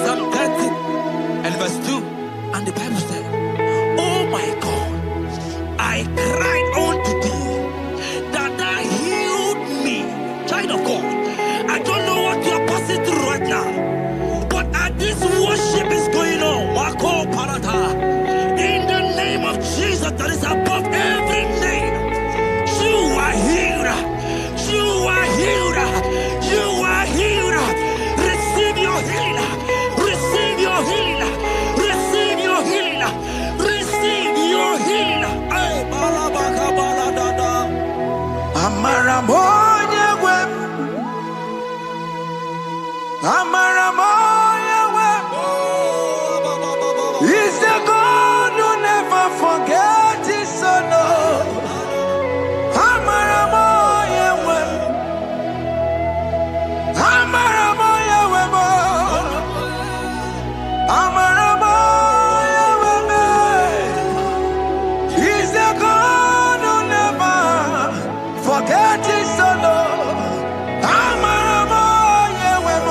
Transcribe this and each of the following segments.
Psalm 30 and verse 2, and the Bible said, "Oh my God, I cried unto thee, that thou healed me." Child of God, I don't know what you are passing through right now, but as this worship is going on, in the name of Jesus that is above every name, you are healed. You are healed. You are healed. Receive your healing. Receive your healing. Receive your healing. Receive your healing. Amaramoya wem. Amaramoya wem. Is the God who never forgets his son. Amaramoya wem. Amaramoya wem. Amaramoya wem. Is the God who never forgets his son. Amaramoya wem.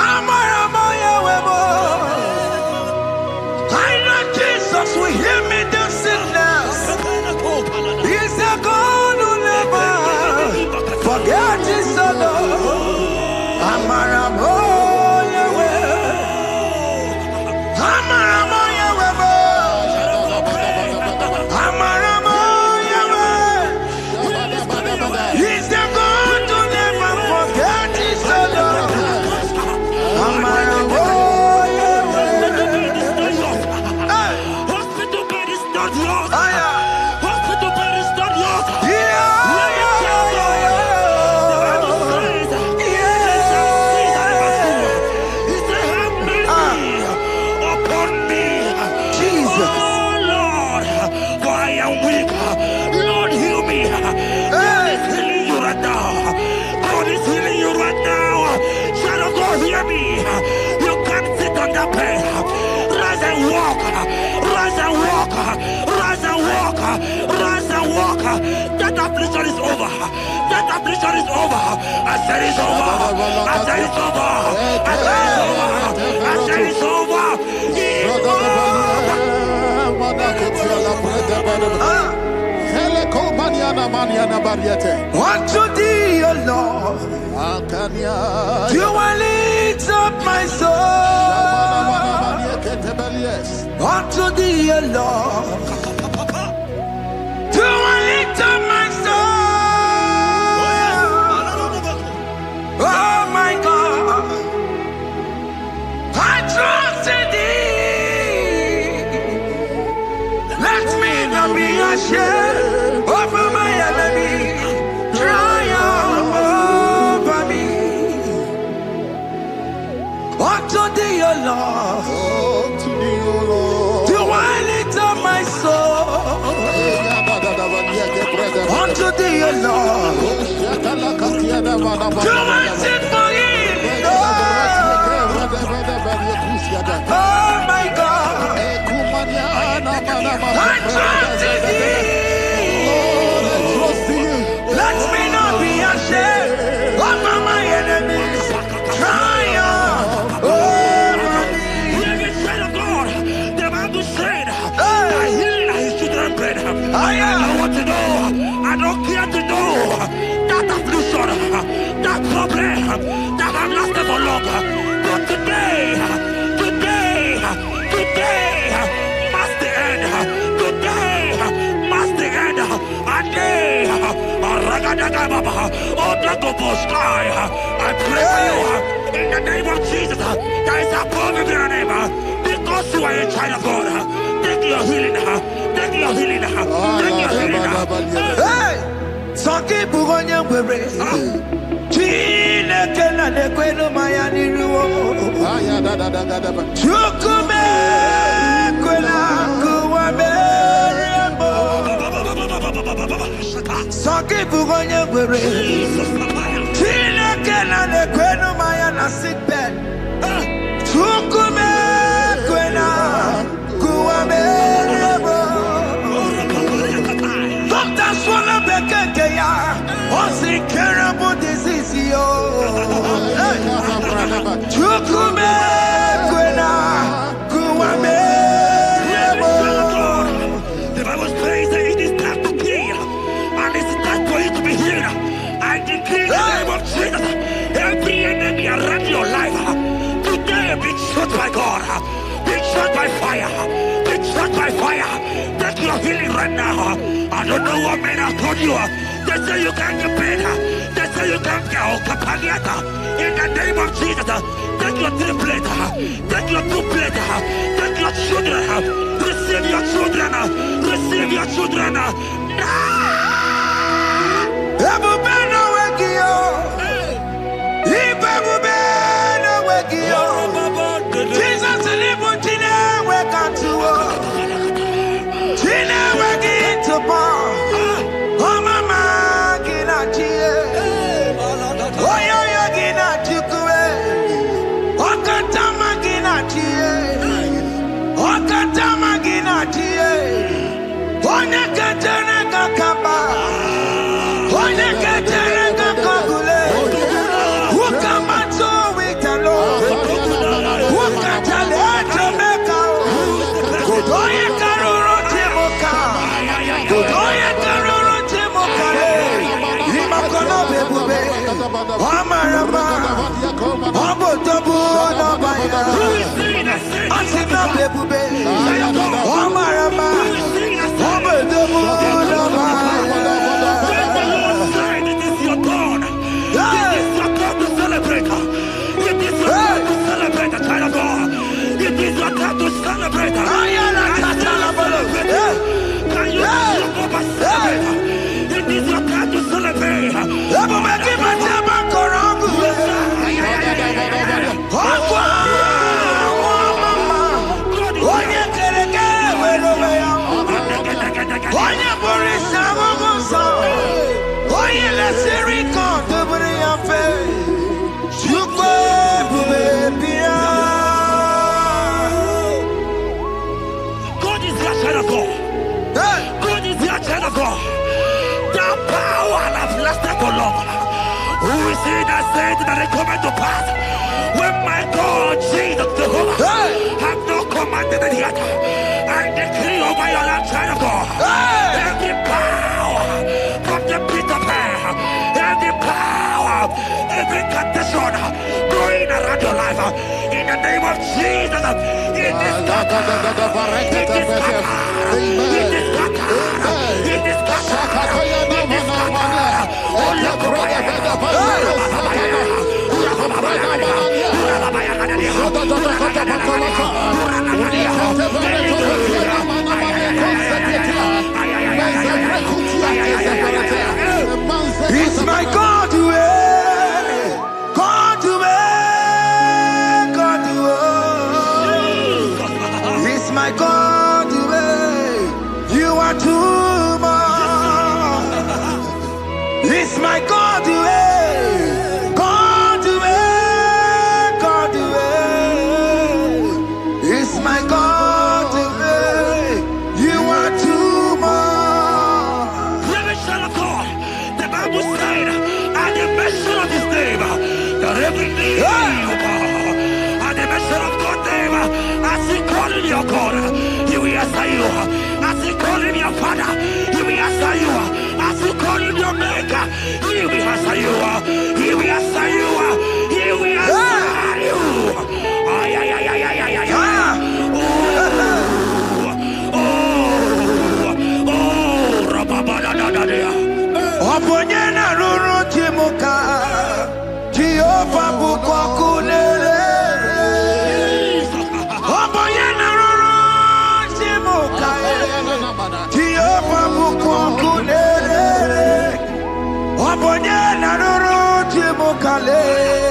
Amaramoya wem. I know Jesus will hear me the sickness. He's the God who never forgets his son. Amaramoya wem. Amaramoya wem. Amaramoya wem. He's the God who never forgets his son. Amaramoya wem. Hospital bed is not yours. Aya. Hospital bed is not yours. Yeah, yeah, yeah, Jesus. Oh Lord, for I am weak. Lord, heal me. God is healing you right now. God is healing you right now. Child of God, hear me. You can't sit on that bed. Rise and walk. Rise and walk. Rise and walk. Rise and walk. That affliction is over. That affliction is over. I said it's over. I said it's over. I said it's over. I said it's over. It's over. Unto thee, O Lord, do I lift up my soul. Unto thee, O Lord, do I lift up my soul. Oh my God, I trust in thee. Let me not be ashamed over my enemy. Triumph over me. Unto thee, O Lord, do I lift up my soul. Unto thee, O Lord, do I sing for him. Oh my God, I trust in thee. Let me not be ashamed over my enemies. Triumph over me. Hear me, child of God. The Bible said, "I heal his children bread." I want to know. I don't care to know that affliction, that problem, that have lasted for long. But today must the end. Today must the end. A day, I pray for you in the name of Jesus. There is a problem in your name because you are a child of God. Take your healing. Take your healing. Take your healing. Hey, Sanki Bugonya Were. Chile Kena de Queno Mayani Ruo. Chukume Quena Kuame. Sanki Bugonya Were. Chile Kena de Queno Mayana sick bed. Chukume Quena Kuame. fire. Be struck by fire. Take your healing right now. I don't know what men have told you. They say you can't get better. They say you can't get Kapaliata. In the name of Jesus, take your 3 plate. Take your 2 plate. Take your children. Receive your children. Receive your children. Now. Jesus who is he that said that it cometh to pass when my God Jesus Jehovah have not commanded it yet? I decree over your life, child of God, every power from the pit of hell, every power, every condition going around your life, in the name of Jesus, it is scattered, it is scattered, it is scattered, it is scattered, it is scattered. Oh, look it's my God to God to God to it's my God to you are too much. It's my God to God to God to it's my God to you are too much. The Bible said, at the mention of his name, that every knee will bow. At the mention of God's name, as he called him your God, he will answer you. As he called him your Father, he will answer you. As he called him your Maker, he will answer you. He will answer you. He will answer you. Ay, ay, ay, ay, ay, ay, ay, ay. Oponyena ruru timuka Jehova bukwa kulele Oponyena ruru timuka Jehova bukwa kulele Oponyena ruru timuka le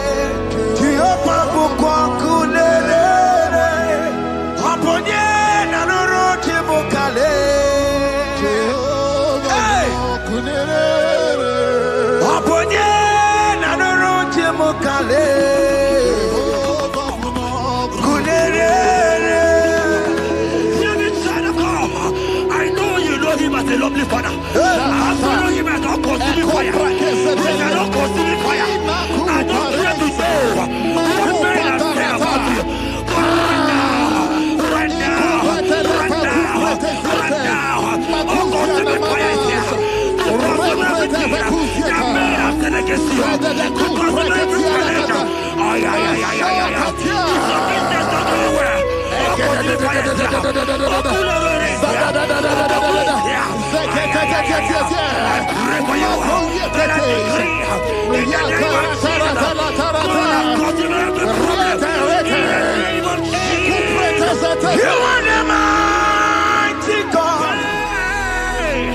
You are the mighty God.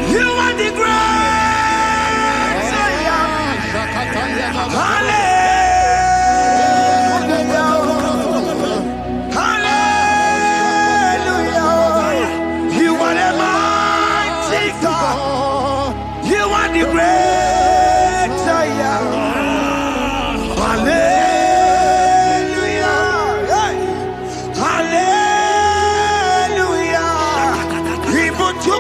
You are the great I am. Hallelujah. Hallelujah. You are the mighty God. You are the great I am. Hallelujah. Hey. Hallelujah. Even to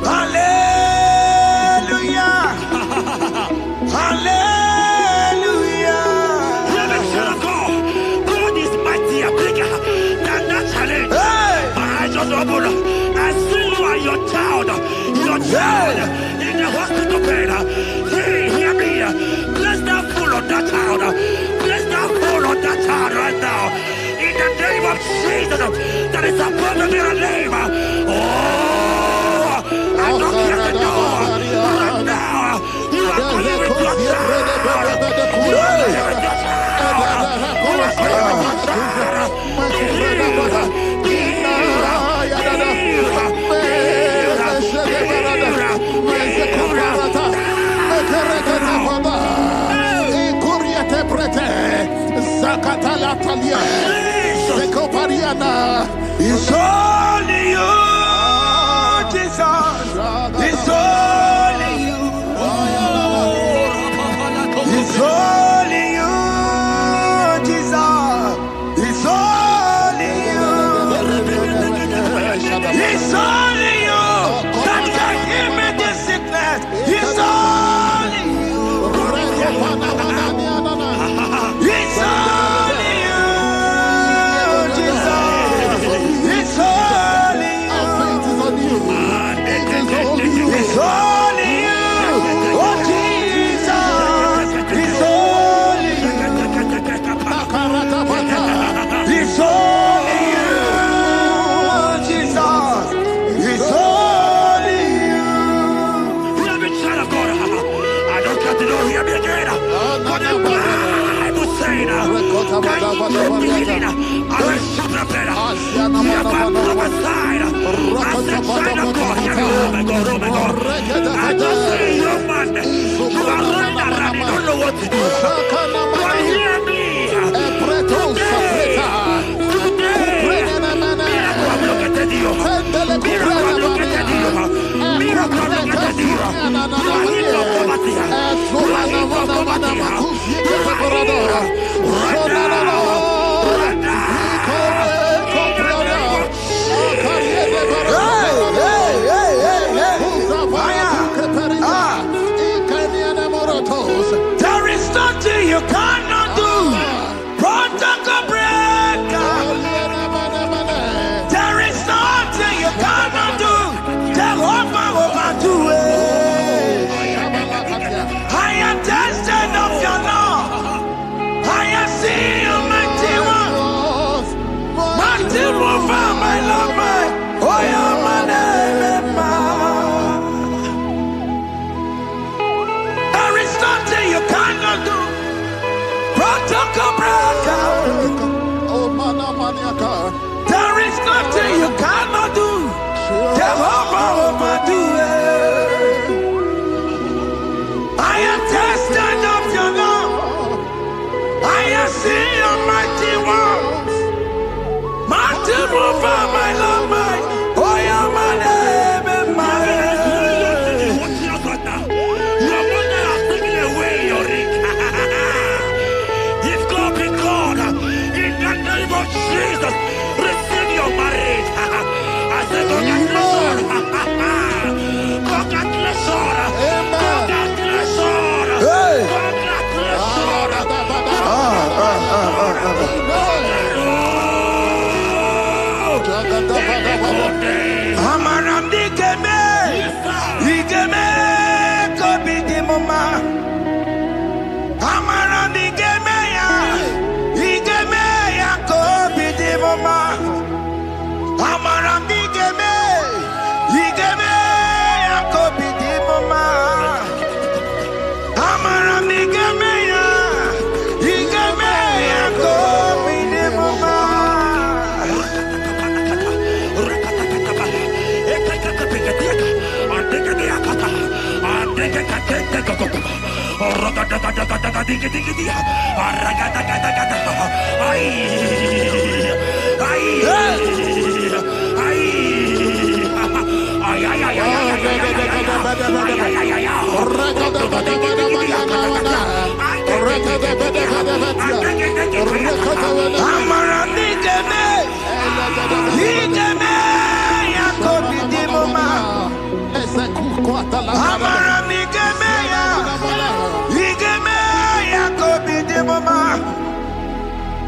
hallelujah. Hallelujah. God is mightier, bigger than that challenge. My eyes just open. I see you are your child in the hospital bed. Hey, hear me. Bless that fool on that child. Bless that fool on that child right now. In the name of Jesus, that is above the very name. Oh, I don't hear the door right now. You are going with your child. You are going with your It's only you, Jesus. It's only you. It's only you, Jesus. It's only you. It's only you that can heal me this sickness. It's only you. It's only you, Jesus. It's only you. It's only you. Oh, Jesus. It's only you. It's only you, Jesus. It's only you. Every child of God, I don't got to know hear me again. But the Bible saying, I will shoot the better. You have my prophesied. I said, child of God, hear me. Oh my God, oh my God. I just say, young man, you are running around, you don't know what to do. But hear me. There is nothing you cannot do. Protocol breaker. There is nothing you cannot do. Jehovah overdo it. I am tested of your law. I am seeing you, mighty one. Mighty mover, my love, my. Oh, yeah, my name, there is nothing you cannot do. Protocol breaker. There is nothing you cannot do. Jehovah overdo it. I am tested of your love. I am seeing your mighty ones. Mighty mover, my love, my. Oh, yeah, my name and my. Jesus, receive your marriage. I said, congratulations. Congratulations. Congratulations. Congratulations. Amaram dikeme, dikeme, kobi di mama. Amaram dikeme.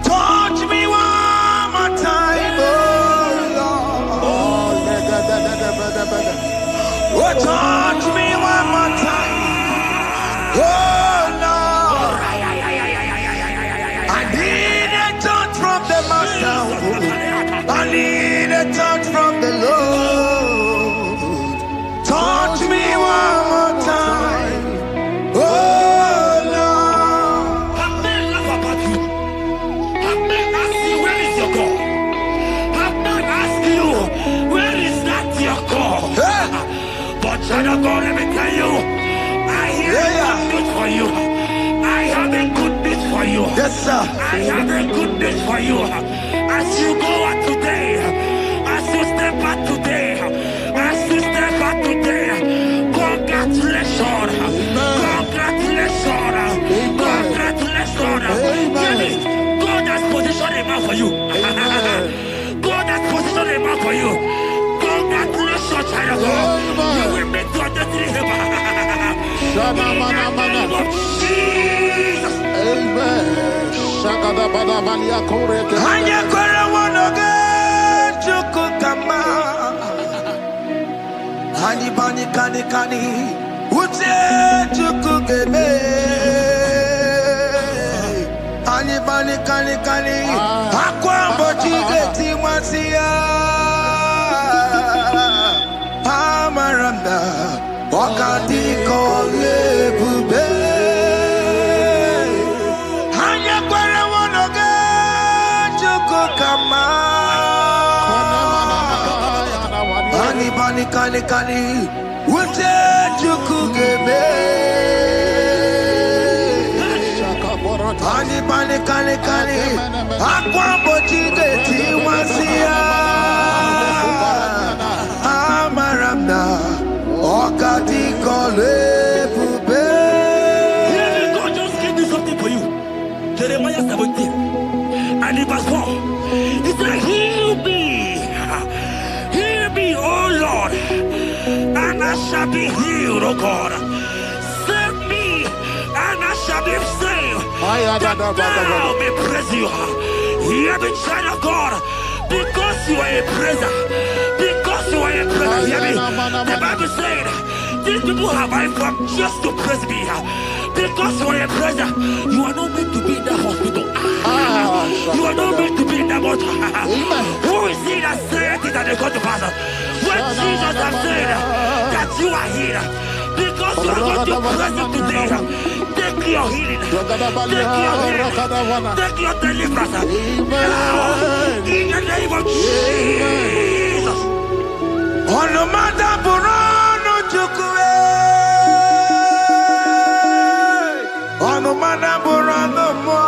Touch me one more time, oh Lord. Oh, touch me one more time, oh Lord. I need a touch from the Master. I need a touch from the Lord. Touch me one more time, oh Lord. Have men laugh about you. Have men ask you, where is your God? Have men ask you, where is that your God? But child of God, let me tell you, I hear a good news for you. I have a good news for you. Yes, sir. I have a good news for you. As you go out today, as you step out today, as you step out today, congratulations. Congratulations. Congratulations. God has positioned a man for you. God has positioned a man for you. Congratulations, child of God. You will meet your destiny helper. In the name of Jesus. Amen. Hanya kwara wanoge chukukama. Hani bani kani kani uche chukugeme. Hani bani kani kani akwa mbochige timwasia. Amaranda wakati kole bube. Hanya kwara wanoge chukukama. Hani bani kani kani uche chukugeme. Hani bani kani kani akwa mbochige timwasia. Amaranda wakati kole bube. God just gave me something for you. Jeremiah 17 and in verse 4. He said, heal me, oh Lord, and I shall be healed, oh God. Save me, and I shall be saved, that thou may praise you. Hear me, child of God, because you are a praiser. Because you are a praiser, hear me. The Bible said, these people have I come just to praise me. Because you are a praiser, you are not meant to be in that hospital. You are not meant to be in that water. Who is he that said it and they come to pass? When Jesus has said that you are healed, because you are going to praise him today, take your healing, take your deliverance. Now, in the name of Jesus. On no matter Burano Chukwe. On no matter Burano Mo.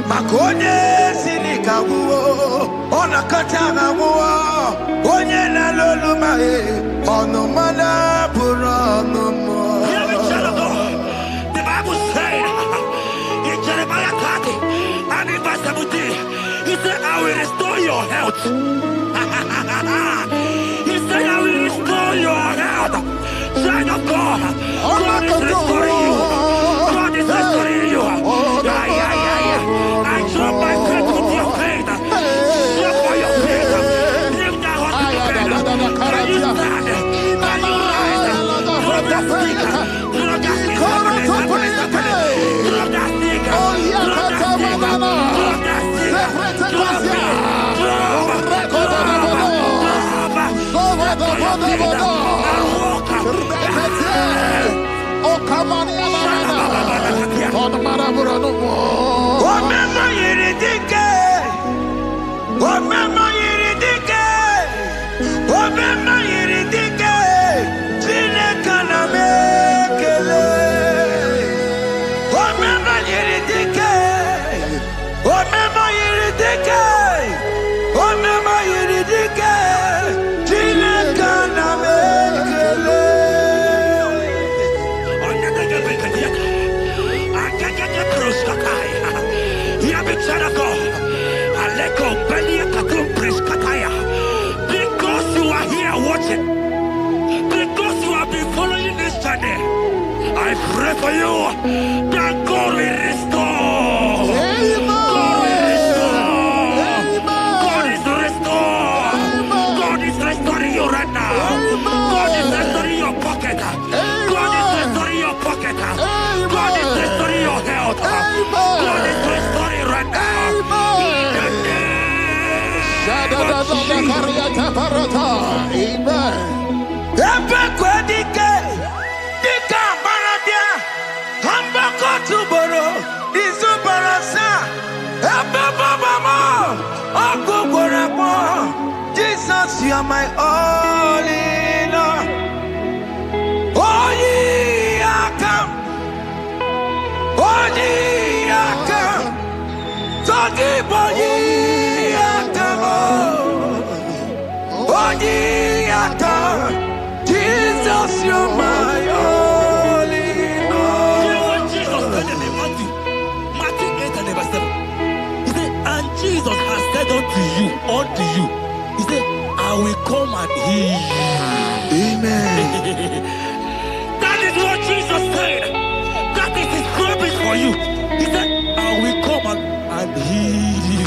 Makonye Sinika Wo. On a Katana Wo. Onye na Loluma. On no matter Burano Mo. Hear me, child of God. The Bible said in Jeremiah 30 and in verse 17, he said, I will restore your health. He said, I will restore your health. Child of God, God is restoring you. God is restoring you. I drop my faith with your faith. Drop for your faith. Leave that hospital bed. Can you stand? Can you rise? Drop that stick. Drop that stick. Drop that stick. Drop that stick. Drop that stick. Drop it. Omema yiridike, Chineke na me. Remember Yiridike. Remember Yiridike. Remember Yiridike. Jinekana mekele. Because you are here watching, because you have been following this journey, I pray for you that God will restore. God will restore. God is restoring. God is restoring you right now. God is restoring your pocket. God is restoring your pocket. God is restoring your health. God is restoring right now. In the name of Jesus, you are my all in all. Oh, ye are come. Oh, ye are come. So deep, oh, ye are come. Oh, ye are come. Jesus, you are my all in all. You know what Jesus said in Matthew 8 and verse 7? He said, and Jesus has said unto you, he said, I will come and heal you. Amen. That is what Jesus said. That is his promise for you. He said, I will come and heal you.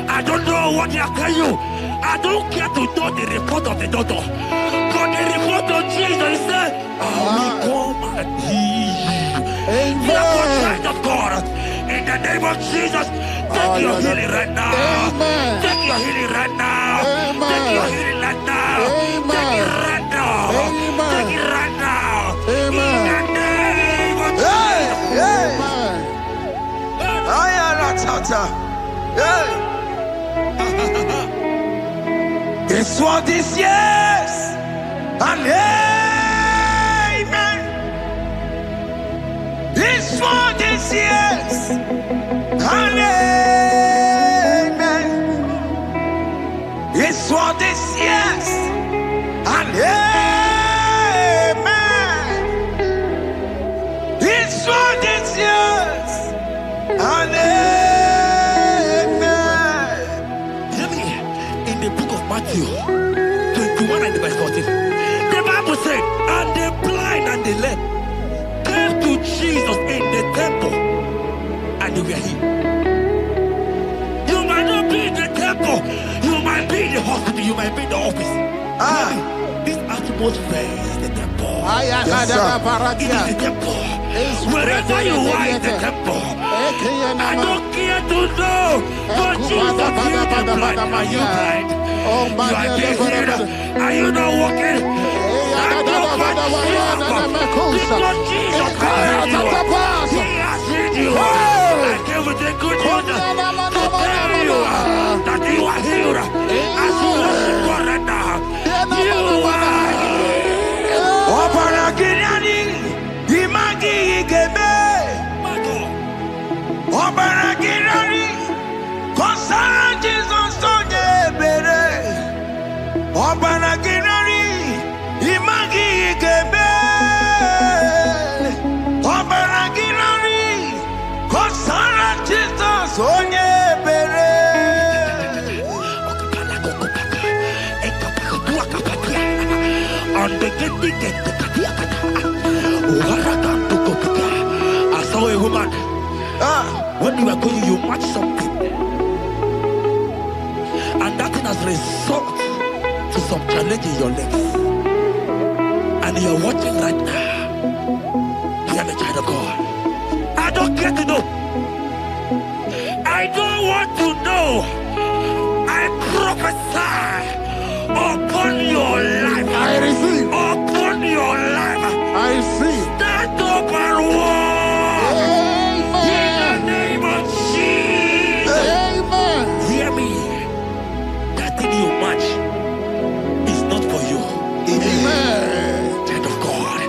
I don't know what they are telling you. I don't care to know the report of the doctor. But the report of Jesus, he said, I will come and heal you. Therefore, child of God, in the name of Jesus, take your healing right now. Amen. Take your healing right now. Amen. Take your healing right now. Amen. Take it right now. Amen. Take it right now. Amen. In the name of Hey, hey. Amen. Hey. It's what this yes and amen. It's what this yes and amen. It's what this yes and amen. It's what this yes and amen. Hear me. In the book of Matthew 21 and verse 14, the Bible said, and the blind and the lame came to Jesus in the temple and they were healed. You might not be in the temple, you might be in the hospital, you might be in the office. This atmosphere is the temple. Yes, sir. It is the temple. Wherever you are in the temple, I don't care to know, but Jesus healed the blind. Are you blind? You are being healed. Are you not walking? Because Jesus has healed you. He has healed you. I came with the good news to tell you that you are healed. As you worship God right now, you are healed. Obaragirani, imagi igebe. My God. Obaragirani, kosara Jesus sonye bere. Obaragirani, imagi igebe. Obaragirani, kosara Jesus sonye bere. I saw a woman. When you are going, you match something, and that thing has resulted to some challenge in your legs. And you're watching right now. You are a child of God. I don't care to know. I don't want to know. I prophesy upon your life. I receive. Upon your life. I receive. Stand up and walk. In the name of Jesus. Amen. Hear me. That thing you match is not for you. Amen. Child of God.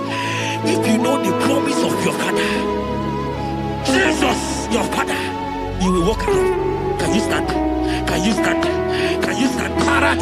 If you know the promise of your father, walk around. Can you stand? Can you stand? Can you stand? Can you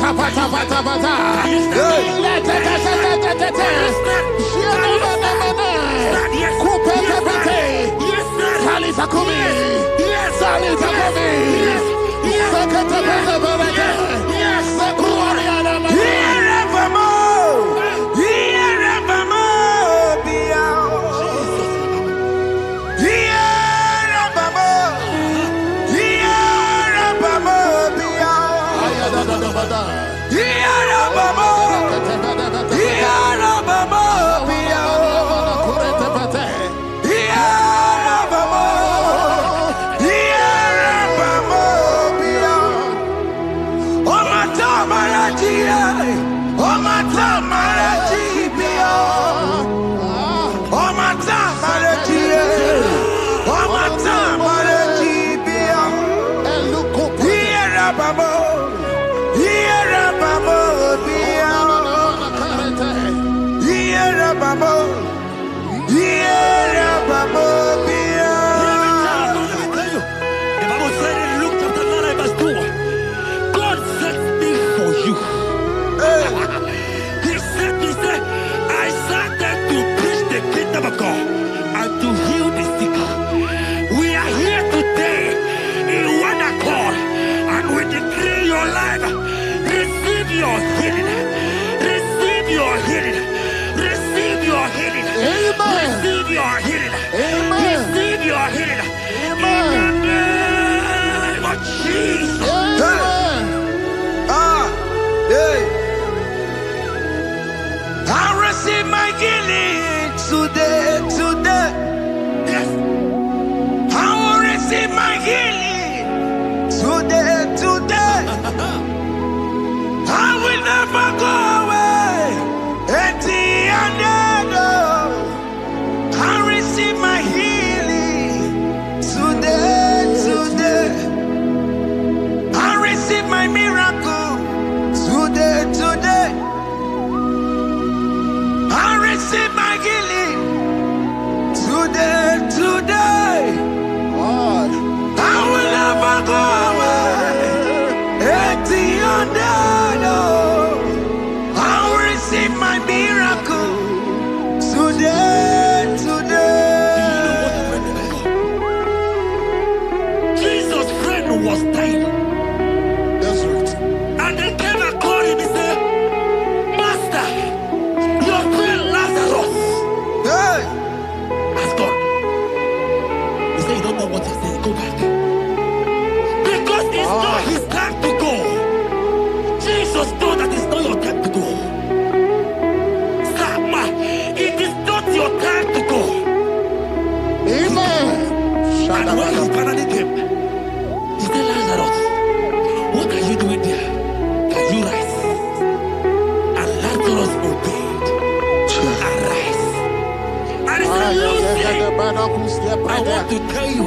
I want to tell you,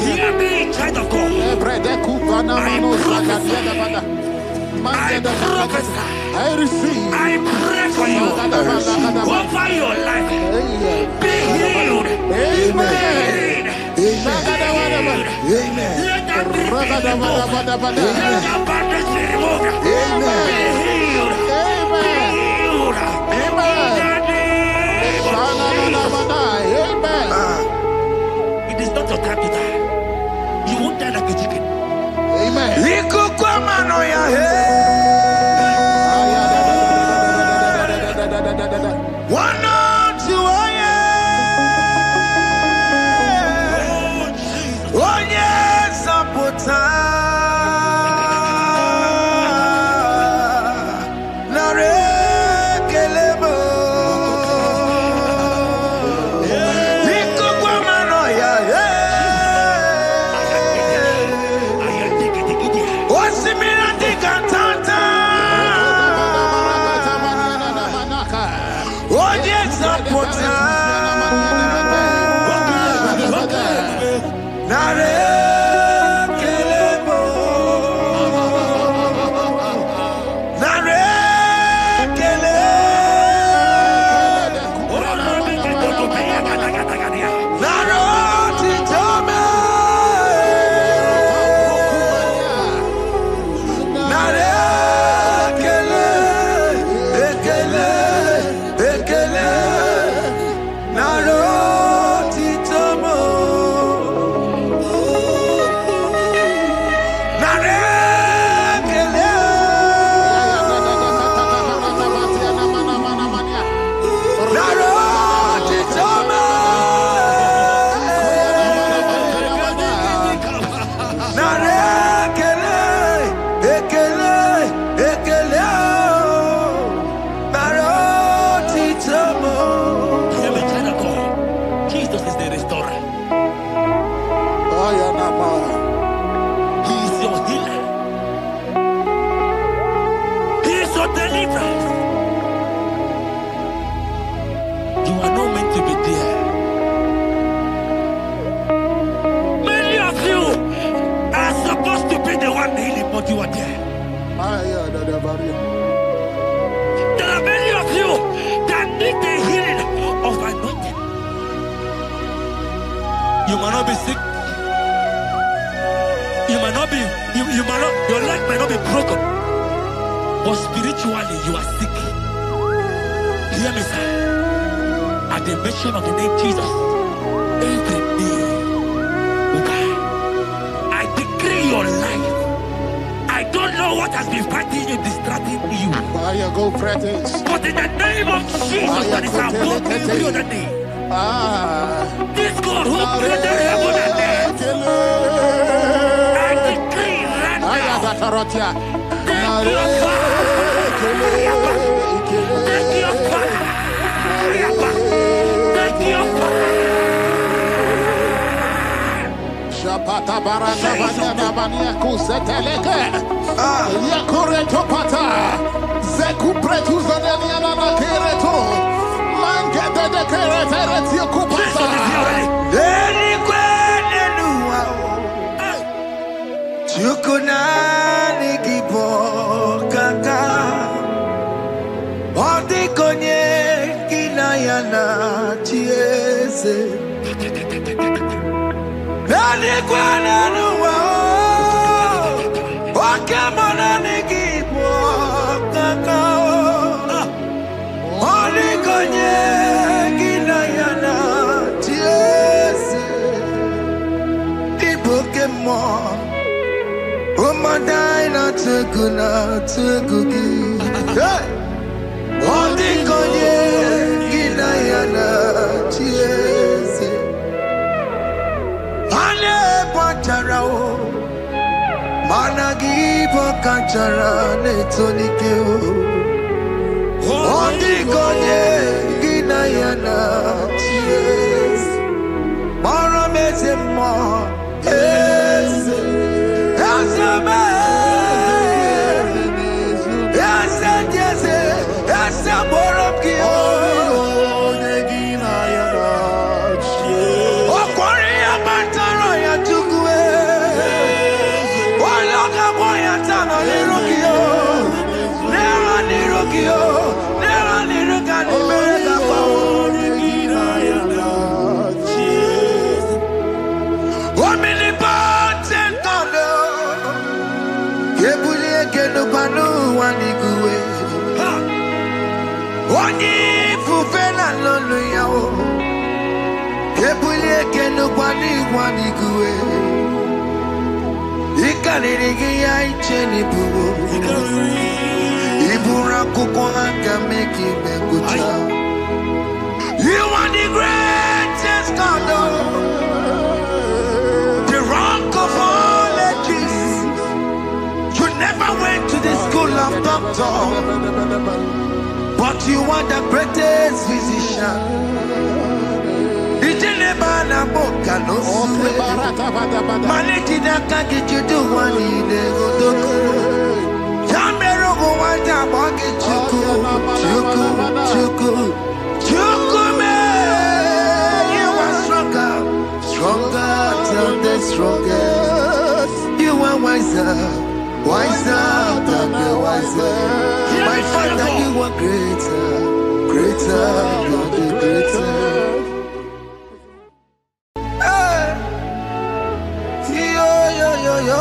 hear me, child of God. I prophesy. I receive. I pray for you. Over your life. Be healed. Amen. Amen. Let that be removed. Let that bandage be removed. Amen. Be healed. Be healed. It is not your time to die. You won't die like a chicken. Amen. I am your leg might not be broken, but spiritually you are sick. Hear me, sir. At the mention of the name Jesus, every knee will bow. I decree your life. I don't know what has been fighting you, distracting you. Go Prophetic. But in the name of Jesus, that is above every other name. This God who created heaven and earth, I decree right now, take your fire, take your fire, take your fire. Shapata barata banyana bania kuseteleke. Yakore topata. Zeku pretu zaneliana na kereto. Mangete de keretere tio kupata. Chukunani kipo kaka. Odi konye kinayana chiese. Nani kwana nuwa. Wakamona nikipo kaka. Odi konye kinayana chiese. Pokemon, oh my dina tukugi. Hey, oh the konye kinayana chiese. Ane pacharao, managi pokachara netonike. Oh the konye kinayana chiese. Mara mezemo. Yes, yes, you are the greatest God, the rock of all ages. You never went to the school of doctor, but you are the greatest physician. Strongest. You are wiser than the wiser. My Father, you are greater than the greater. Yo.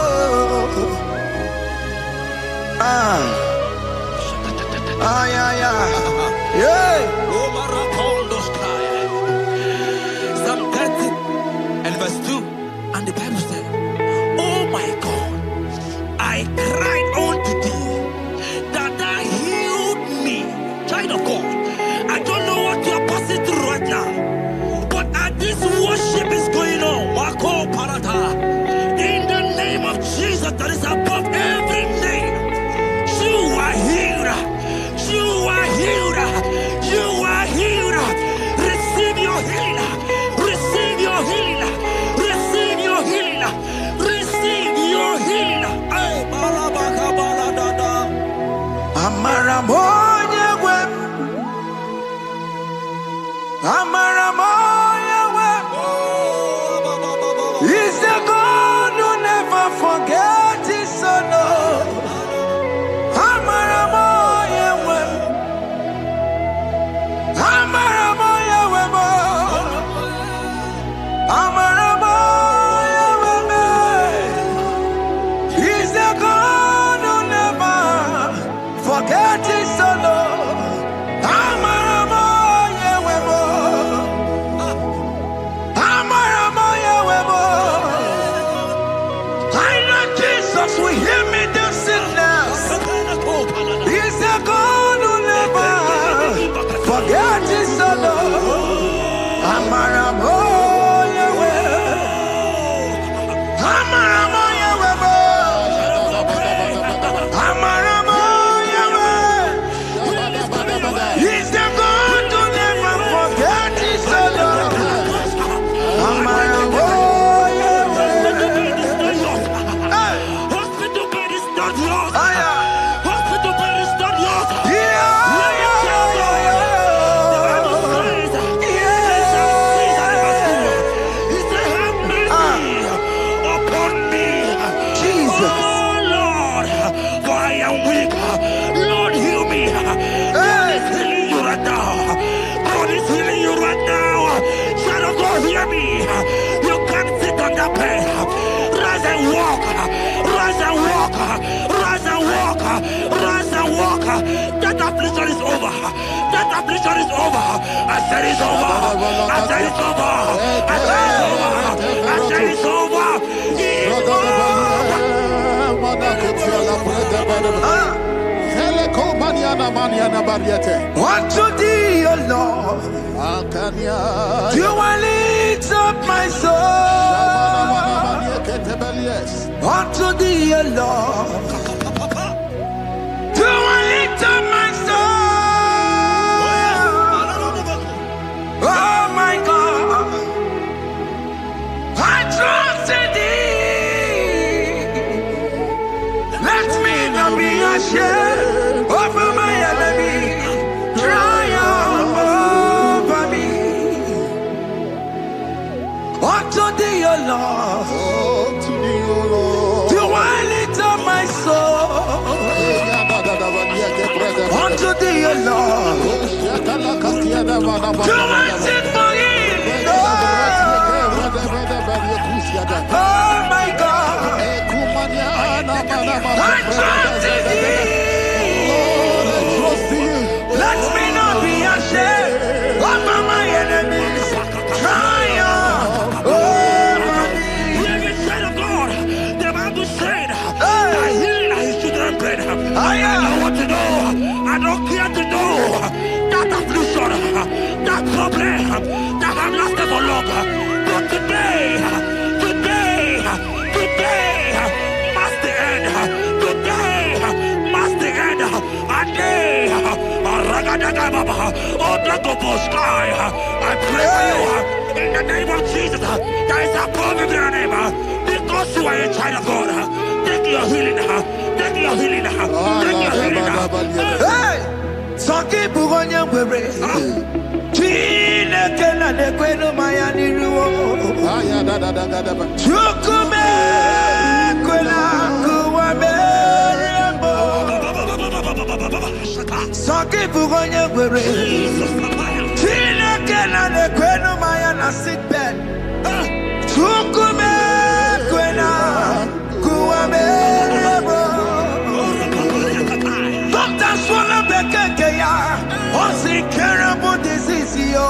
Yeah. Psalm 13 and verse 2. And the Bible said, oh my God, I cried unto thee that thou healed me. Child of God, I don't know what you are passing through right now, but as this worship is going on, Wako Parata, in the name of Jesus that is above every name, you are healed. You are healed. You are healed. Receive your healing. Receive your healing. Receive your healing. Receive your healing. Amaramoya web. Amaramoya web. He's the God who never forgets his son. Amaramoya web. Amaramoya web. Amaramoya web. He's the That affliction is over. That affliction is over. I said it's over. I said it's over. I said it's over. I said it's over. Unto thee, O Lord, do I lift up my soul. Unto thee, O Lord, do I lift up my soul. Oh my God, I trust in thee. Let me not be ashamed over my enemy. Triumph over me. Unto thee, O Lord, do I lift up my soul. Unto thee, O Lord, do I sing for him? Oh my God, I trust in thee. Let me not be ashamed over my enemies. Triumph over me. Child of God, the Bible said, I heal his children bread. I want to know, I don't care to know that affliction, that problem that have lasted for long. But today must the end. Today must the end. I pray for you in the name of Jesus. There is a problem in your name. Because you are a child of God. Take your healing. Take your healing. Take your healing. Hey! Sanki bugonya wewe. Chine kena de kwenu mayani ruo. Chukume kwena kuwa merembo. Sanki bugonya wewe. Chine kena de kwenu mayana sick bed. Chukume kwena kuwa merembo. Doctor swallow bekeke ya. Unsinkable disease yo.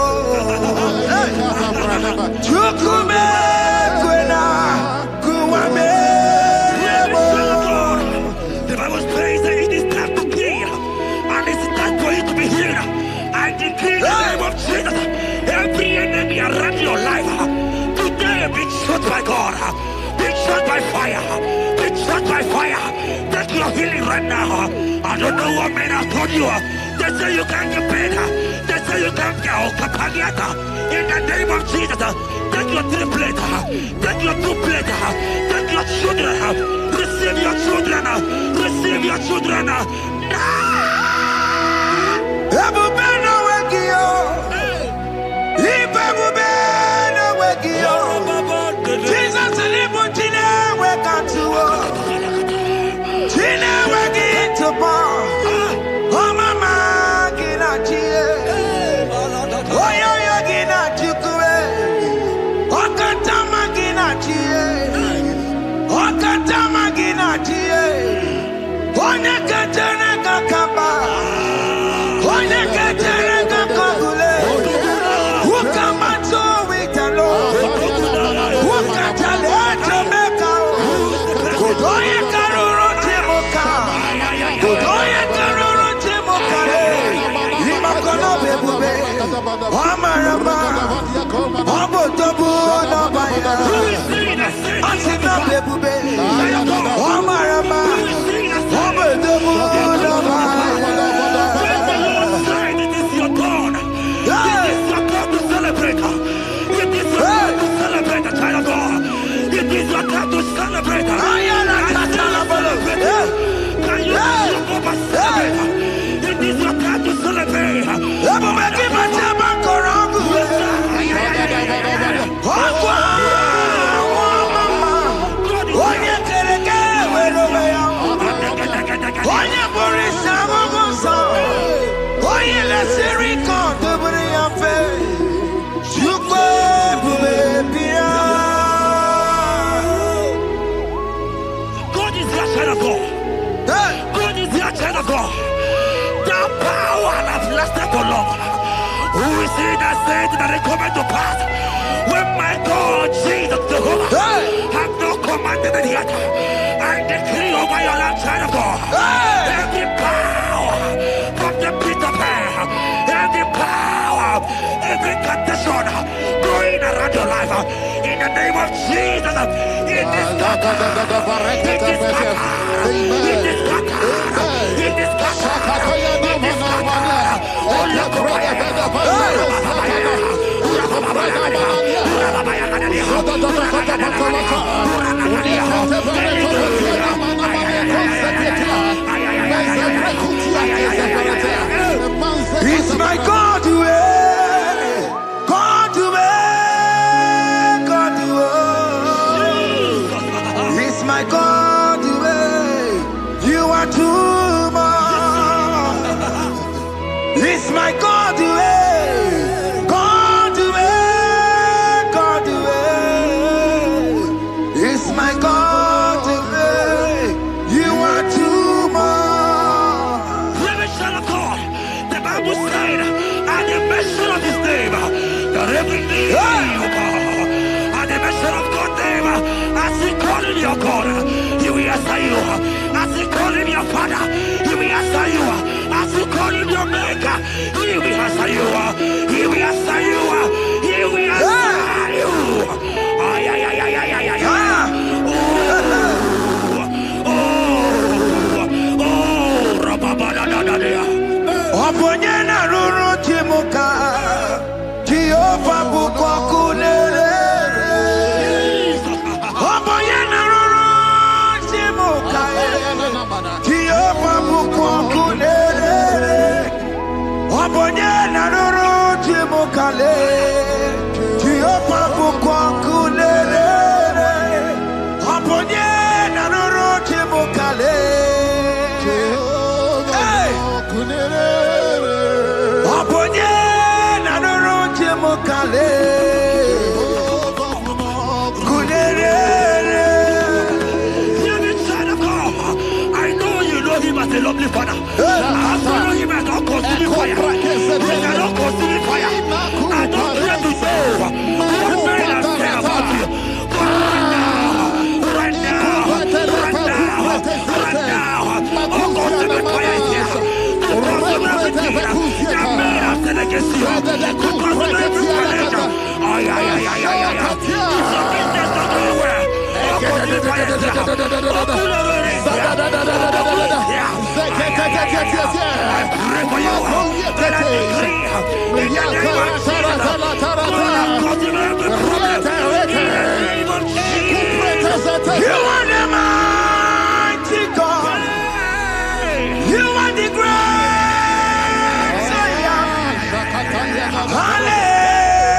Chukume kwena kuwa merembo. The Bible says that it is time to kill, and it is time for you to be healed. I decree in the name of Jesus, every enemy around your life, today be shot by God, be shot by fire, be shot by fire. Take your healing right now. I don't know what men have told you. They say you can't get better. They say you can't get kapaniata. In the name of Jesus, take your triplet, take your two-plate, take your children, receive your children, receive your children. Ebubeno wegio. Ibebubeno wegio. Jesus libu chine wekantuo. Chine wegi topo. Oh mama gina chie. Oyo yo gina chukue. Okatama gina chie. Okatama gina chie. Onye kachene kakamba. Onye kachene Who is he that said that it coming to pass? When my God, Jesus Jehovah, have not commanded it yet, I decree over your life, child of God, every power from the pit of hell, every power, every condition going around your life, in the name of Jesus, it is scattered, it is scattered, it is scattered, it is scattered, it is scattered. It's my God to God to God to it's my God to you are too much. It's my God to God to God to it's my God to you are too much. Son of God, the Bible said, at the mention of his name, that every knee will bow. At the mention of God's name, as he call him your God, he will answer you. As he call him your Father, he will answer you. As you call him your Maker, he will answer you. He will answer you. He will answer you. Ay, ay, ay, ay, ay, ay, ay. Oponyena ruru timuka Jehova bukwa kulele Oponyena ruru timuka Jehova bukwa kulele Oponyena ruru timuka le Jehova bukwa kulele Oponyena ruru timuka le A lovely Father. I follow him as not consuming fire. He are not consuming fire. I don't care to know what men have said about you. But right now, oh, consuming fire is here. To consume everything that men have said against you. To consume every challenge. Ay, ay, ay, ay, ay, ay. It's a business not going well. Oh, consuming fire is here. Oh, consuming is here. I pray for you that I decree in the name of Jesus, God continue every problem in the name of Jesus. You are the mighty God. You are the great Zion. Hallelujah.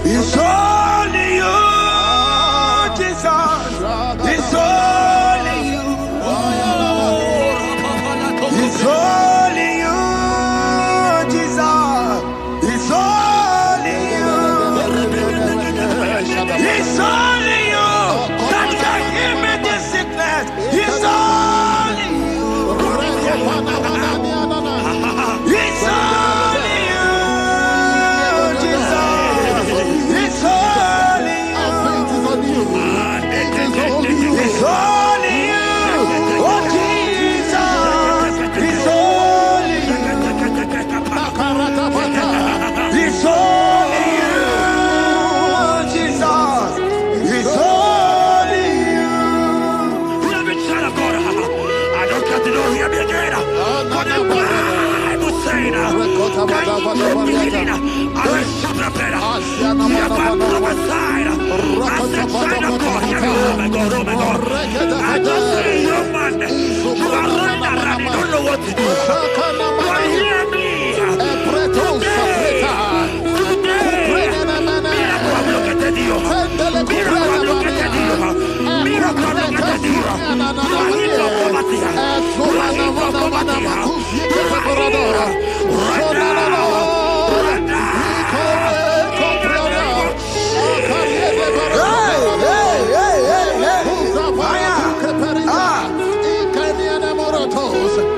It's only you, Jesus. It's only you. It's only you, Jesus. It's only you. It's only you that can give me this sickness. It's only you. It's only you, Jesus. It's only you. It's only you. Oh, Jesus. It's only you. It's only you, Jesus. It's only you. Beloved child of God, I don't got to know hear me again. For the Bible saying, beginning, I will shut up better. You have been prophesied. I said, child of God, hear me. Oh my God, oh my God. I just say, young man, you are running around, you don't know what to do. But hear me.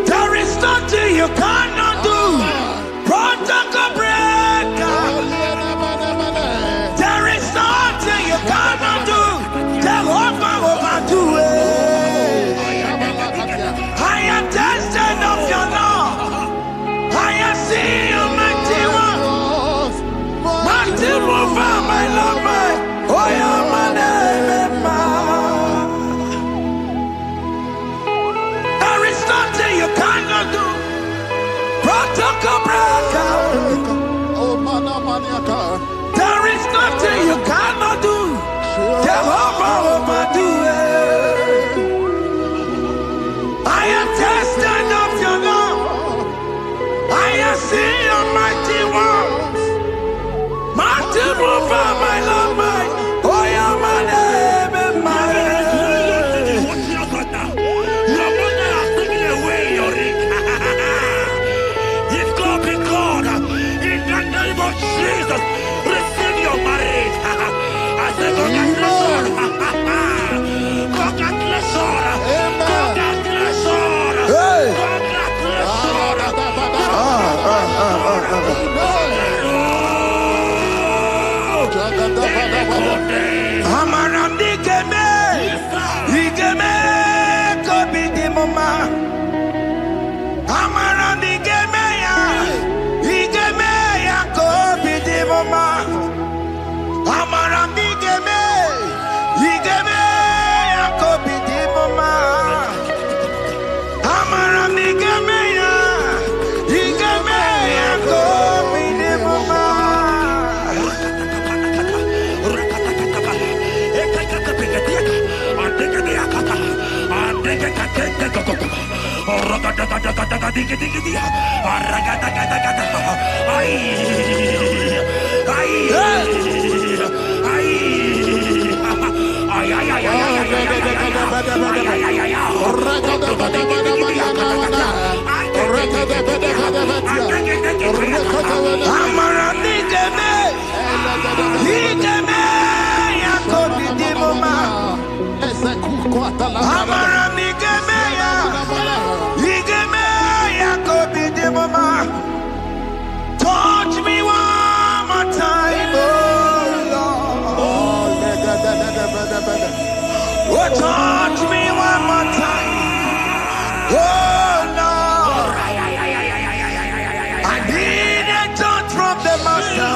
There is nothing you cannot do. Protocol breaker. There is nothing you cannot do. Jehovah overdo it. I am tested of your love. I am seeing you, mighty one. Mighty mover, my love, my. Oh, yeah, my name, there is nothing you cannot do. Protocol breaker. There is nothing you cannot do. Jehovah overdo it. I am tested of your love. I am seeing your mighty ones. Mighty mover, my love, my. Oh, yeah, my name and my. Your mother has taken away your ring. If God be God, in the name of Jesus, receive your marriage. I say congratulations. Congratulations. Congratulations. Hey. Congratulations. Amaram digeme, digeme, kobi di mama. Amaram digeme ya, digeme ya kobi di mama. Amaram digeme, digeme ya kobi di mama. Amaram digeme ya, digeme ya kobi di mama. Touch me one more time, oh Lord. Oh, touch me one more time, oh Lord. I need a touch from the Master.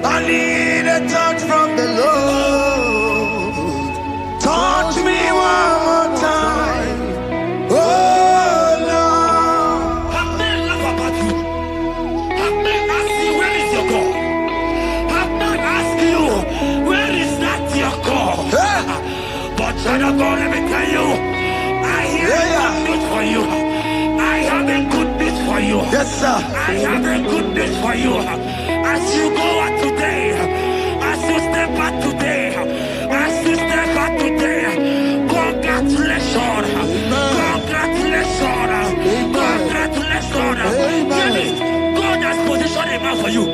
I need a touch from the Lord. Touch me one more time, oh Lord. Have men laugh about you. Have men ask you, where is your God? Have men ask you, where is that your God? But child of God, let me tell you, I hear something for you. I I have a good news for you. Yes, sir. I have a good news for you. As you go out today, as you step out today, as you step out today, congratulations. Congratulations. Congratulations. God has positioned a man for you.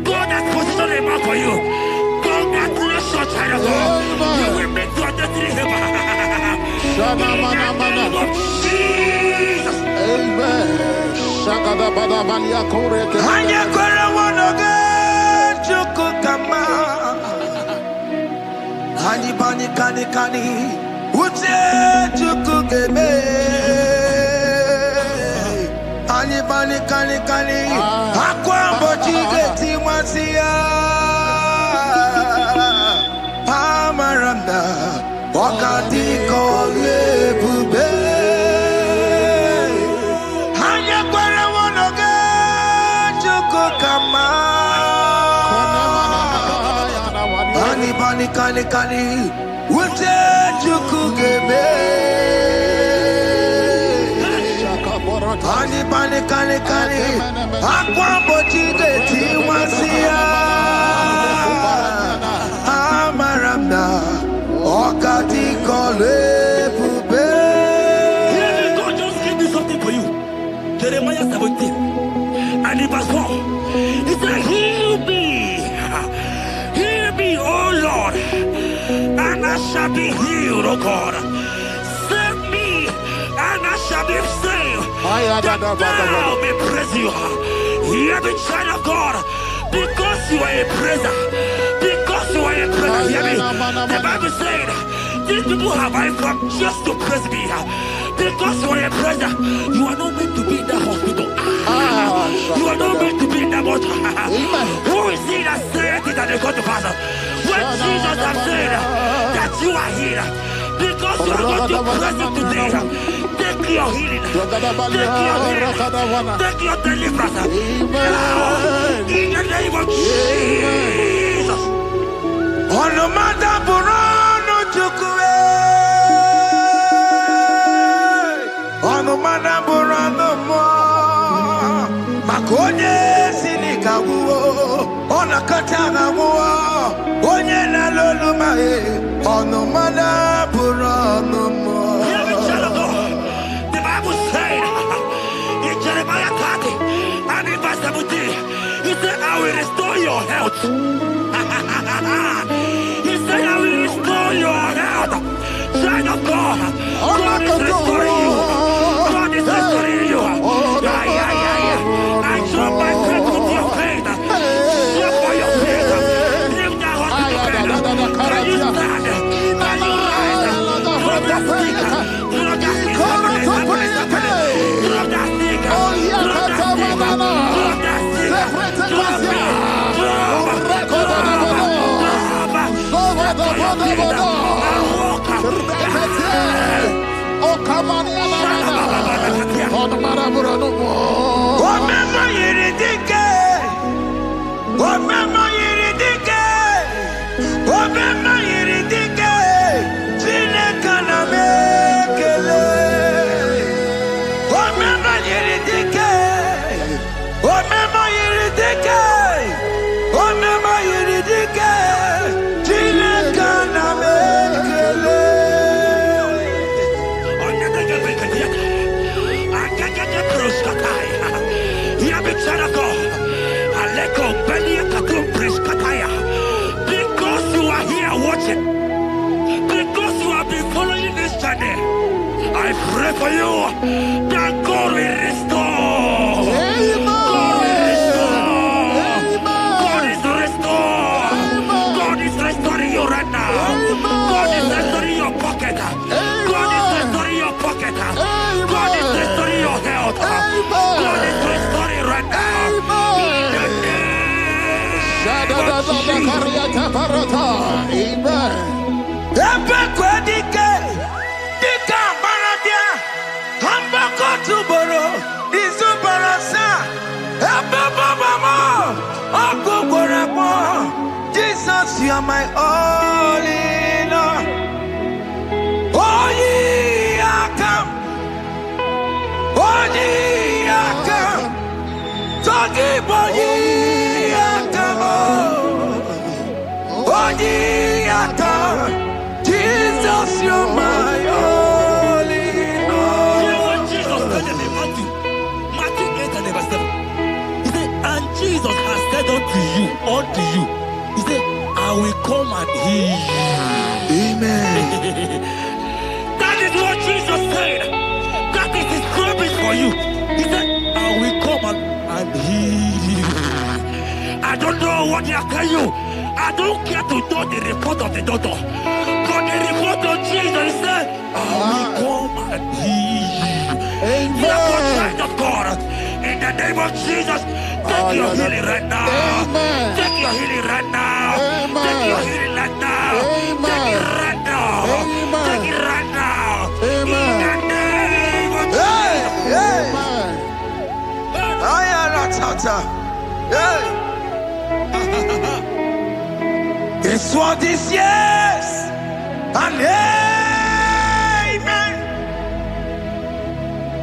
God has positioned a man for you. Congratulations, child of God. You will make your destiny happen. In the name of Jesus. Amen. Hanya kora wonoge chukukama. Hani bani kani kani uche chukugeme. Hani bani kani kani akwa mbochige timasia. Amaranda wakati kole bube. Kani kani ute chukugeme. Kani kani kani kani akwambo chigeti wasia. Amaramna okati kole bube. God just gave me something for you. Jeremiah 17 and in verse 4. He said, heal me, oh Lord, and I shall be healed, oh God. Save me, and I shall be saved. That thou may praise you. Hear me, child of God, because you are a praiser. Because you are a praiser, hear me. The Bible said, these people have I come just to praise me. Because you are a praiser, you are not meant to be in that hospital. You are not meant to be in that motor. Who is he that said it and they go to pass? When Jesus has said that you are healed, because you are going to praise him today, take your healing, take your deliverance. Now, in the name of Jesus. On no matter Burano Chukwe, on no matter Burano Mo, Makonye Sinikawu, on a Katana War, Onye Nalolumae, on no matter Burano Mo. The Bible said in Jeremiah 30 and in verse 17, he said, I will restore your health. He said, I will restore your health. Child of God, God is restoring you. God is restoring you. I drop my faith with your faith. Drop for your faith. Leave that hospital bed. Can you stand? Can you rise? Drop that stick. Drop that stick. Drop that stick. Because you are here watching, because you have been following this journey, I pray for you that God will restore. God will restore. God is restoring. God is restoring you right now. God is restoring your pocket. God is restoring your pocket. God is restoring your health. God is restoring right now. Jesus, you are my all in all. Oh, yeah, come. Jesus, you're my only Lord. You know what Jesus said in Matthew 8 and verse 7? He said, and Jesus has said unto you, he said, I will come and heal you. Amen. That is what Jesus said. That is his promise for you. He said, I will come and heal you. I don't know what they are telling you. I don't care to know the report of the doctor. But the report of Jesus, he said, I will come and heal you. Therefore, child of God, in the name of Jesus, take your healing right now. Amen. Take your healing right now. Amen. Take your healing right now. Amen. Take it right now. Amen. Take it right now. Amen. In the name of Jesus. It's what this yes and amen.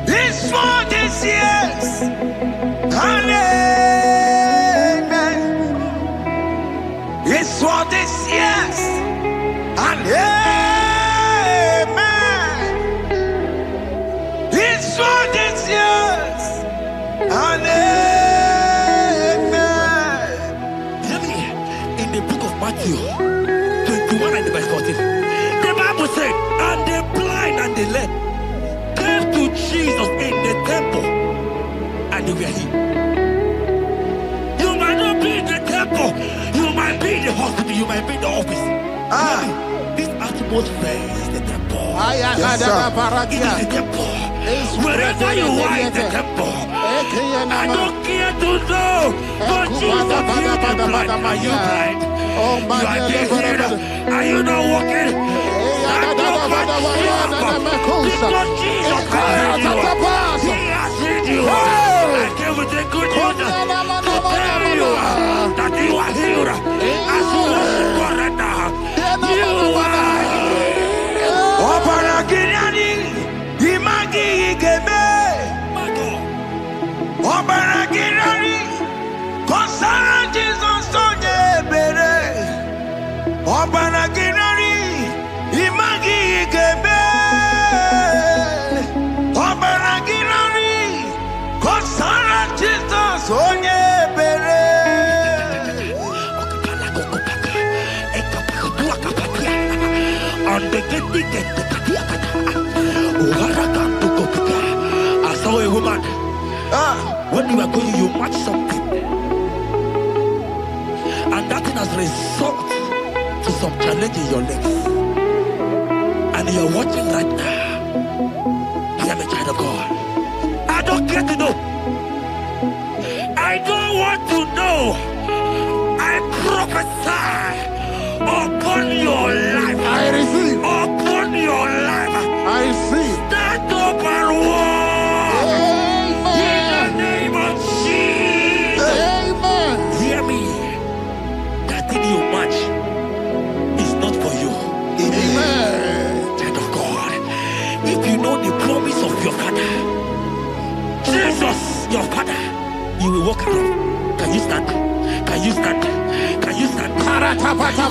It's for this yes and amen. It's for this yes and amen. It's for this yes and amen. Hear me. In the book of Matthew 21 and verse 14, the Bible said, and the blind and the lame came to Jesus in the temple, and they were healed. You might not be in the temple, you might be in the hospital, you might be in the office. This atmosphere is the temple. Yes, It is the temple. Wherever you are in the temple, I don't care to know, but Jesus healed the blind. Are you blind? You are being healed. Are you not walking? Stand up and stand up. Because Jesus has healed you. He has healed you. I came with the good news to tell you that you are healed. As you worship God right now, you are healed. Obaragirani, imagi igeme. My God. Obaragirani, kosara Jesus sonye bere. Obaragirani, imagi igeme. Obaragirani, kosara Jesus sonye bere. I saw a woman. When you are going, you match something, and that thing has resulted to some challenge in your legs. And you're watching right now. I am a child of God. I don't care to know. I don't want to know. I prophesy upon your life. I receive. Upon your life. I receive. Stand up and walk. In the name of Jesus. Amen. Hear me. That thing you match is not for you. Amen. Child of God. If you know the promise of your father, Jesus, your father, you will walk around. Can you stand? Can you stand? Can you stand? Can you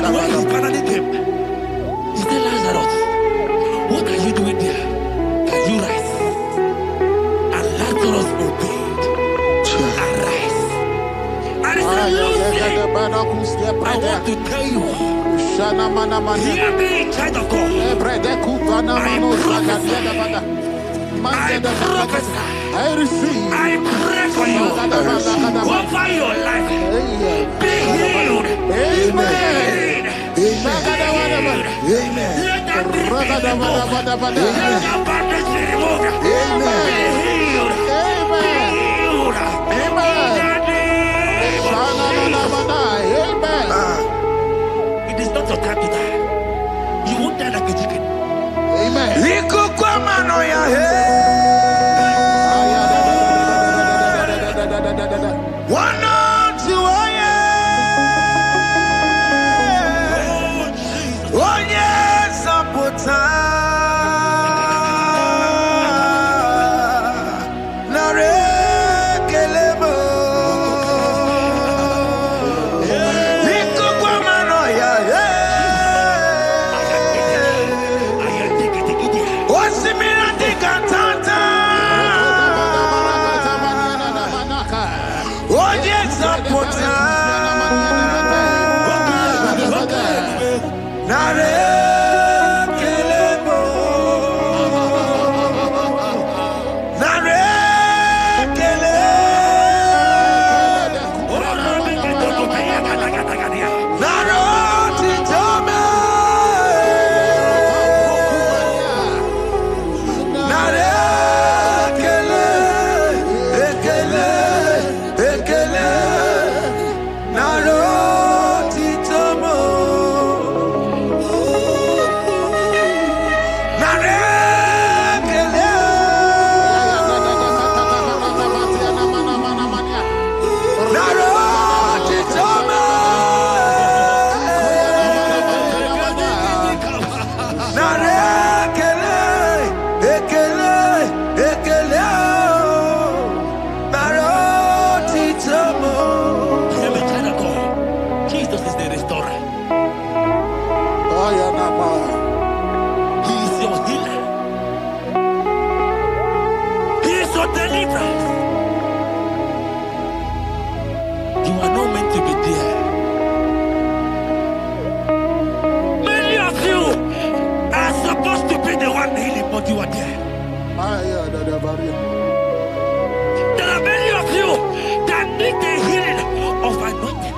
And when he finally came, he said, Lazarus, what are you doing there? Can you rise? And Lazarus obeyed. Arise. And he said, Lucy, I want to tell you, hear me, child of God. I prophesy. I receive. I pray for you. Over your life. Be healed. Amen. Amen. Let that be removed. Let that badness be removed. Amen. Be healed. Be healed. It is not your time to die. You won't die like a chicken. Amen. There are many of you that need the healing of anointing.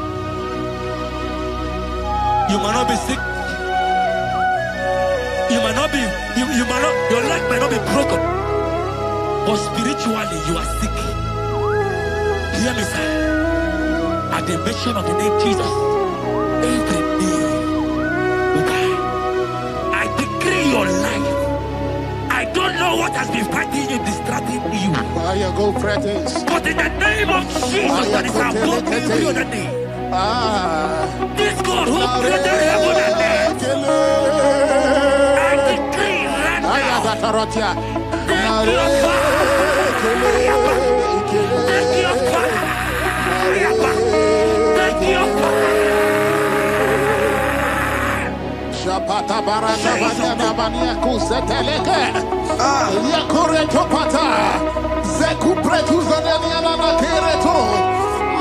You might not be sick. You might not be, your leg might not be broken. But spiritually you are sick. Hear me, sir. At the mention of the name Jesus, every day will die. I decree your life. I don't know what has been fighting you, distracting you. But in the name of Jesus, that is above every other name. This God who created heaven and earth, I decree right now, take your fire. Take your fire. Take your fire. Shapata barata banya banya kuseteleke. Yakore topata. Zeku pretu zanenia na kereto.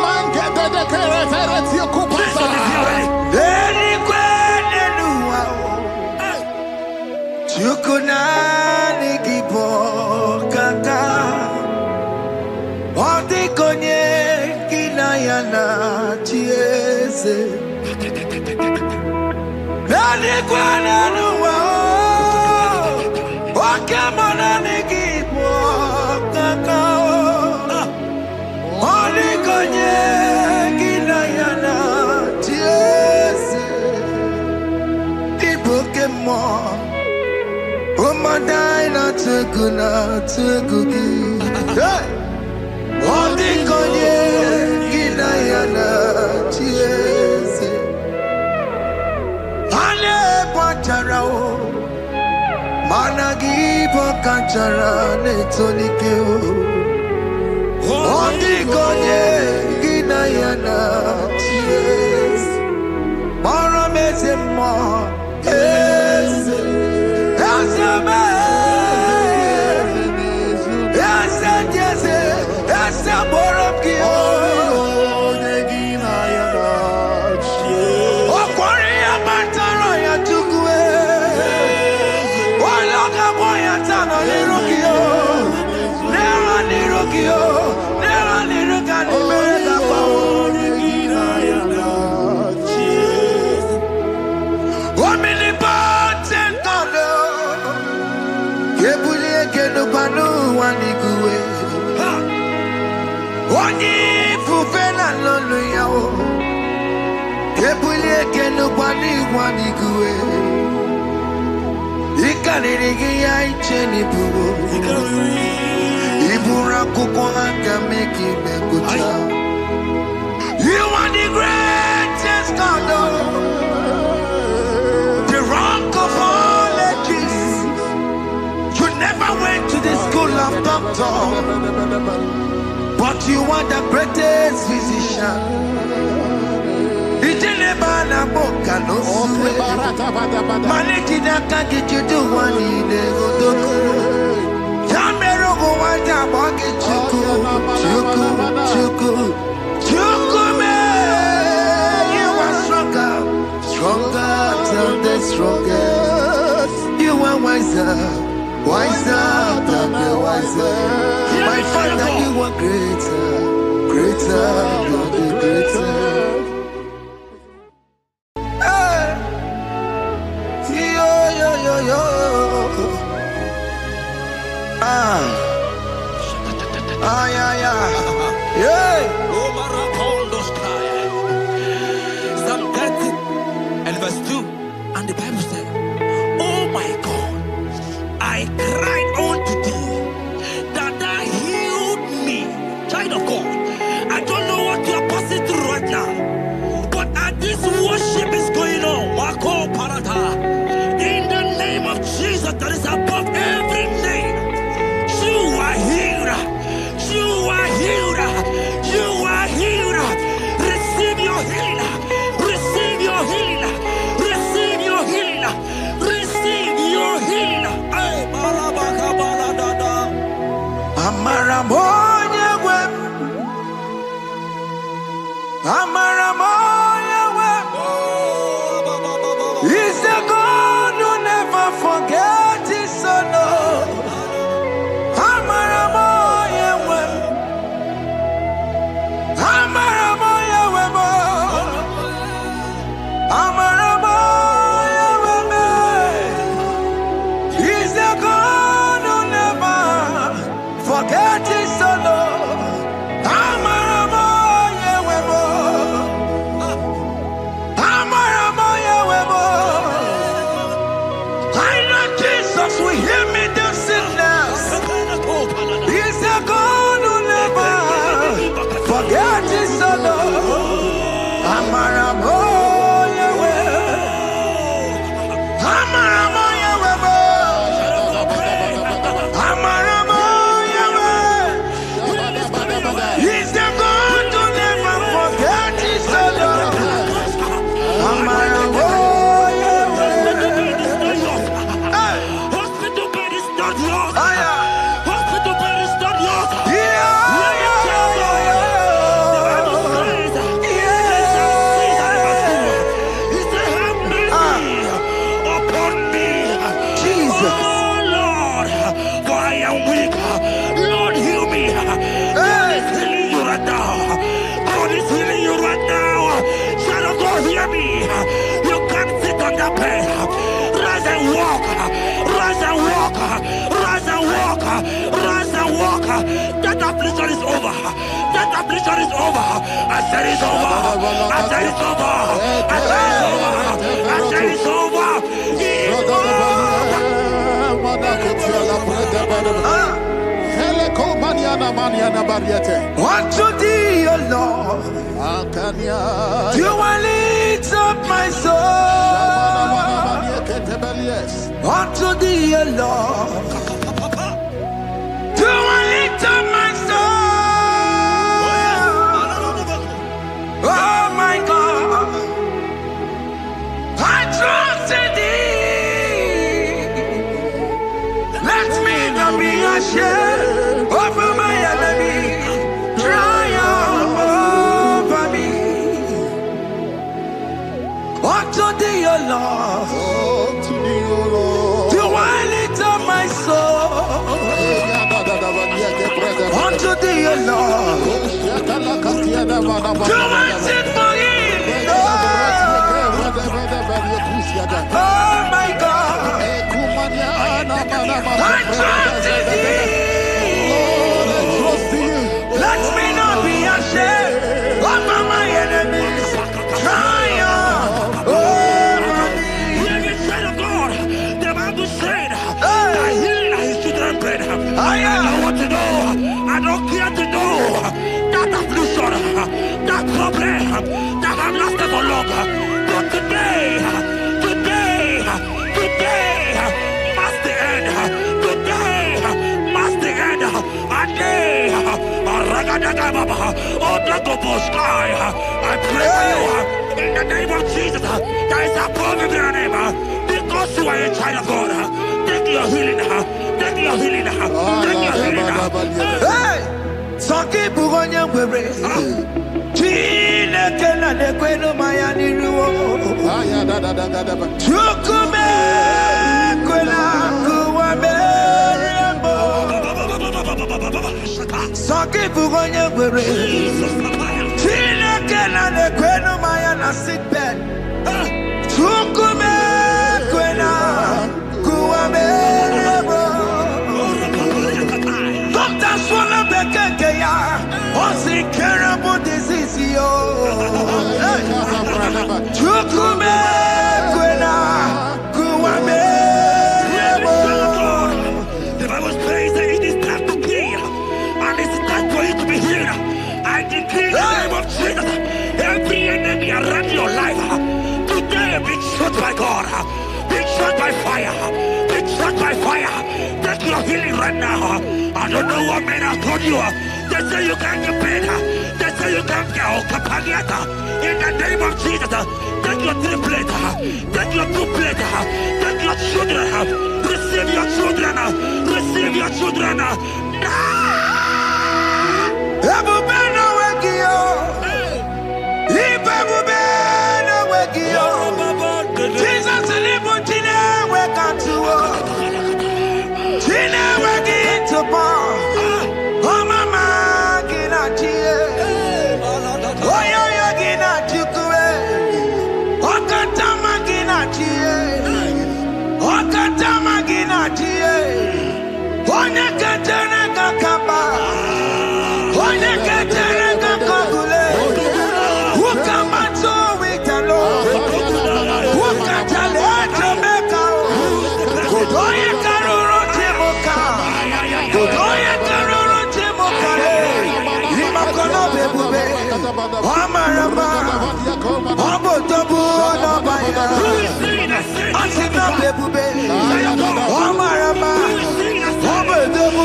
Mangede de kerete tio kupasa. Deni kwene nuwa. Chukuna nikipo kaka. Odi konye kinayana chiese. Deni kwene nuwa. Wakemona nikipo kaka. Odi konye kinayana chiese. Pokemon, oh my dina tugugi. Hey, oh the konye kinayana chiese. Ane pacharao, managi pokachara netonikeo. Oh the konye kinayana chiese. Ekeno kwani kwani kuwe. Ikanirigi ya icheni bubu. Ibura kuko anga meki mekuta. You are the greatest God, the rock of all ages. You never went to the school of doctor, but you are the greatest physician. Ijenebana boka no suwe. Manejina kange judu wani negodoku. Yamero go wanja bagi chuku, chuku, chuku. Chukume, you are stronger, stronger than the strongest. You are wiser, wiser than the wiser. My Father, you are greater, greater than the greater. Yo, yo, yo, yo. Yeah, yeah. Yeah. Psalm 30 and verse 2, and the Bible said, oh my God, I cried unto thee, that thou healed me. Child of God, I don't know what you are passing through right now, but as this worship is going on, Wako Parata, in the name of Jesus that is above every name, you are healed. You are healed. You are healed. Receive your healing. Receive your healing. Receive your healing. Receive your healing. Ay, balabaka baladada. Amaramoya web. Amaramoya web. He's the God who never forgets his son. Amaramoya web. Amaramoya web. Amaramoya web. He's the God who never forgets his son. Amaramoya web. Amaramoya web. I know Jesus will hear me the sickness. He's the God who never forgets his son. Amaramoya web. Amaramoya web. Amaramoya web. He's the God who never forgets his son. Amaramoya web. Hospital bed is not yours. Aya. Hospital bed is not yours. Yeah, Let me tell you, the Bible says, he said, have mercy upon me. Jesus. Oh Lord, for I am weak. Lord, heal me. God is healing you right now. God is healing you right now. Child of God, hear me. You can't sit on that bed. Rise and walk. Rise and walk. Rise and walk. Rise and walk. That affliction is over. That affliction is over. I said it's over. I said it's over. I said it's over. I said it's over. It's over. Unto thee, O Lord, you will lift up my soul. Unto thee, O Lord, you will lift up my soul. Oh my God, I trust in thee. Let me not be ashamed over my enemy. Triumph over me. Unto thee, O Lord, you will lift up my soul. Unto thee, O Lord, you will sit for him. Oh my God, I trust in thee. Let me not be ashamed over my enemies. Triumph that problem that have lasted for longer. But today must the end. Today must the end. And day, I pray for you in the name of Jesus. There is a problem in your name. Because you are a child of God. Take your healing. Take your healing. Take your healing. Hey! Sanki bugonya kwere. Chine kena de kwenu mayani ruo. Chukume kwena kuwa meremo. Sanki bugonya kwere. Chine kena de kwenu mayana sick bed. Chukume kwena kuwa meremo. Doctor swallow bekeke ya. Osi terrible disease yo. Chukume kwena kuwa meremo. The Bible says that it is time to kill, and it is time for you to be healed. I decree in the name of Jesus, every enemy around your life, today be shot by God, be shot by fire, be shot by fire. Take your healing right now. I don't know what men have told you. They say you can't get better. They say you can't get kapagata. In the name of Jesus, take your 3 plate, take your 2 plate, take your children, receive your children, receive your children. Ebubena wegio. Ibebubena wegio. Jesus libo chine wekantuo. Chine wegi to bar. Oh mama gina chie. Oh yo gina chukue. Oh katama gina chie. Oh katama gina chie. Oh nyekatene kakaba. Oh nyekatene kakabule. Ukamato witalo. Ukatale Jamaica. Kodoye karuro timoka. Kodoye karuro timokale. Imakono bebube. Amarama. Abotobu nabaya. Asina bebube. Amarama. Abotobu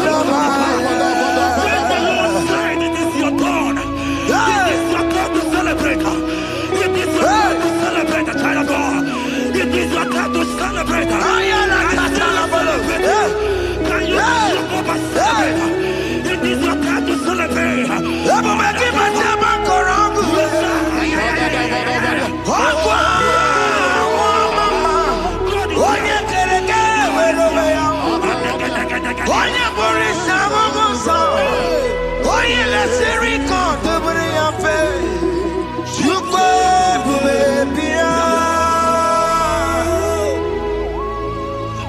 nabaya. It is your turn. It is your time to celebrate. It is your time to celebrate, child of God. It is your time to celebrate. Can you celebrate? It is your time to celebrate.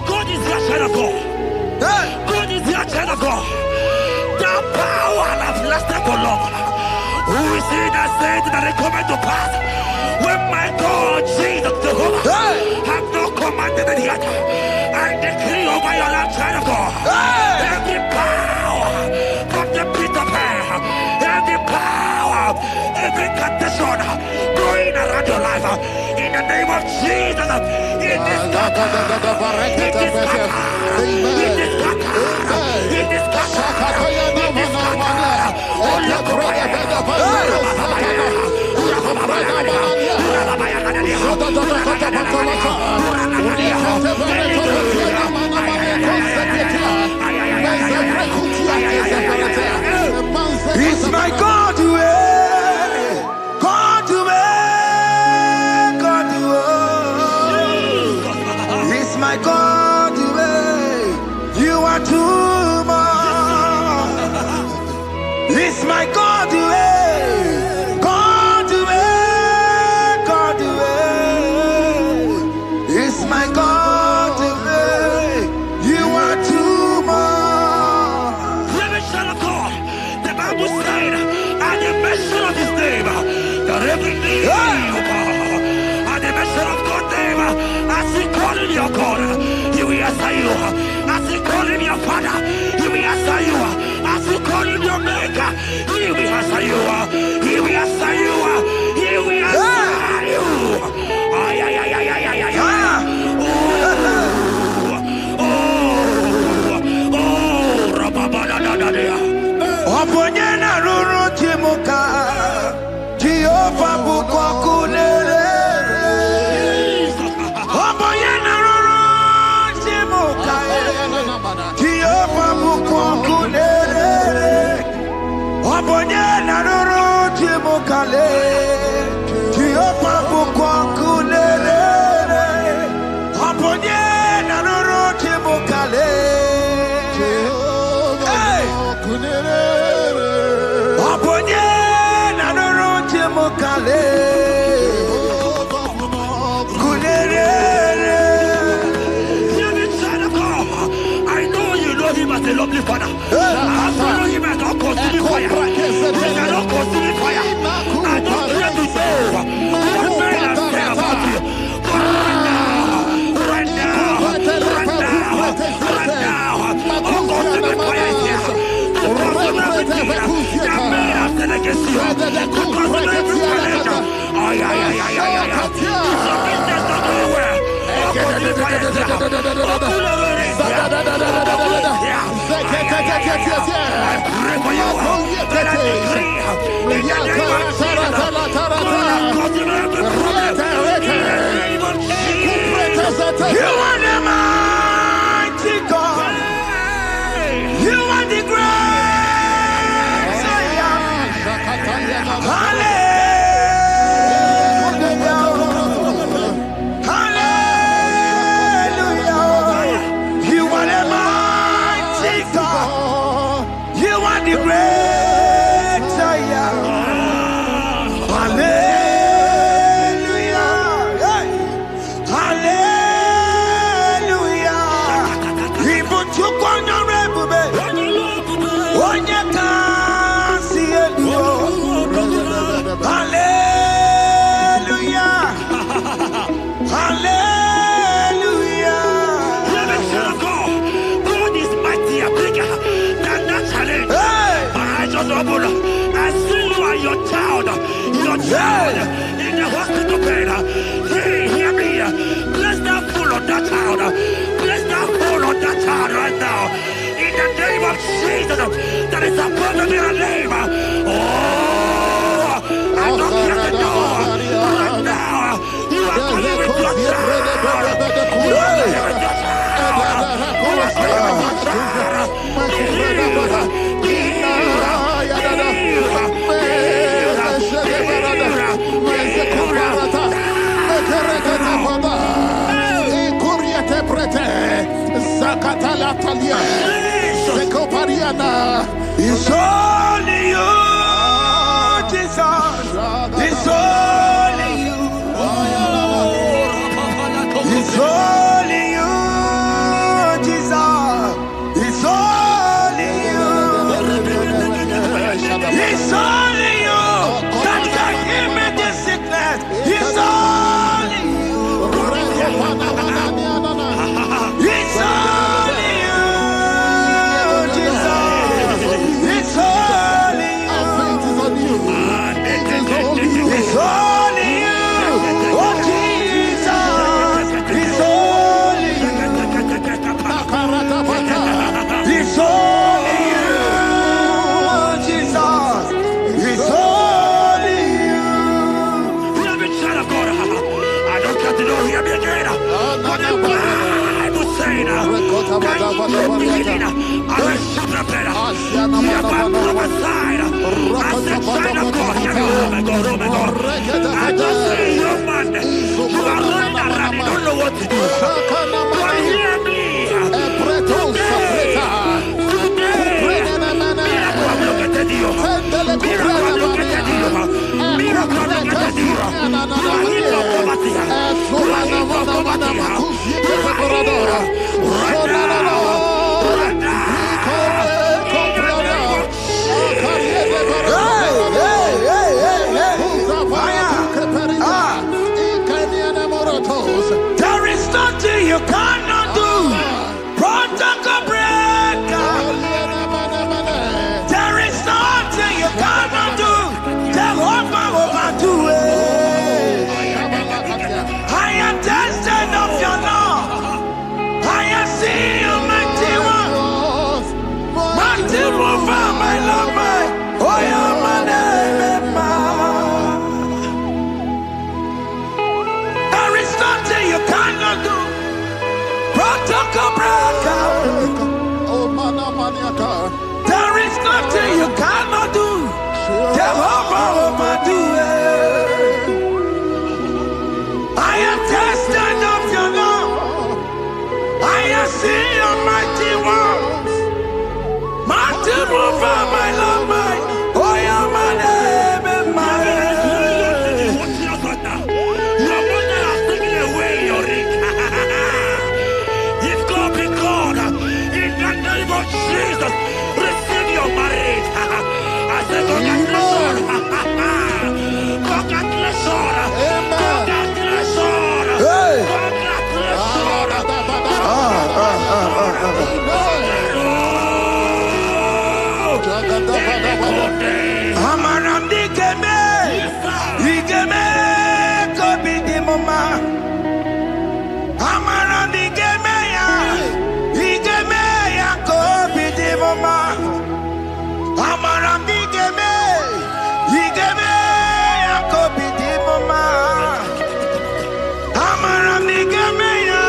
God is your child of God. God is your child of God. The power that lasted for long. Who is he that said that it coming to pass? When my God, Jesus, Jehovah, have not commanded it yet. I decree over your life, child of God. Every power from the pit of hell, every power, every condition going around your life, in the name of Jesus, it is scattered. It is scattered. It is scattered. It is scattered. It is scattered. Oh, look It's my God to God to God to It's my God to you are too much. It's my God to God to God to It's my God to you are too much. The Bible said, at the mention of his name, that every knee will bow. At the mention of God's name, as he call him your God, he will answer you. As he call him your Father, he will answer you. As you call him your Maker, he will answer you. He will A lovely father. I follow him and not consuming fire. He cannot consuming fire. I don't care to know what men have said about you. But right now, oh, consuming fire is here. To consume everything that men have said against you. To consume every challenge. Business not doing well. Oh, consuming fire is here. You are the mighty God. You are the great Zion. Hallelujah. Hallelujah. You are the mighty God. You are the great Zion. Hallelujah. I see you and your child in the hospital bed. Hear me. Bless that fool on that child. Bless that fool on that child right now. In the name of Jesus, that is supposed to be a name. Oh, I don't care the door. Right now, you are going with your child. You are going with your child. You are going with your child. It's only you, Jesus. It's only you. It's only you, Jesus. It's only you. It's only you that can heal me this sickness. It's only you. It's only you, Jesus. It's only you. It's only you. Oh, Jesus. It's only you. It's only you, Jesus. It's only you. Child of God, I don't got to know hear me again. What the Bible saying, I will shoot the better. Hear my prophesied. I said, child of God, hear me. Oh my God, oh my God. I just say, young man, you are running around, you don't know what to do. But hear me. There is nothing you cannot do. Protocol breaker. There is nothing you cannot do. Jehovah overdo it. I am tested of your love. I am seeing you, mighty one. Mighty mover, my love, my. Oh, yeah, my name, there is nothing you cannot do. Protocol breaker. Oh, mana maniaka. There is nothing you cannot do. Jehovah overdoing. I am tested of your love. I have seen your mighty works. Mighty mover, my love, my. Oh, yeah, my name and my name. Your mother has taken away your ring. If God be God, in the name of Jesus, receive your marriage. I say congratulations. Congratulations. Congratulations. Hey. Congratulations. Amaram dikeme, dikeme kobi di mama. Amaram dikeme ya kobi di mama. Amaram dikeme ya kobi di mama. Amaram dikeme ya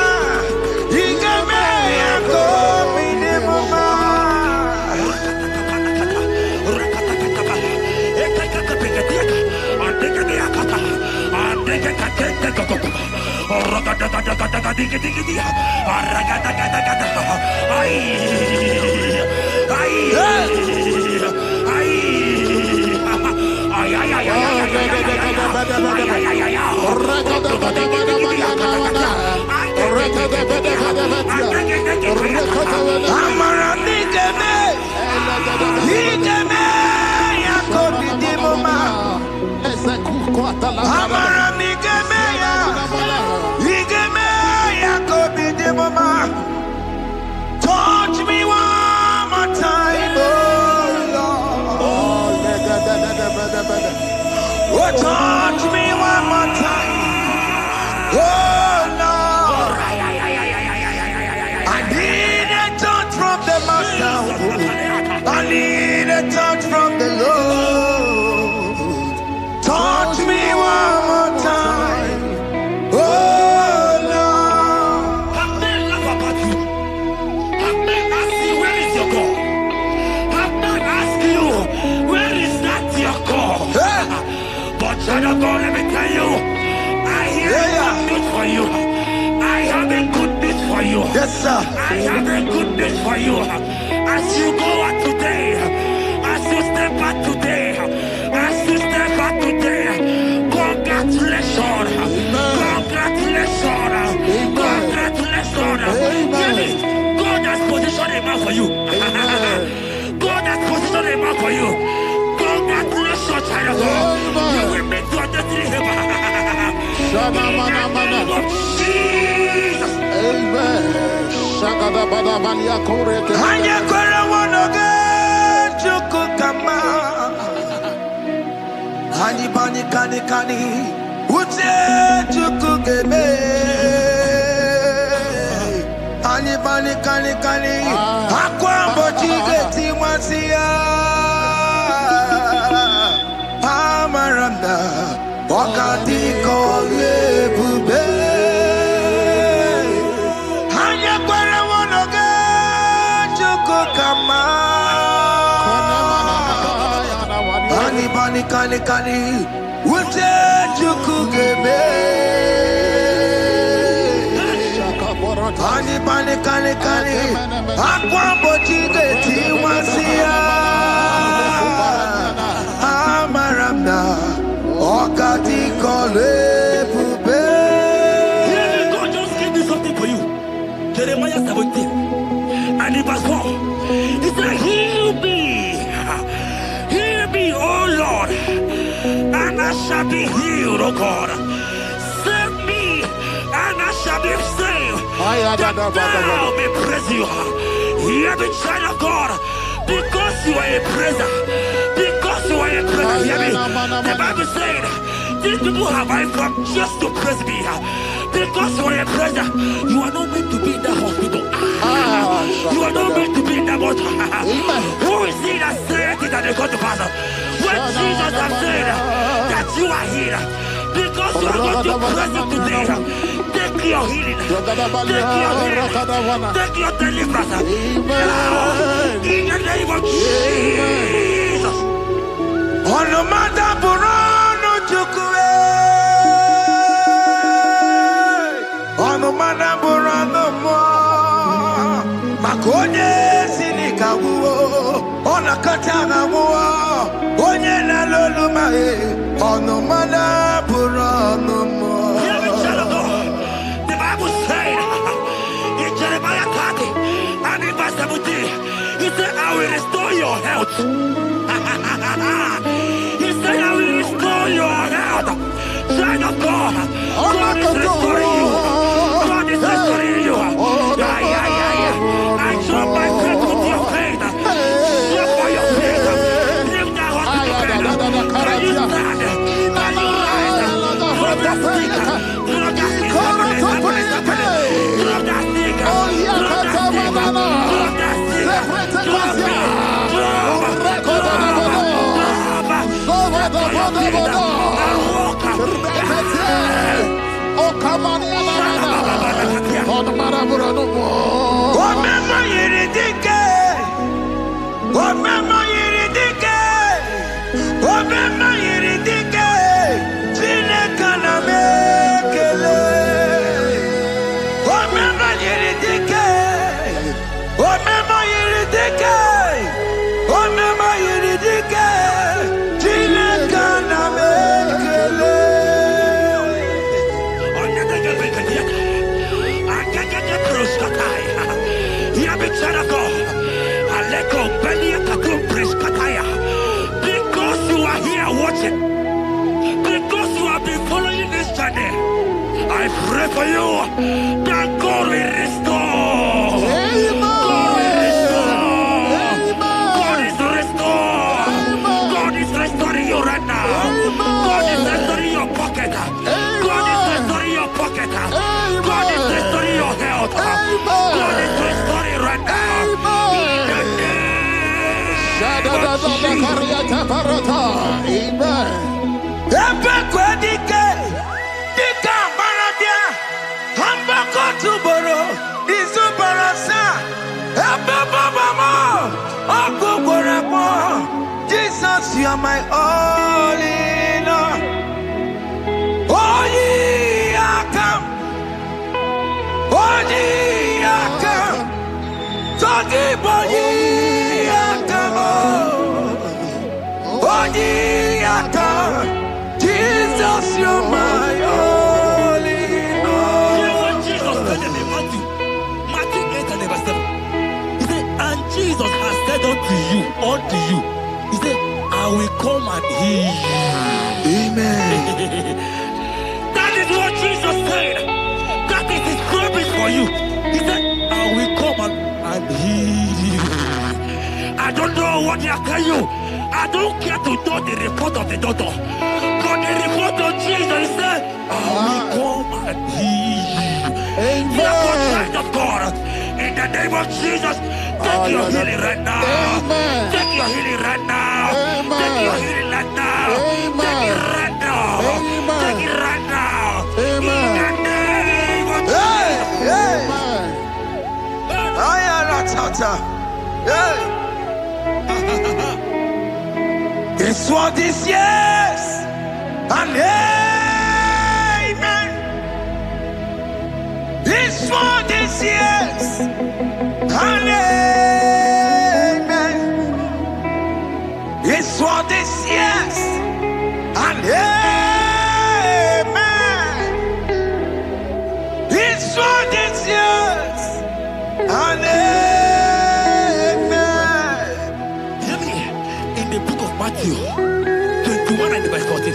kobi di mama. Touch me one more time, oh Lord. Oh, touch me one more time, oh Lord. I need a touch from the Master. I need a touch from the Lord. Touch me one more time, oh Lord. Have men laugh about you. Have men ask you, where is your God? Have men ask you, where is that your God? But child of God, let me tell you, I hear good news for you. I have a good news for you. Yes, sir. I have a good news for you. As you go out today, as you step out today, congratulations. Congratulations. Congratulations. Hear me. God has positioned a man for you. God has positioned a man for you. Congratulations, child of God. You will meet your destiny helper. In the name of Jesus. Amen. Hanya kwara wonoge chukukama. Hani bani kani kani uche chukugeme. Hani bani kani kani akwambo chigeti mwasiya. Amaranda wakati kole bube. Hanya kwara wonoge chukukama. Hani bani kani kani uche chukugeme. Hani bani kani kani akwambo chigeti mwasiya. Amaranda wakati kole bube. God just gave me something for you. Jeremiah 17 and in verse 4. He said, heal me, oh Lord, and I shall be healed, oh God. Save me, and I shall be saved. That thou may praise you. Hear me, child of God, because you are a praiser. Because you are a praiser. Hear me. The Bible said, these people have I come just to praise me. Because you are a praiser, you are not meant to be in that hospital. You are not meant to be in that bottle. Who is it that said it and they got to pass? When Jesus has said that you are healed, because you are going to praise him today, take your healing, take your deliverance. Now, in the name of Jesus. Onomada Burano Chukwe. Onomada Burano Mo. Makonye Sinikawu. Onakatana Mo. Onye Naloluma. Onomada Burano Mo. The Bible said in Jeremiah 30 and in verse 17, he said, I will restore your health. He said, I will restore your health. Child of God, God is restoring you. God is restoring you. I drop my faith with your faith. Drop by your faith. Leave that hospital bed. Can you stand? Can you rise? Drop that stick. Drop that stick. Drop that stick. Because you are here watching, because you have been following this journey, I pray for you that God will restore. God will restore. God is restored. God is restoring you right now. God is restoring your pocket. God is restoring your pocket. God is restoring your health. God is restoring right now. Jesus, you are my all in all. Oh, yeah, come. Oh, yeah, come. Talking about you. Jesus, you're my all in all. You know what Jesus said in Matthew 8 and verse 7? He said, and Jesus has said unto you, he said, I will come and heal you. Amen. That is what Jesus said. That is his promise for you. He said, I will come and heal you. I don't know what they are telling you. I don't care to know the report of the doctor. But the report of Jesus, he said, I will come and heal you. Therefore, child of God, in the name of Jesus, take your healing right now. Take your healing right now. Take your healing right now. Take it right now. Take it right now. In the name of Jesus. It's what this yes and amen. It's what this yes and amen. It's what this yes and amen. It's what this yes and amen. In the book of Matthew 21 and verse 14,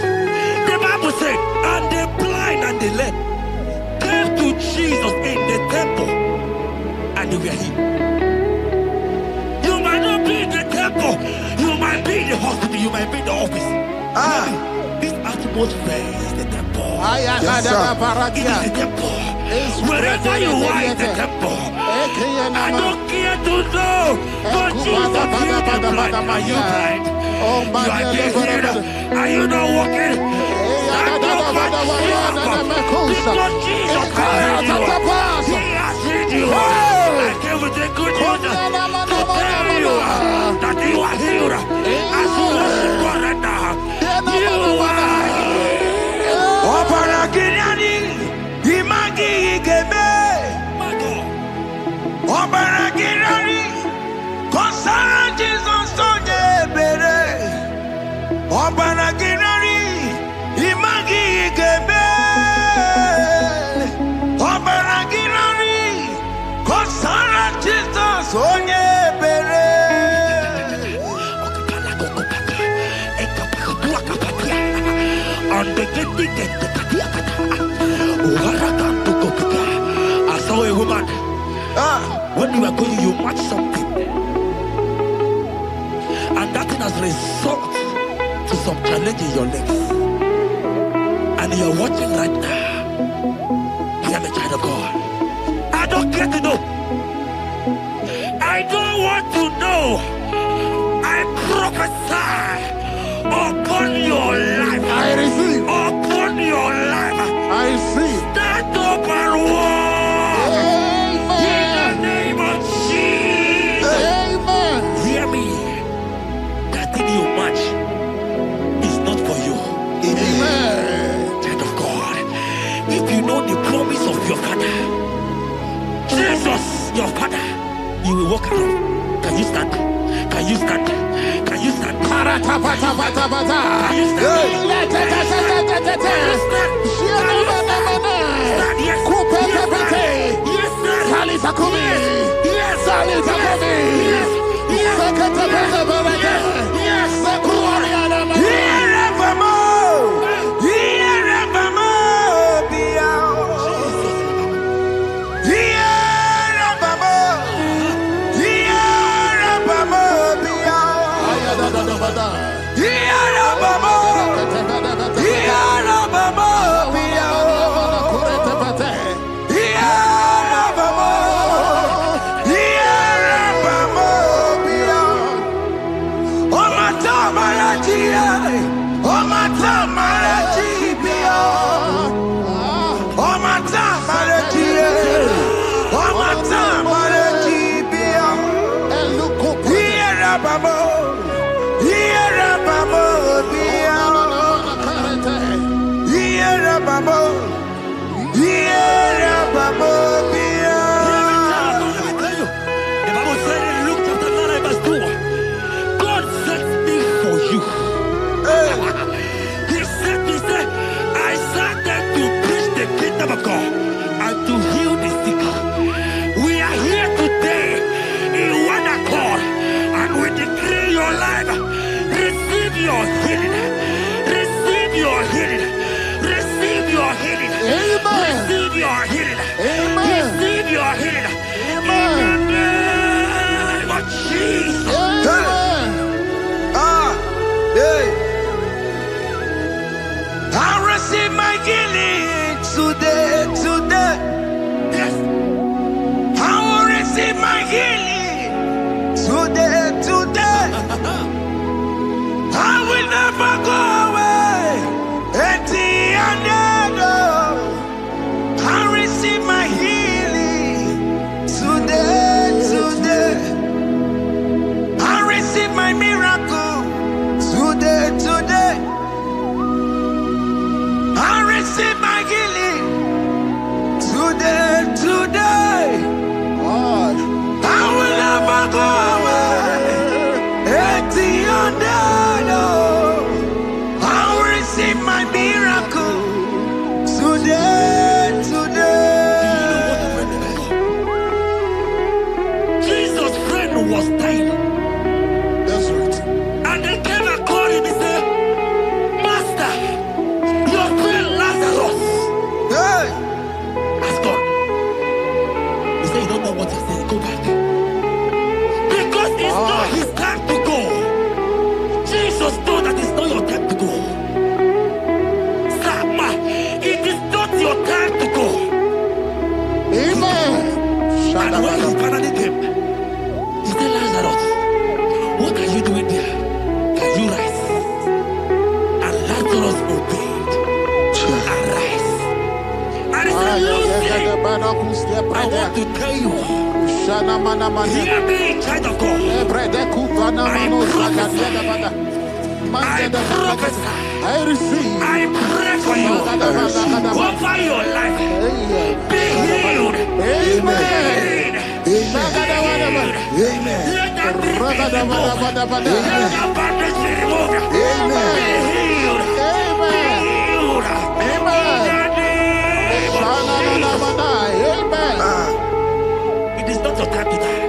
the Bible said, and the blind and the lame came to Jesus in the temple and they were healed. You might not be in the temple, you might be in the hospital, you might be in the office. This atmosphere is the temple. Yes, it is the temple. Wherever you are in the temple, I don't care to know, but Jesus healed the blind. Are you blind? You are being healed. Are you not walking? Stand up and because Jesus has healed you. He has healed you. I came with the good news to tell you that you are healed. As you worship God right now, I saw a woman. When you are going, you match something, and that thing has resulted to some challenge in your legs. And you are watching right now. I am a child of God. I don't care to know. I don't want to know. I prophesy upon your life. I receive. Upon your life. I receive. Stand up and walk. In the name of Jesus. Amen. Hear me. That thing you match is not for you. Amen. Child of God. If you know the promise of your father, Jesus, your father, you will walk around. Can you stand? Can you stand? Can you stand? Can you I want to tell you, hear me, child of God. I receive. I pray for you. Over your life. Be healed. Amen. Let that be removed. Let that bandage be removed. Be healed. Be healed. Amen. It is not your time to die.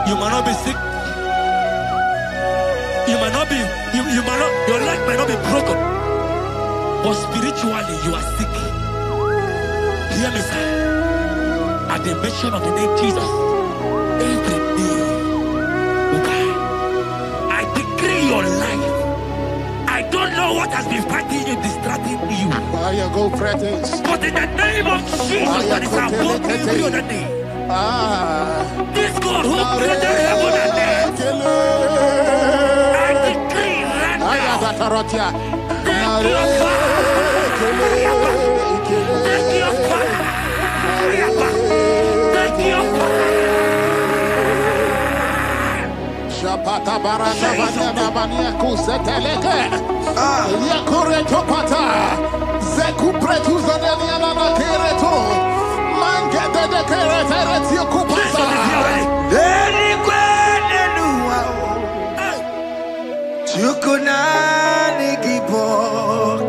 You might not be sick. You might not be, you might not, your leg might not be broken. But spiritually you are sick. Hear me, sir. At the mention of the name Jesus, every day will die. I decree your life. I don't know what has been fighting you, distracting you. Go Prophetic. But in the name of Jesus, that is above every other name. This God who created heaven and earth, I decree right now, take your fire, take your fire, take your fire. Shapata barata banyana bania kuseteleke. Yakure topata. Zeku pretu zaneliana na kireto. Mangete de keretere tio kupasa. Deni kwene nuwa. Chukunani kipo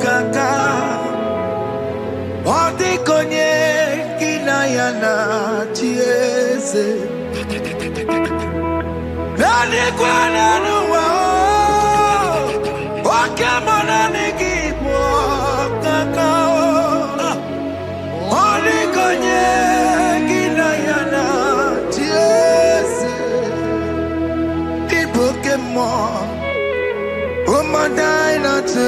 kaka. Odi konye kinayana chiese. Deni kwene nuwa. Wakemana nikipo kaka. Odi konye kinayana chiese. Pokemon, oh my die not to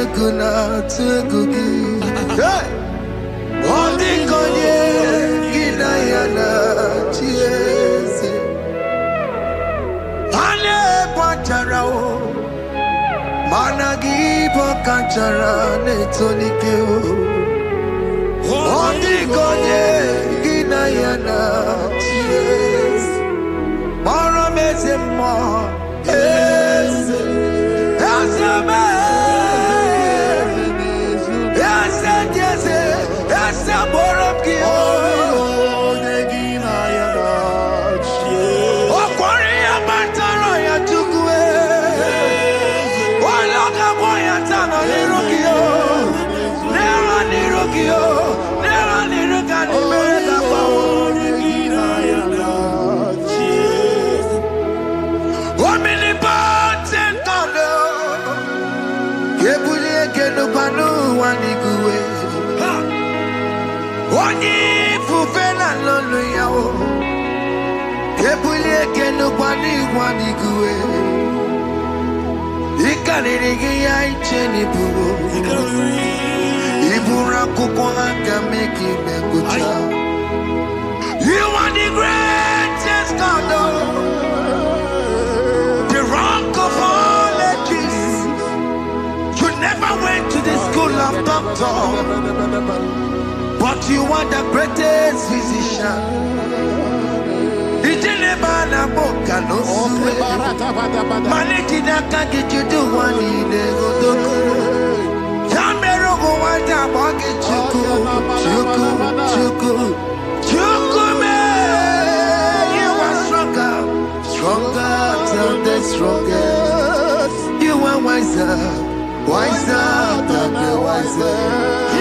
cookie. Hey, all the konye kinayana cheers. Ane pacharao, managi pokachara netonike. All the konye kinayana cheers. Mara mezemo. Yes, yes, Oni fufena lolo yao. Kebulie keno kwani kwani kuwe. You are the greatest God, the rock of all ages. You never went to the school of doctor, but you are the greatest physician. You are stronger than the strongest. You are wiser than the wiser.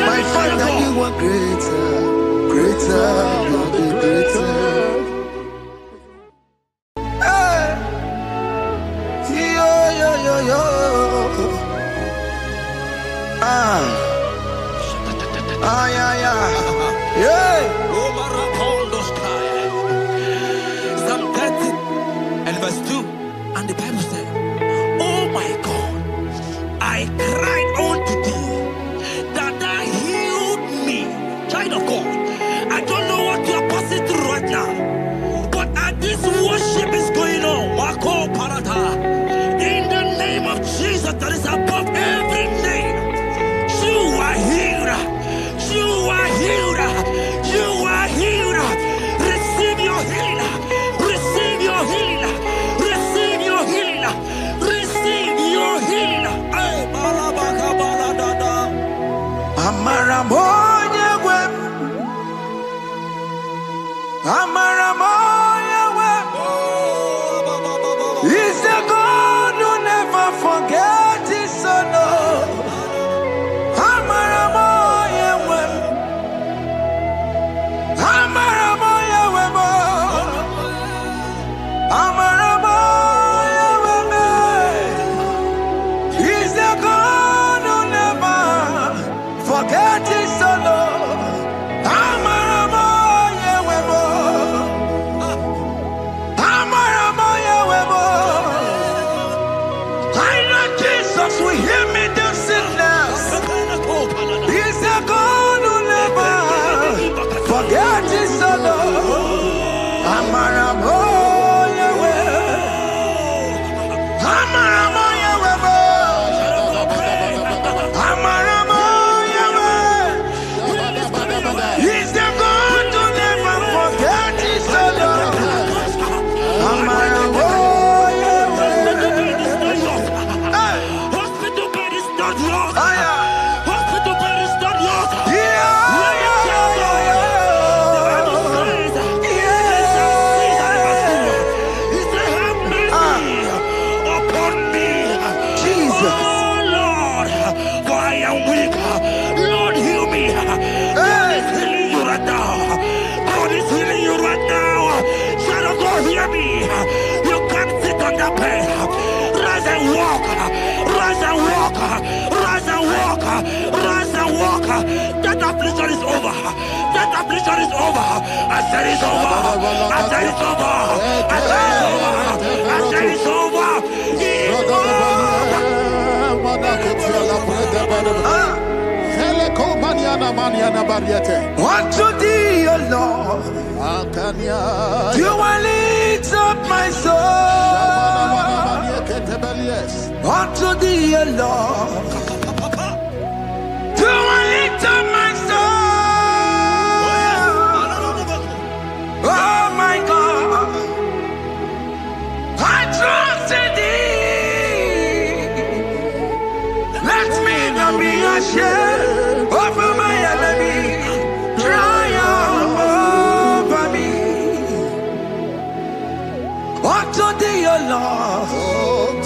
My Father, you are greater than the greater. Psalm 30 and verse 2, and the Bible said, oh my God, I cried unto thee, that thou healed me. Child of God, I don't know what you are passing through right now, but as this worship is going on, Wako Parata, in the name of Jesus that is above every name, you are healed. You are healed. You are healed. Receive your healing. Receive your healing. Receive your healing. Receive your healing. Amaramoya wem. Amaramoya wem. He's the God who never forgets his son. Amaramoya wem. Amaramoya wem. Amaramoya wem. He's the God who never forgets his son. Amaramoya wem. Amaramoya wem. I know Jesus will hear me the sickness. He's the God who never forgets his son. Amaramoya wem. Amaramoya wem. Amaramoya wem. He's the God who never forgets his son. Amaramoya wem. Hospital bed is not yours. Ah, yeah. Hospital bed is not yours. Yeah, yeah, yeah, The Bible says, they shall see thy mercy. He said, have mercy upon me. Jesus. Oh Lord, for I am weak. Lord, heal me. God is healing you right now. God is healing you right now. Child of God, hear me. You can't sit on that bed. Rise and walk. Rise and walk. Rise and walk. Rise and walk. That affliction is over. That affliction is over. I said it's over. I said it's over. I said it's over. I said it's over. It's Unto thee, O Lord, you will lift up my soul. Unto thee, O Lord, you will lift up my soul. Oh my God, I trust in thee. Let me not be ashamed over my enemy. Triumph over me. Unto thee, O Lord,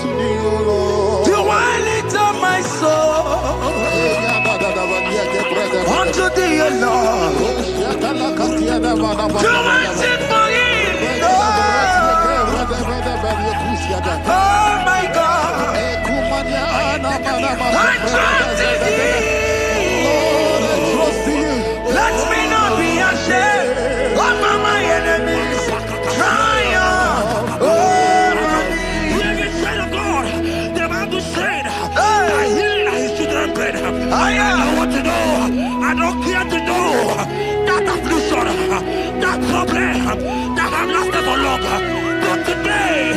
you will lift up my soul. Unto thee, O Lord, you will sit for him. Oh my God, I trust in thee. Let me not be ashamed over my enemies. Triumph over me. Hear me, child of God. The Bible says, that have lasted for longer. But today,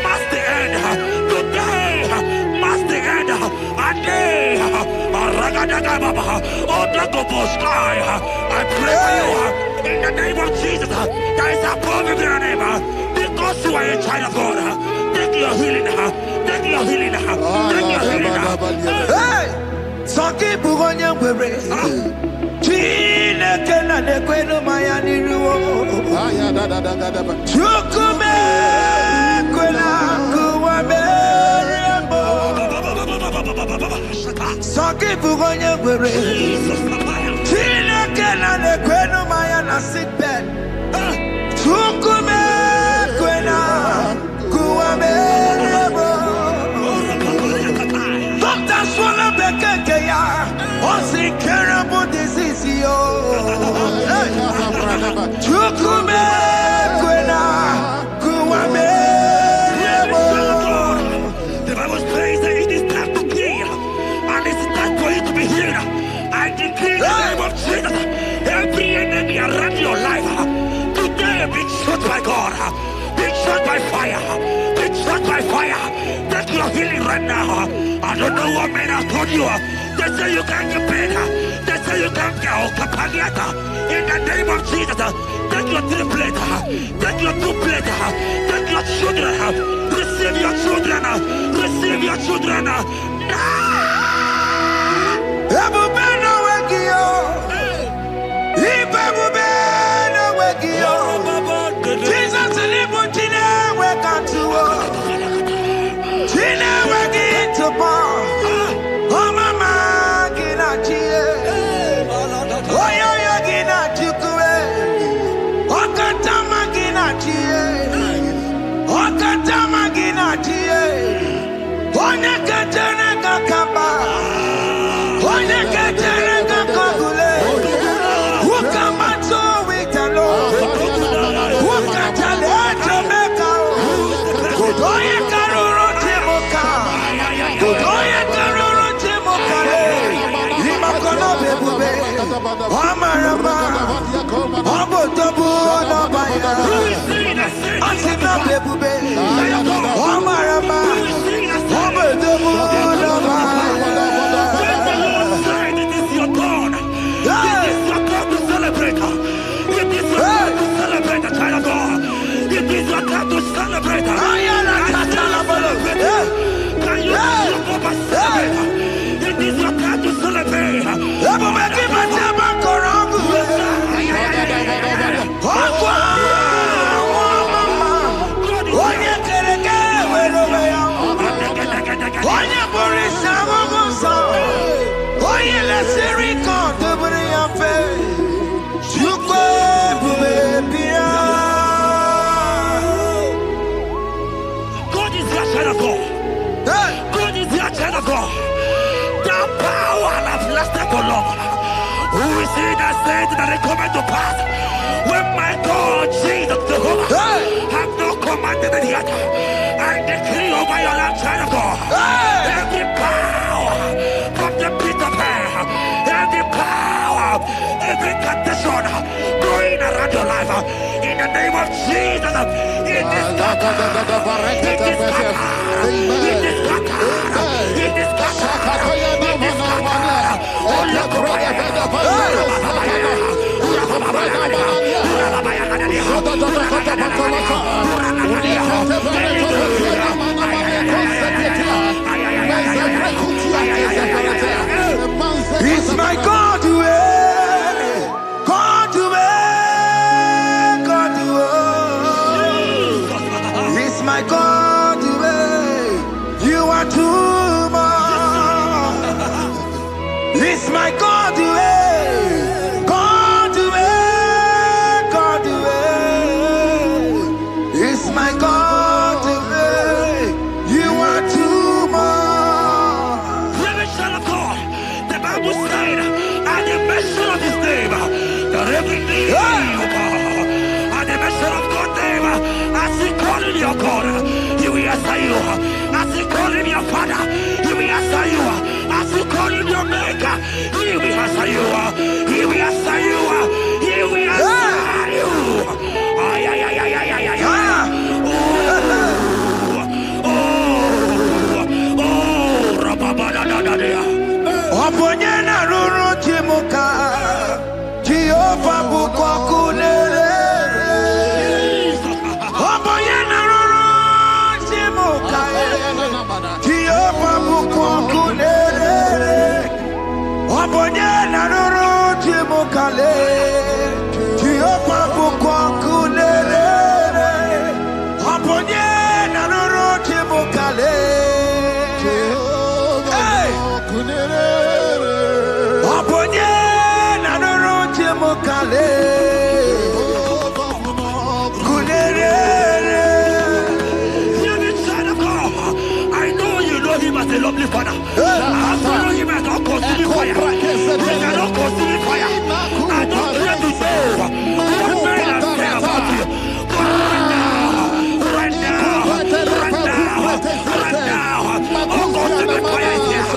must the end. Today, must the end. And day, I pray for you in the name of Jesus. There is a problem in your name. Because you are a child of God. Take your healing. Take your healing. Take your healing. Hey! Sanki bugonya kwere. Chine kena de kweno mayani ruo. Chukume kwena kuwa merembo. Sanki bugonya kwere. Chine kena de kweno mayana sick bed. Chukume kwena kuwa merembo. Doctor swallow bekeke ya. Onsi terrible disease yo. Chukume kwena kuwa merembo. The Bible says that it is time to kill, and it is time for you to be healed. I decree in the name of Jesus, every enemy around your life, today be shot by God, be shot by fire, be shot by fire. Take your healing right now. I don't know what men have told you. They say you can't get paid. They say you can't get kapaniata. In the name of Jesus, take your 3 plate, take your 2 plate, take your children, receive your children, receive your children. Ebubena wegio. Ibebubena wegio. Jesus libu chine wekantuo. Chine wegi topa. Oh mama gina chie. Oh yo gina chukue. Oh katama gina chie. Oh katama gina chie. Oh nyekatene kakaba. Oh nyekatene kakagule. Ukamato witalo. Ukatale Jamaica. Godoye karoro timoka. Godoye karoro timokale. Limakono bebube. Amarama. Abotobu na baya. Asina bebube. Amarama. Abotobu na baya. It is your turn. It is your turn to celebrate. It is your turn to celebrate, child of God. It is your turn to celebrate. Can you celebrate? It is your turn to celebrate. God is your child of God. God is your child of God. The power that lasted for long. Who is he that said that it coming to pass? When my God, Jesus, Jehovah, have not commanded it yet. I decree over your life, child of God. Every power from the pit of hell, every power, every condition going around your life, in the name of Jesus, it is scattered. It is scattered. It is scattered. It is scattered. It is scattered. Oh, look It's my God to God to God to It's my God to you are too much. It's my God to God to God to It's my God to you are too much. The Bible said, at the mention of his name, that every knee will bow. At the mention of God's name, as he called him your God, he will answer you. As he called him your Father, he will answer you. As you call him your Maker, he will answer you. He will answer you. Mokale, Jehovah Bukwakule, Aponye Nanoroche Mokale, Aponye Nanoroche Mokale, As a lovely father, I follow him as a consuming fire. He cannot consume fire. I don't care to say what men have said about you. But right now, oh, consuming fire is here.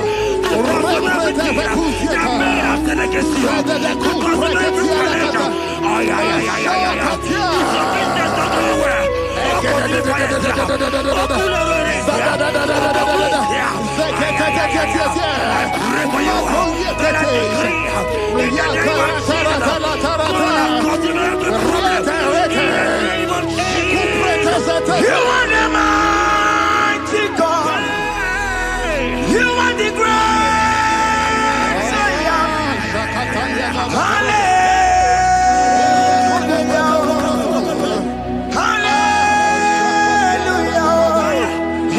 To consume everything that men have said against you. To consume every challenge. Your business not going well. Oh, consuming fire is here. You are the mighty God. You are the great Zion. Hallelujah. Hallelujah.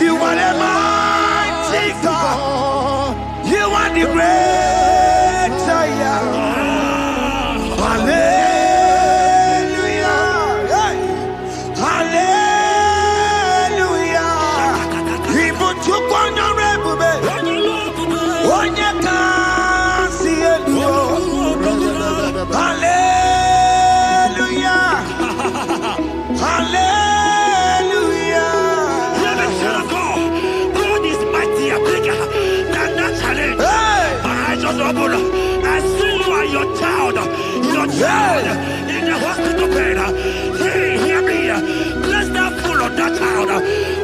You are the mighty God. You are the great Zion. Hallelujah. Child in the hospital bed. Hey, hear me. Bless that fool on that child.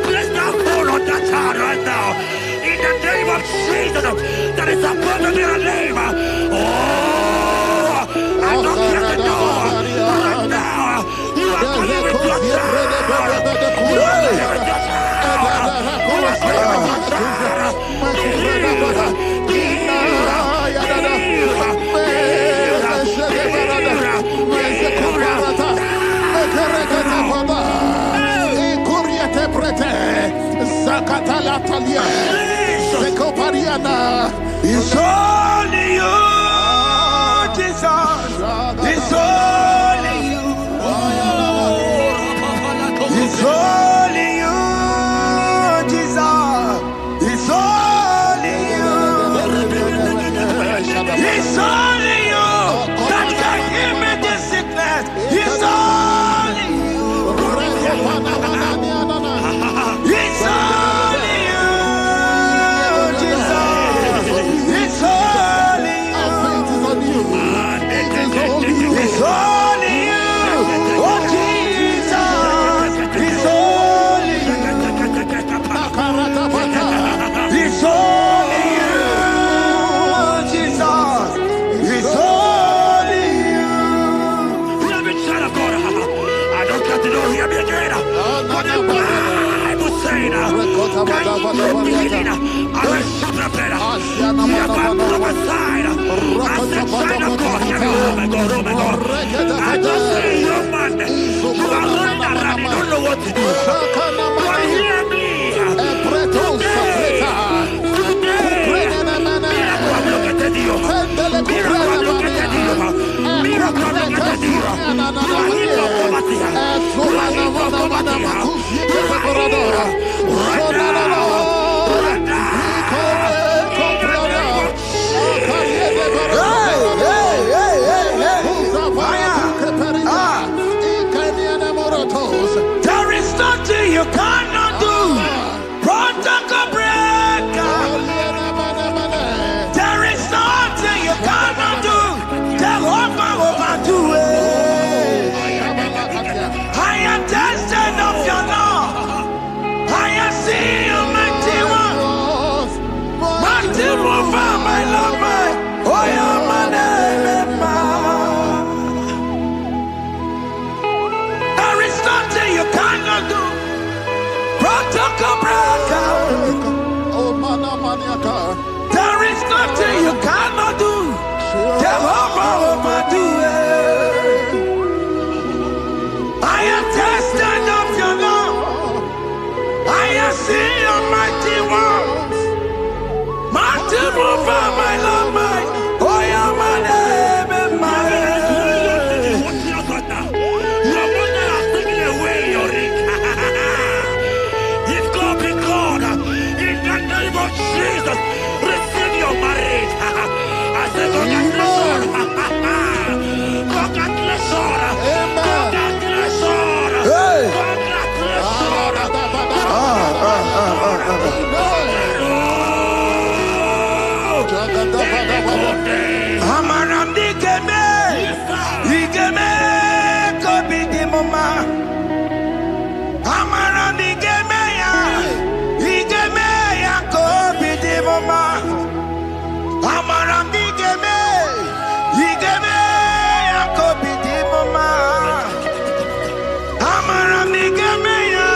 Bless that fool on that child right now. In the name of Jesus, that is above their name. Oh, I don't care the door. Right now, you are going with your child. You are going with your child. You are going with your child. It's only you, Jesus. It's only you. It's only you, Jesus. It's only you. It's only you that can heal me this sickness. It's only you. It's only you, Jesus. It's only you. It's only you. Oh, Jesus. It's only you. It's only you, Jesus. It's only you. Let me try to go. I don't got to know here again. But the Bible saying, I will shoot the better. You have prophesied. I said, China, God, here we go. I just say, young man, you are running around, you don't know what to do. But hear me. There is nothing you cannot do. Protocol breaker. There is nothing you cannot do. Jehovah overdo it. I am tested of your law. I am seen Amaram digeme, igeme kobi di mama. Amaram digeme ya kobi di mama. Amaram digeme, igeme ya kobi di mama. Amaram digeme ya,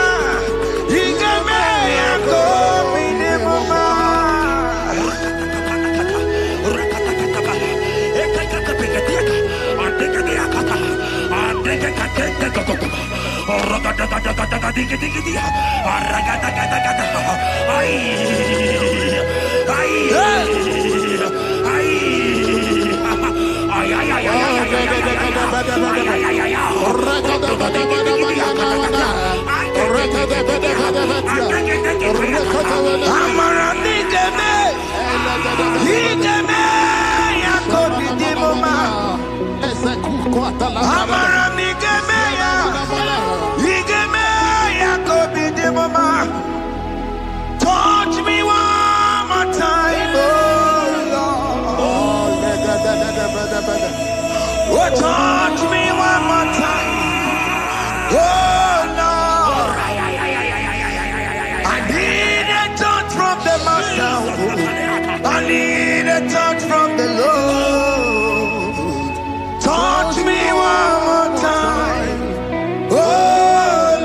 igeme ya kobi di mama. Touch me one more time, oh Lord. Oh, touch me one more time, oh Lord. I need a touch from the Master. I need a touch from the Lord. Touch me one more time, oh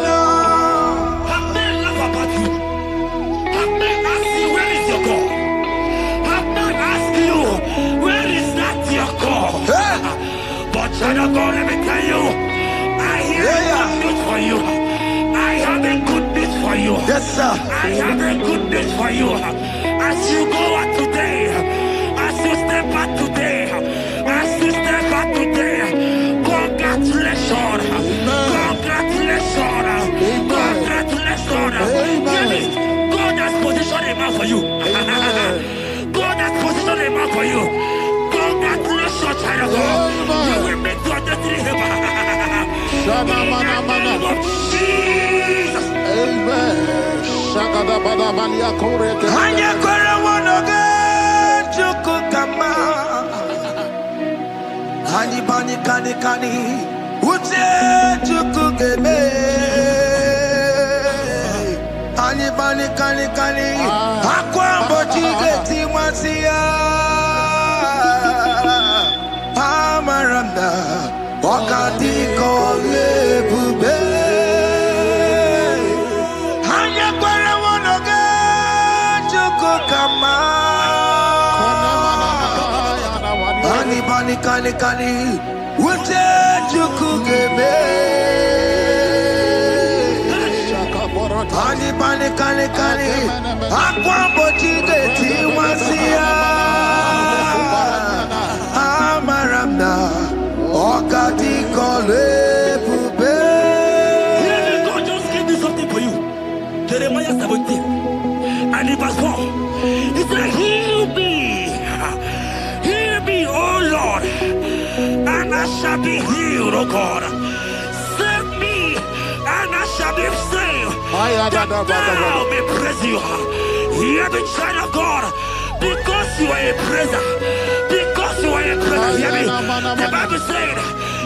Lord. Have men laugh about you. Have men ask you, where is your God? Have men ask you, where is that your God? But child of God, let me tell you, I hear a good news for you. I have a good news for you. Yes, sir. I have a good news for you. As you go out today, as you step out today, as you step out today, congratulations. Congratulations. Congratulations. Hear me. God has positioned a man for you. God has positioned a man for you. Congratulations, child of God. You will make your destiny happen. In the name of Jesus. Amen. Hanya kore wonoge chukukama. Hani bani kani kani uche chukugeme. Hani bani kani kani akwambo chigeti mwasiya. Amaramda wakati kole bube. Hanya kore wonoge chukukama. Hani bani kani kani uche chukugeme. Hani bani kani kani akwambo chigeti mwasiya. Amaramda wakati kole bube. God just gave me something for you. Jeremiah 17 and in verse 4. He said, heal me, oh Lord, and I shall be healed, oh God. Save me, and I shall be saved. That thou may praise you. Hear me, child of God, because you are a praiser. Because you are a praiser. Hear me. The Bible said,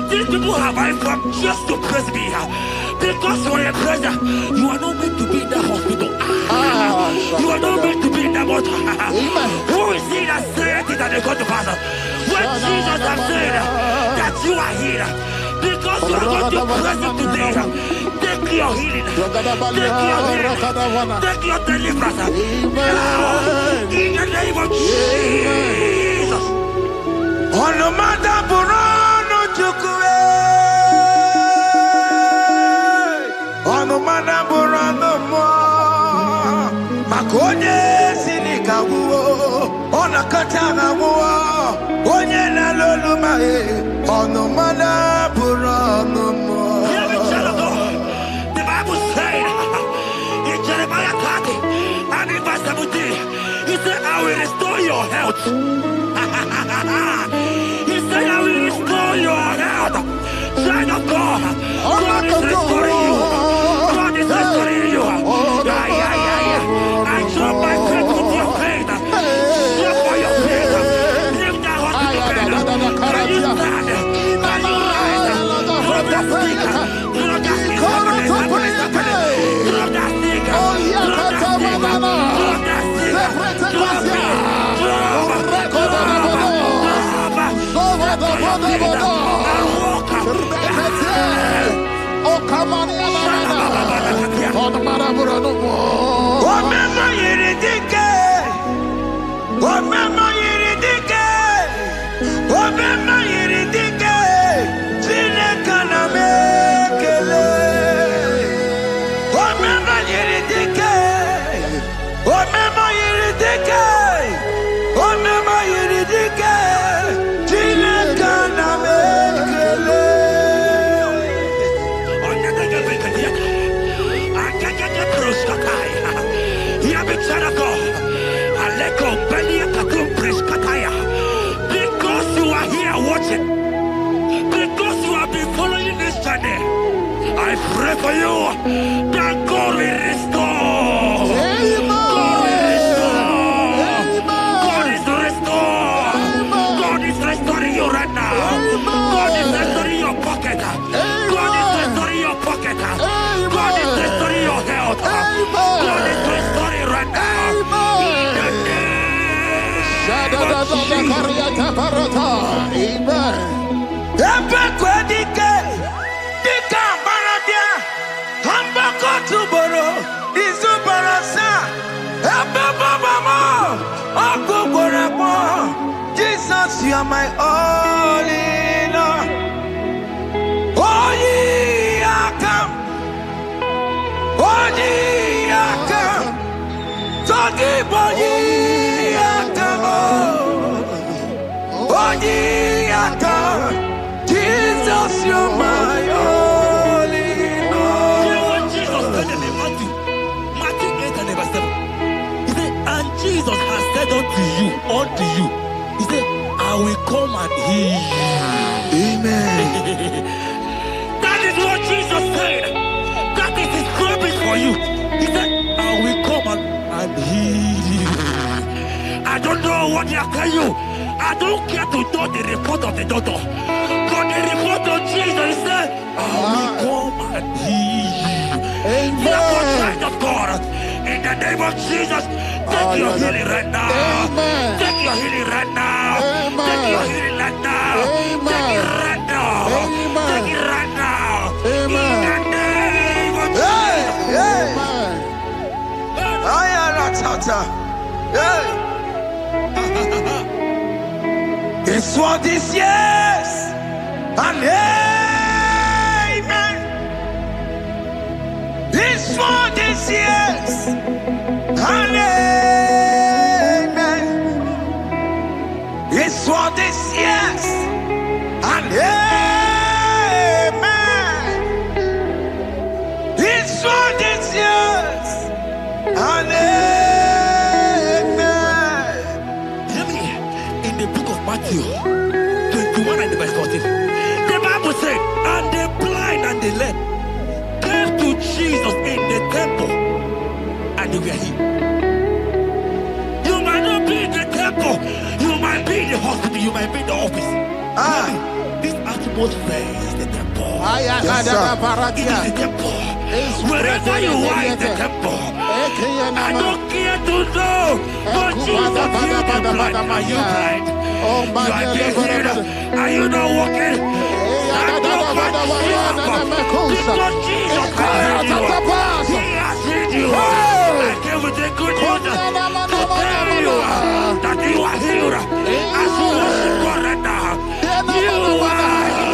these people have I come just to praise me. Because you are a praiser, you are not meant to be in that hospital. You are not meant to be in that water. Who is he that said it and they go to pass? When Jesus has said that you are healed, because you are going to praise him today, take your healing, take your deliverance. Now, in the name of Jesus. Onomada burano chukwe. Onomada burano mo. Makonye sinika wuo. Onakataga wuo. Onye na loluma e. Onomada burano mo. Hear me, child of God. The Bible said in Jeremiah 30 and in verse 17, he said, I will restore your health. He said, I will restore your health. Child of God, God is restoring you. God is restoring you. I join my faith with your faith. Show for your faith. Lift Because you are here watching, because you have been following this journey, I pray for you that God will restore. God will restore. God is restoring. God is restoring you right now. God is restoring your pocket. God is restoring your pocket. God is restoring your health. God is restoring right now. Jesus, you are my all in all. Oh, ye are come. Oh, ye are come. Talking about ye are come. Oh, ye are come. Jesus, you are my all in all. You know what Jesus said in Matthew 8 and verse 7? He said, and Jesus has said unto you, he said, I will come and heal you. Amen. That is what Jesus said. That is his promise for you. He said, I will come and heal you. I don't know what they are telling you. I don't care to know the report of the doctor. But the report of Jesus, he said, I will come and heal you. Therefore, child of God, in the name of Jesus, take your healing right now. Amen. Take your healing right now. Amen. Take your healing right now. Amen. Take it right now. Amen. Take it right now. Amen. In the name of Hey, hey. Amen. I am not tata. Hey. It's what this yes and amen. It's for this yes and amen. It's for this yes and amen. It's for this yes and amen. Hear me. In the book of Matthew 21 and verse 14, the Bible said, and the blind and the lame came to Jesus in the temple, and they were healed. You might not be in the temple, you might be in the hospital, you might be in the office. This atmosphere is the temple. Yes, sir. It is the temple. Wherever you are in the temple, I don't care to know, but Jesus healed the blind. Are you blind? You are getting healed. Are you not walking? Because Jesus has healed you. He has healed you. I came with the good news to tell you that you are healed. As you worship God right now, you are healed.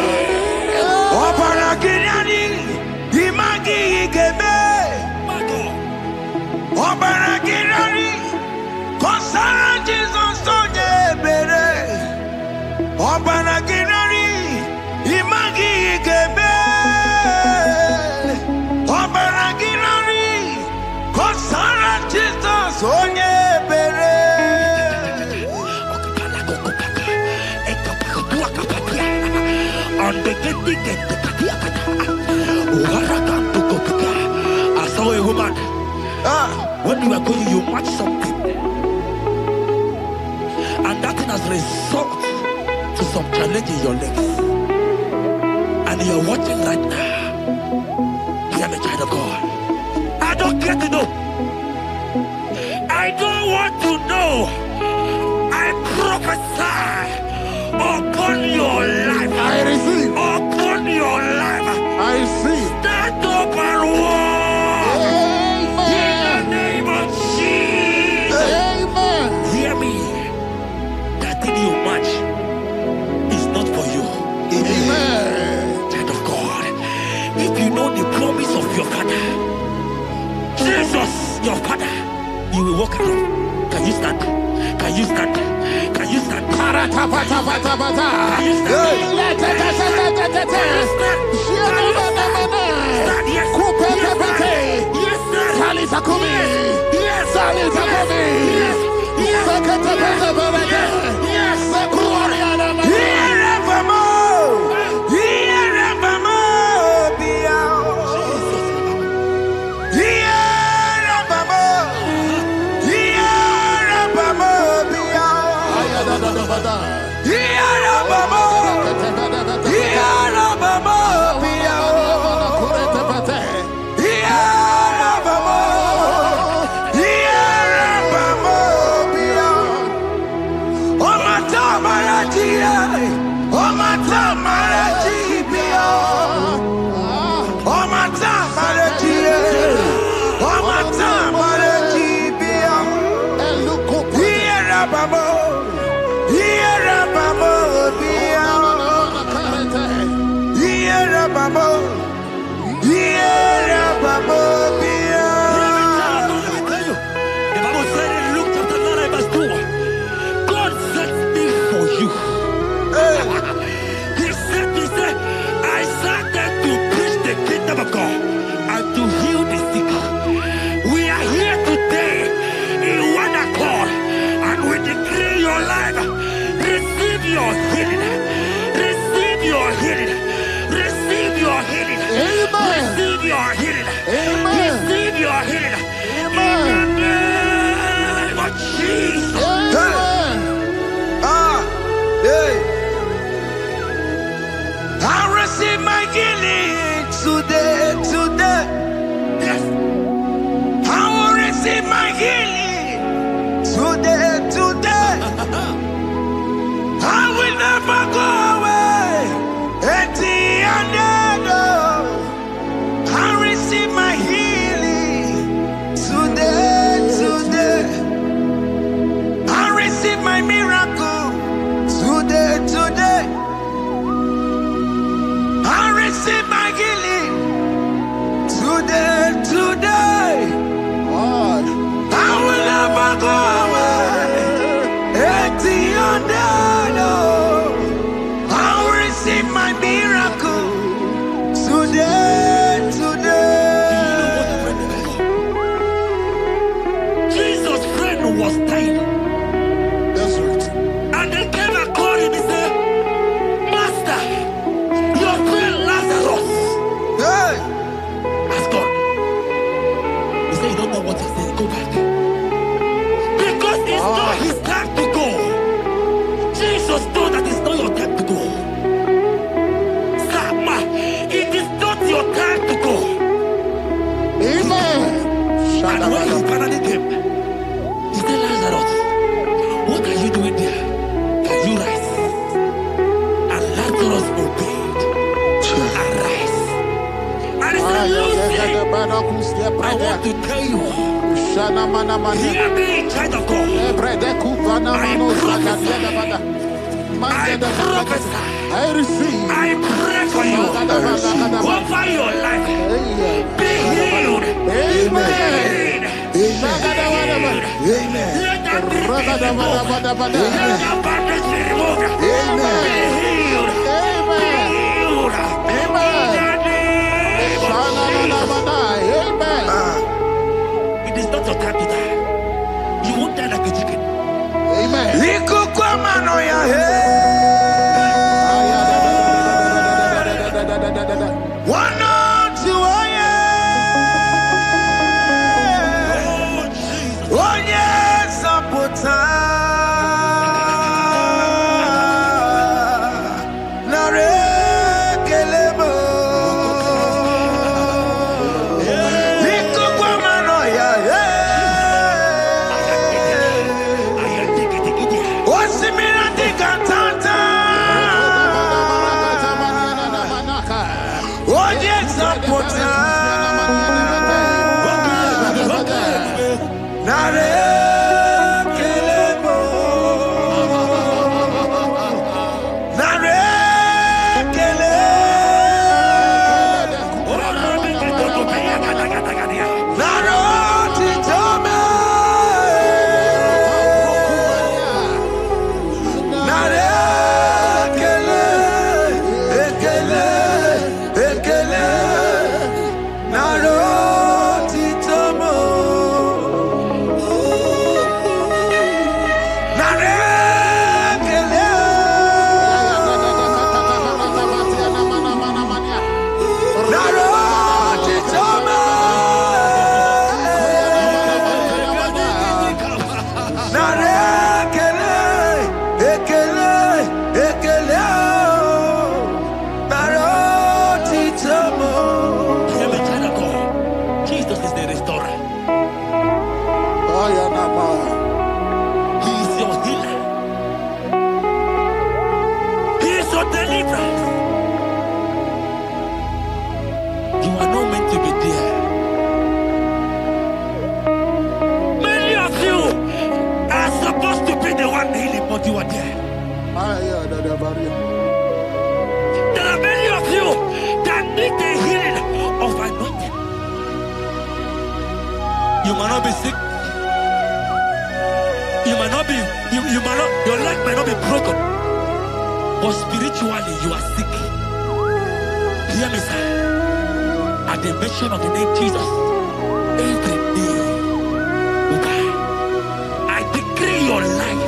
Obaragirani, imagi igeme. My God. Obaragirani, kosara Jesus sonye bere. Obaragirani, imagi igeme. Obaragirani, kosara Jesus sonye bere. I saw a woman. When you are going, you match something, and that thing has resulted to some challenge in your legs, and you are watching right now. I am a child of God. I don't care to know. I don't want to know. I prophesy upon your life. I receive. Upon your life. I receive. Stand up and walk. In the name of Jesus. Amen. Hear me. That thing you match is not for you. Amen. Child of God, if you know the promise of your father, Jesus, your father, you will walk around. Can you stand? Can you stand? Can you stand? Can you You might not be sick. You might not be, you might not, your leg might not be broken. But spiritually, you are sick. Hear me, sir. At the mention of the name Jesus, every day will die. I decree your life.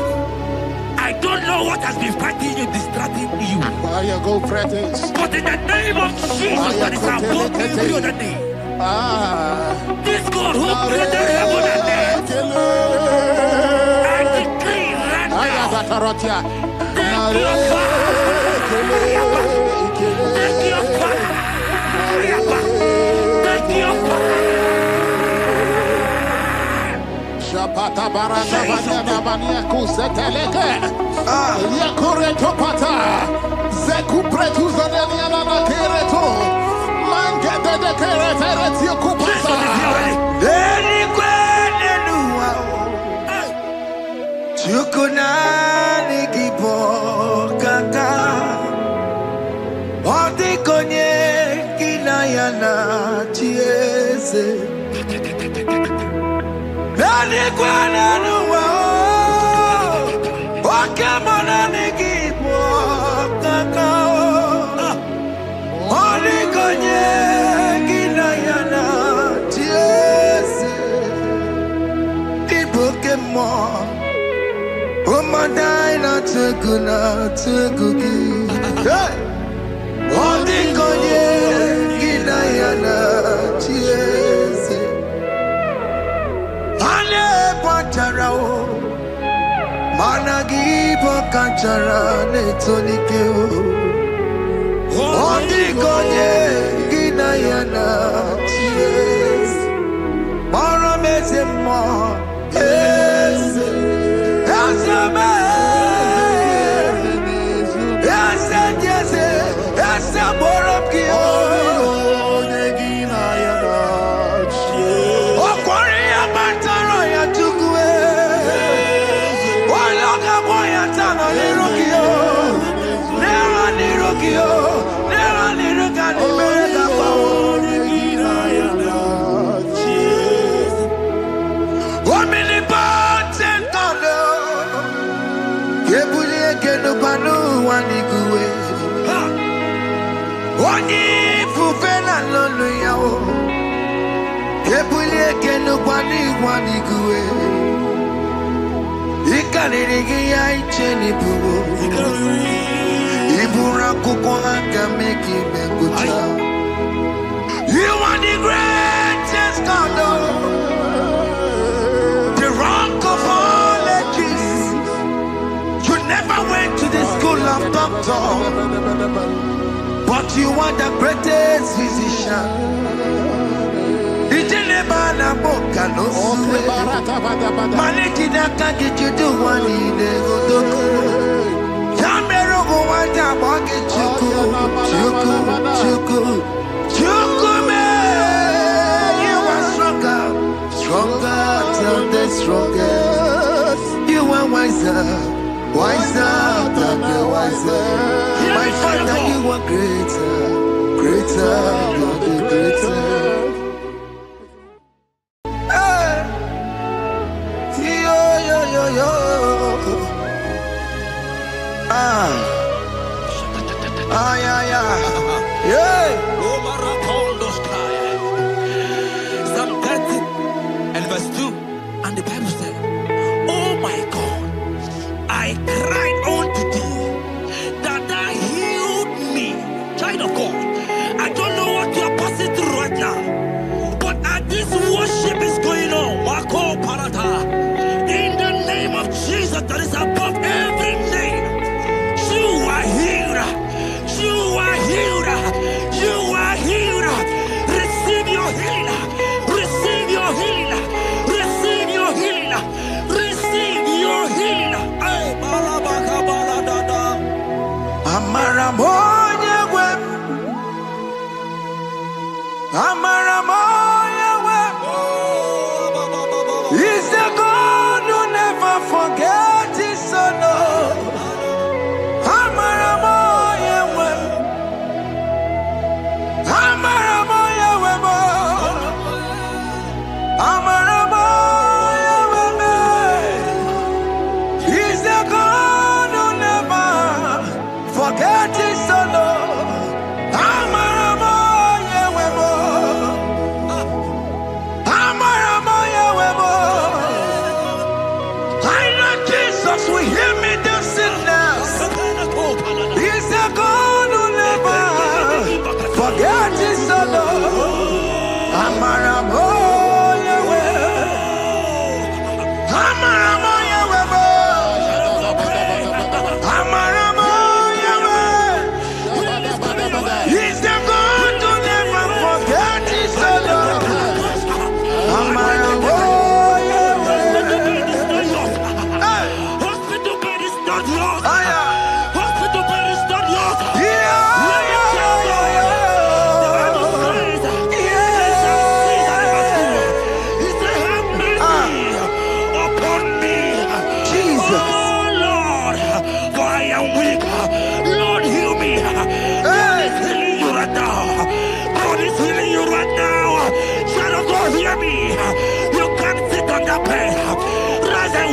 I don't know what has been fighting you, distracting you. Fire go Prophetic. But in the name of Jesus, that is above every other name. This God who created heaven and earth, I decree right now, take your fire. Take your fire. Take your fire. Shapata barata banyana bania kuseteleke. Yakure topata. Zeku pretu zaneliana na kereto. Mangete de keretere tio kupata. Deni kwene nuwa. Chukunani kipo kaka. Odi konye kinayana chiese. Deni kwene nuwa. Wakemona ni kipo kaka. Odi konye kinayana chiese. Ibokemo. Umadai na tegugi. Hey! Odi konye kinayana chiese. Ane kwachara o. Managi pokachara netonike o. Odi konye kinayana chiese. Mara meze mo. Eze. Eze me. Eze jeze. Eze borop ki o. Okwari ya mataro ya tukwe. Waloga boya tano niruki o. Newa niruki o. Newa niruka ni mereka pa o. Omnipotent God, Kebulie kenupanu waniguwe. Oni fufena lolu yao. Kebulie kenupani waniguwe. Ikanirigi ya icheni buwo. Ibura kuko hanga meki menguta. You are the greatest God. The rock of all ages. You never went to the school of doctor, but you are the greatest physician. Ijenebana boka no suwe. Maniki naka kichudu wani negodoku. Yamerogo wanda wage chuku. Chuku me. You are stronger than the strongest. You are wiser than the wiser. My Father, you are greater than the greater. Hey. Yo. Yeah. Psalm 30 and verse 2, and the Bible said, oh my God, I cried unto thee, that thou healed me. Child of God, I don't know what you are passing through right now, but as this worship is going on, Wako Parata, in the name of Jesus that is above every name, you are healed. You are healed. You are healed. Receive your healing. Receive your healing. Receive your healing. Receive your healing. Ay, balabaka baladada. Amaramoye wem. Amaramoye wem. He's the God who never forgets his son. Amaramoye wem. Amaramoye wem. Amaramoye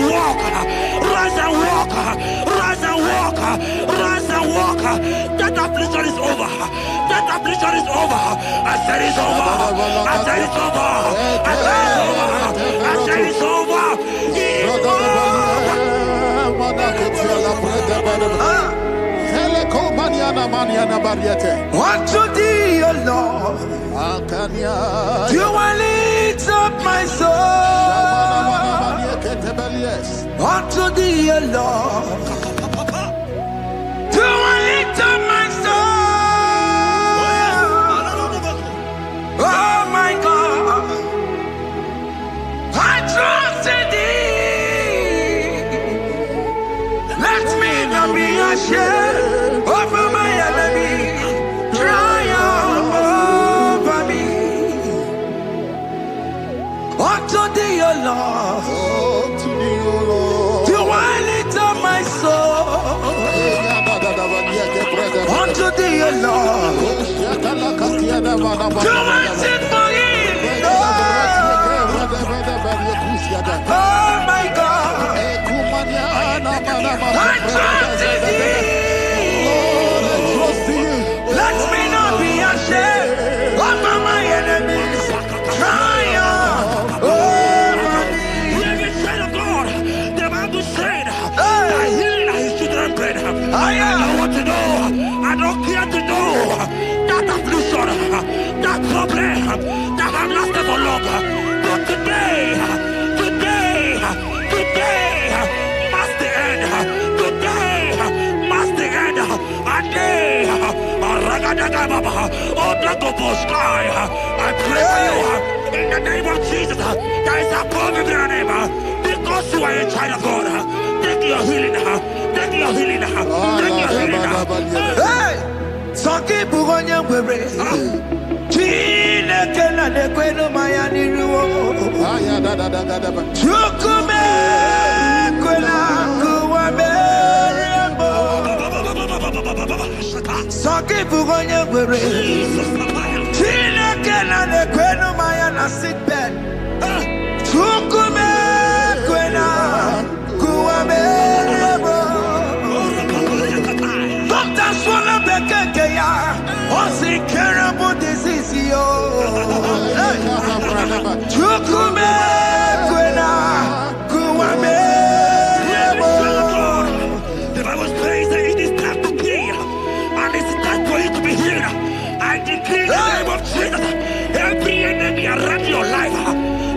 walk. Rise and walk. Rise and walk. Rise and walk. That affliction is over. That affliction is over. I said it's over. I said it's over. I said it's over. I said it's over. It's over. Unto thee, O Lord, do I lift up my soul. Unto thee, O Lord, do I lift up my soul. Oh my God, I trust in thee. Let me not be ashamed over my enemy. Triumph over me. Unto thee, O Lord, do I lift up my soul. Unto thee, O Lord, do I sit for him. Oh my God, I trust in thee. Let me not be ashamed over my enemies. Triumph over me. Child of God, the Bible said, I heal his children bread. I want to know, I don't care to know that affliction, that problem that have lasted for long. But today must the end. Today must the end. A day, I pray for you in the name of Jesus. There is a problem in your name. Because you are a child of God, take your healing. Take your healing. Take your healing. Hey, Sanki Bugonya Webre. Chine Kena de Queno Mayani Ruo. Chukume Kwela Kuwabe. Sanki Bugonya Webre. Chine Kena de Queno Mayana sick bed. Chukume Kwela Kuwabe. Doctor Swallow Bekeya. What's the terrible disease? Chukume Kwela Kuwabe. The Bible says that it is time to kill, and it's time for you to be healed. I decree in the name of Jesus, every enemy around your life,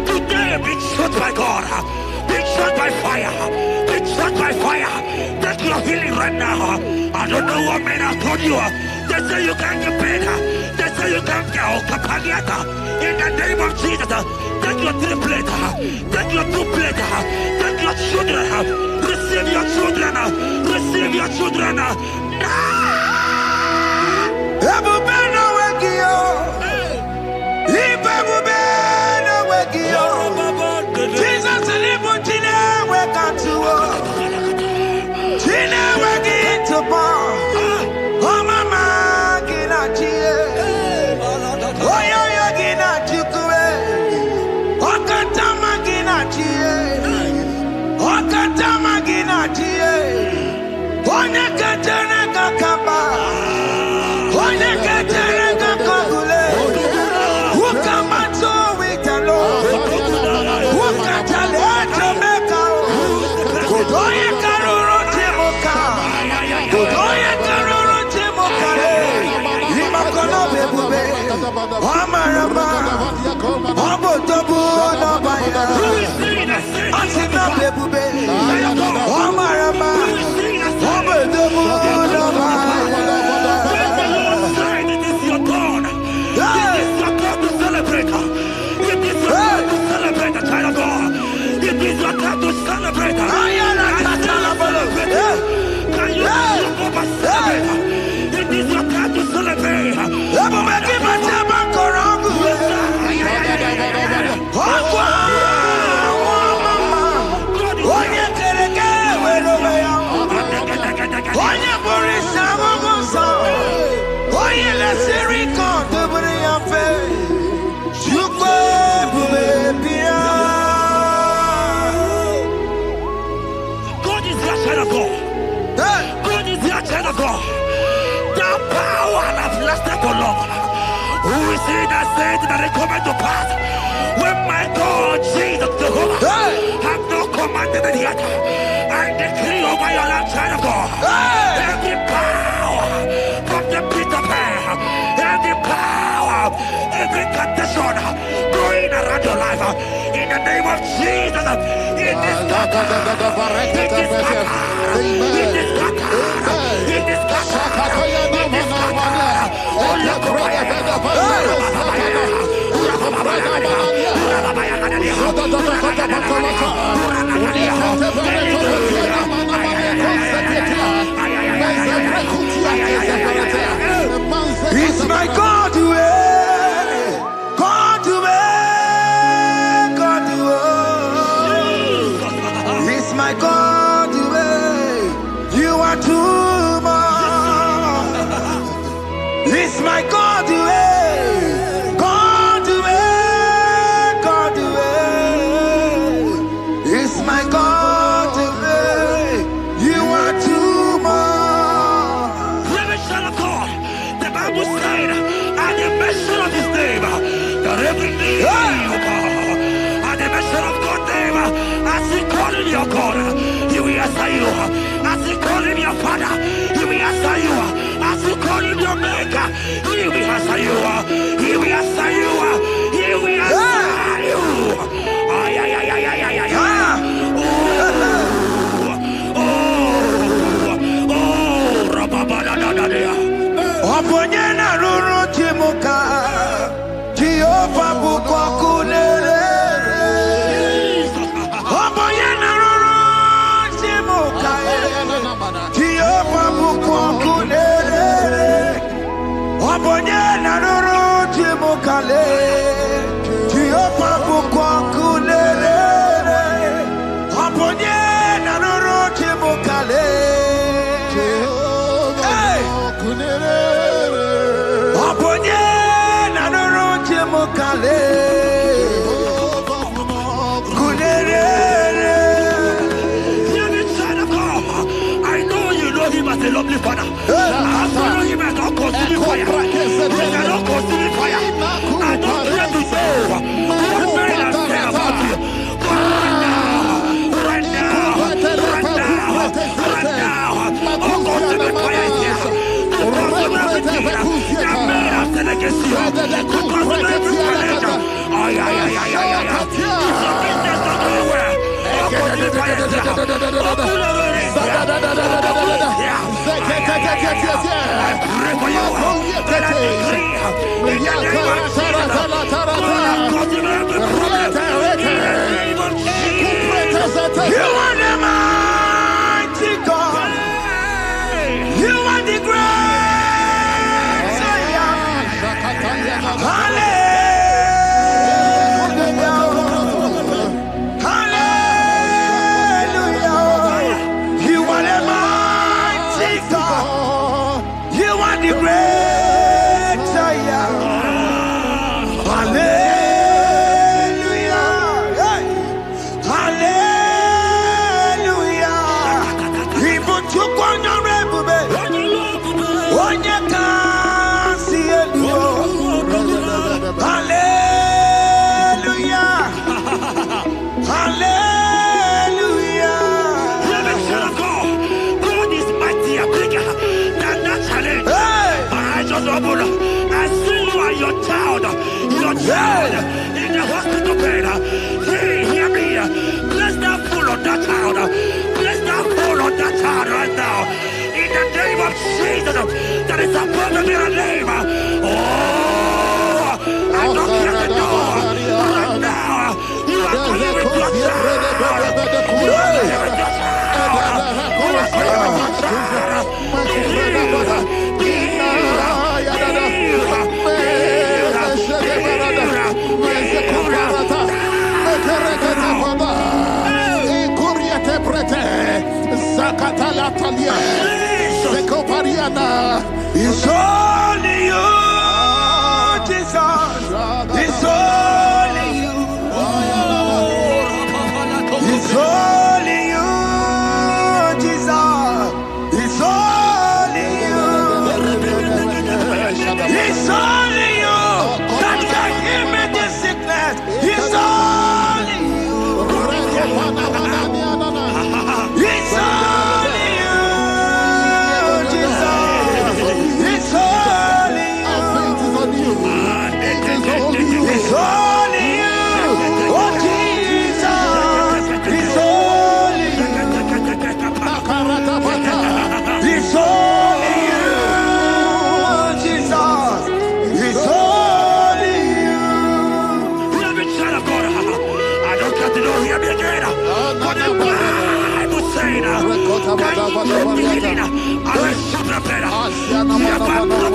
today be shot by God, be shot by fire, be shot by fire. Take your healing right now. I don't know what men have told you. They say you can't get paid. They say you can't get Kapaniata. In the name of Jesus, take your 3 plate, take your 2 plate, take your children, receive your children, receive your children. Ebubena wegio, ibebubena wegio. Jesus libu chine wekantuo, chine wegi topa. Oh mama gina chie, oh yo gina chukue, oh katama gina chie, oh katama gina chie, oh nekatene kakaba. of God, the power that lasted for long. Who is he that said that it coming to pass? When my God, Jesus Jehovah, have not commanded it yet, I decree over your life, child of God, every power from the pit of hell, every power, every temptation going around your life, in the name of Jesus, it is scattered, it is scattered, it is scattered, it is scattered, it is scattered. It's my God to God to God to It's my God to you are too much. It's my God to God to God to It's my God to you are too much. Son of God, the Bible said, at the mention of his name, that every knee will bow. At the mention of God's name, as he call him your God, he will answer you. As he call him your Father, he will answer you. As you call him your Maker, he will answer you. He will answer you. He will answer you. Ay, ay, ay, ay, ay, ay, ay. Oponyena ruru timuka Jehova bukokunele Oponyena ruru timuka Jehova bukokunele Oponyena ruru timuka Jehova bukokunele Oponyena ruru timuka I know you know him as a lovely father. I follow him as a consuming fire. He cannot consuming fire. I don't care to say what men are saying about you. But right now, oh, consuming fire is here. To consume everything that men are saying against you. To consume every challenge. Ay, ay, ay, ay, ay, ay. Your business not going well. Oh, consuming fire is here. Oh, I pray for you. That I decree in the name of Jesus. Consume every problem. In the name of Jesus. You are the mighty God. You are the great Savior. Hallelujah. In the hospital bed, hear me. Bless that fool on that child. Bless that fool on that child right now. In the name of Jesus, that is above the middle name. Oh, I don't care the door. Right now, you are going with your child. You are going with your child. You are going with your child. It's only you, Jesus. It's only you. It's only you, Jesus. It's only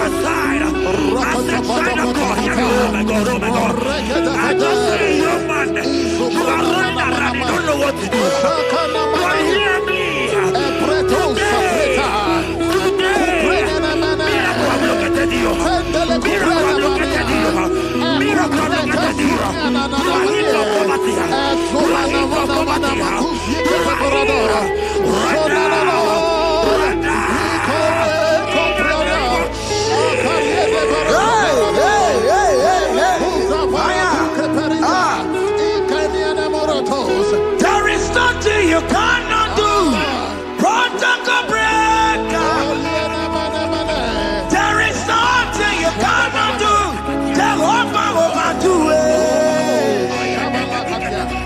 aside as a child of God. Oh my God, oh my God. I just see you, man. You are running around, you don't know what to do. But hear me. Today, miracle have located you. Miracle have located you. Miracle have located you. You are in your poverty. You are in your poverty. You are in right now. Right now. There is nothing you cannot do. Protocol breaker. There is nothing you cannot do. Jehovah overdo it.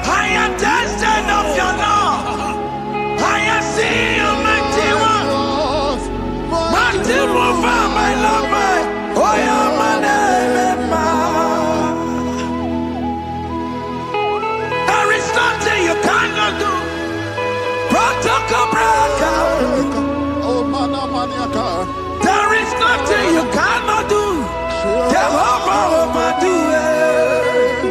I am tested of your law. I am seeing you mighty one. Mighty mover, my love, my oh, yeah, my name, there is nothing you cannot do. Protocol breaker. There is nothing you cannot do. Jehovah overdo it.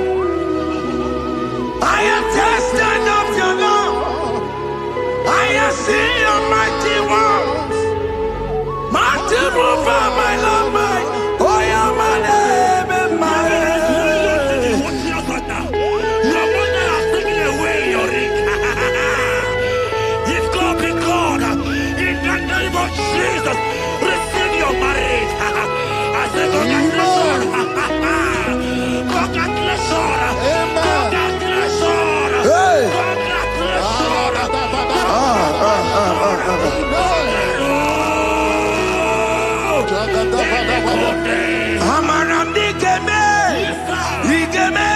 I am tested of your love. I am seeing your mighty ones. Mighty mover, my love, my oh, yeah, my name, and my name. Your mother has taken away your ring. If God be God, in the name of Jesus, receive your marriage. I say congratulations. Congratulations. Congratulations. Congratulations. Amaram digeme, digeme,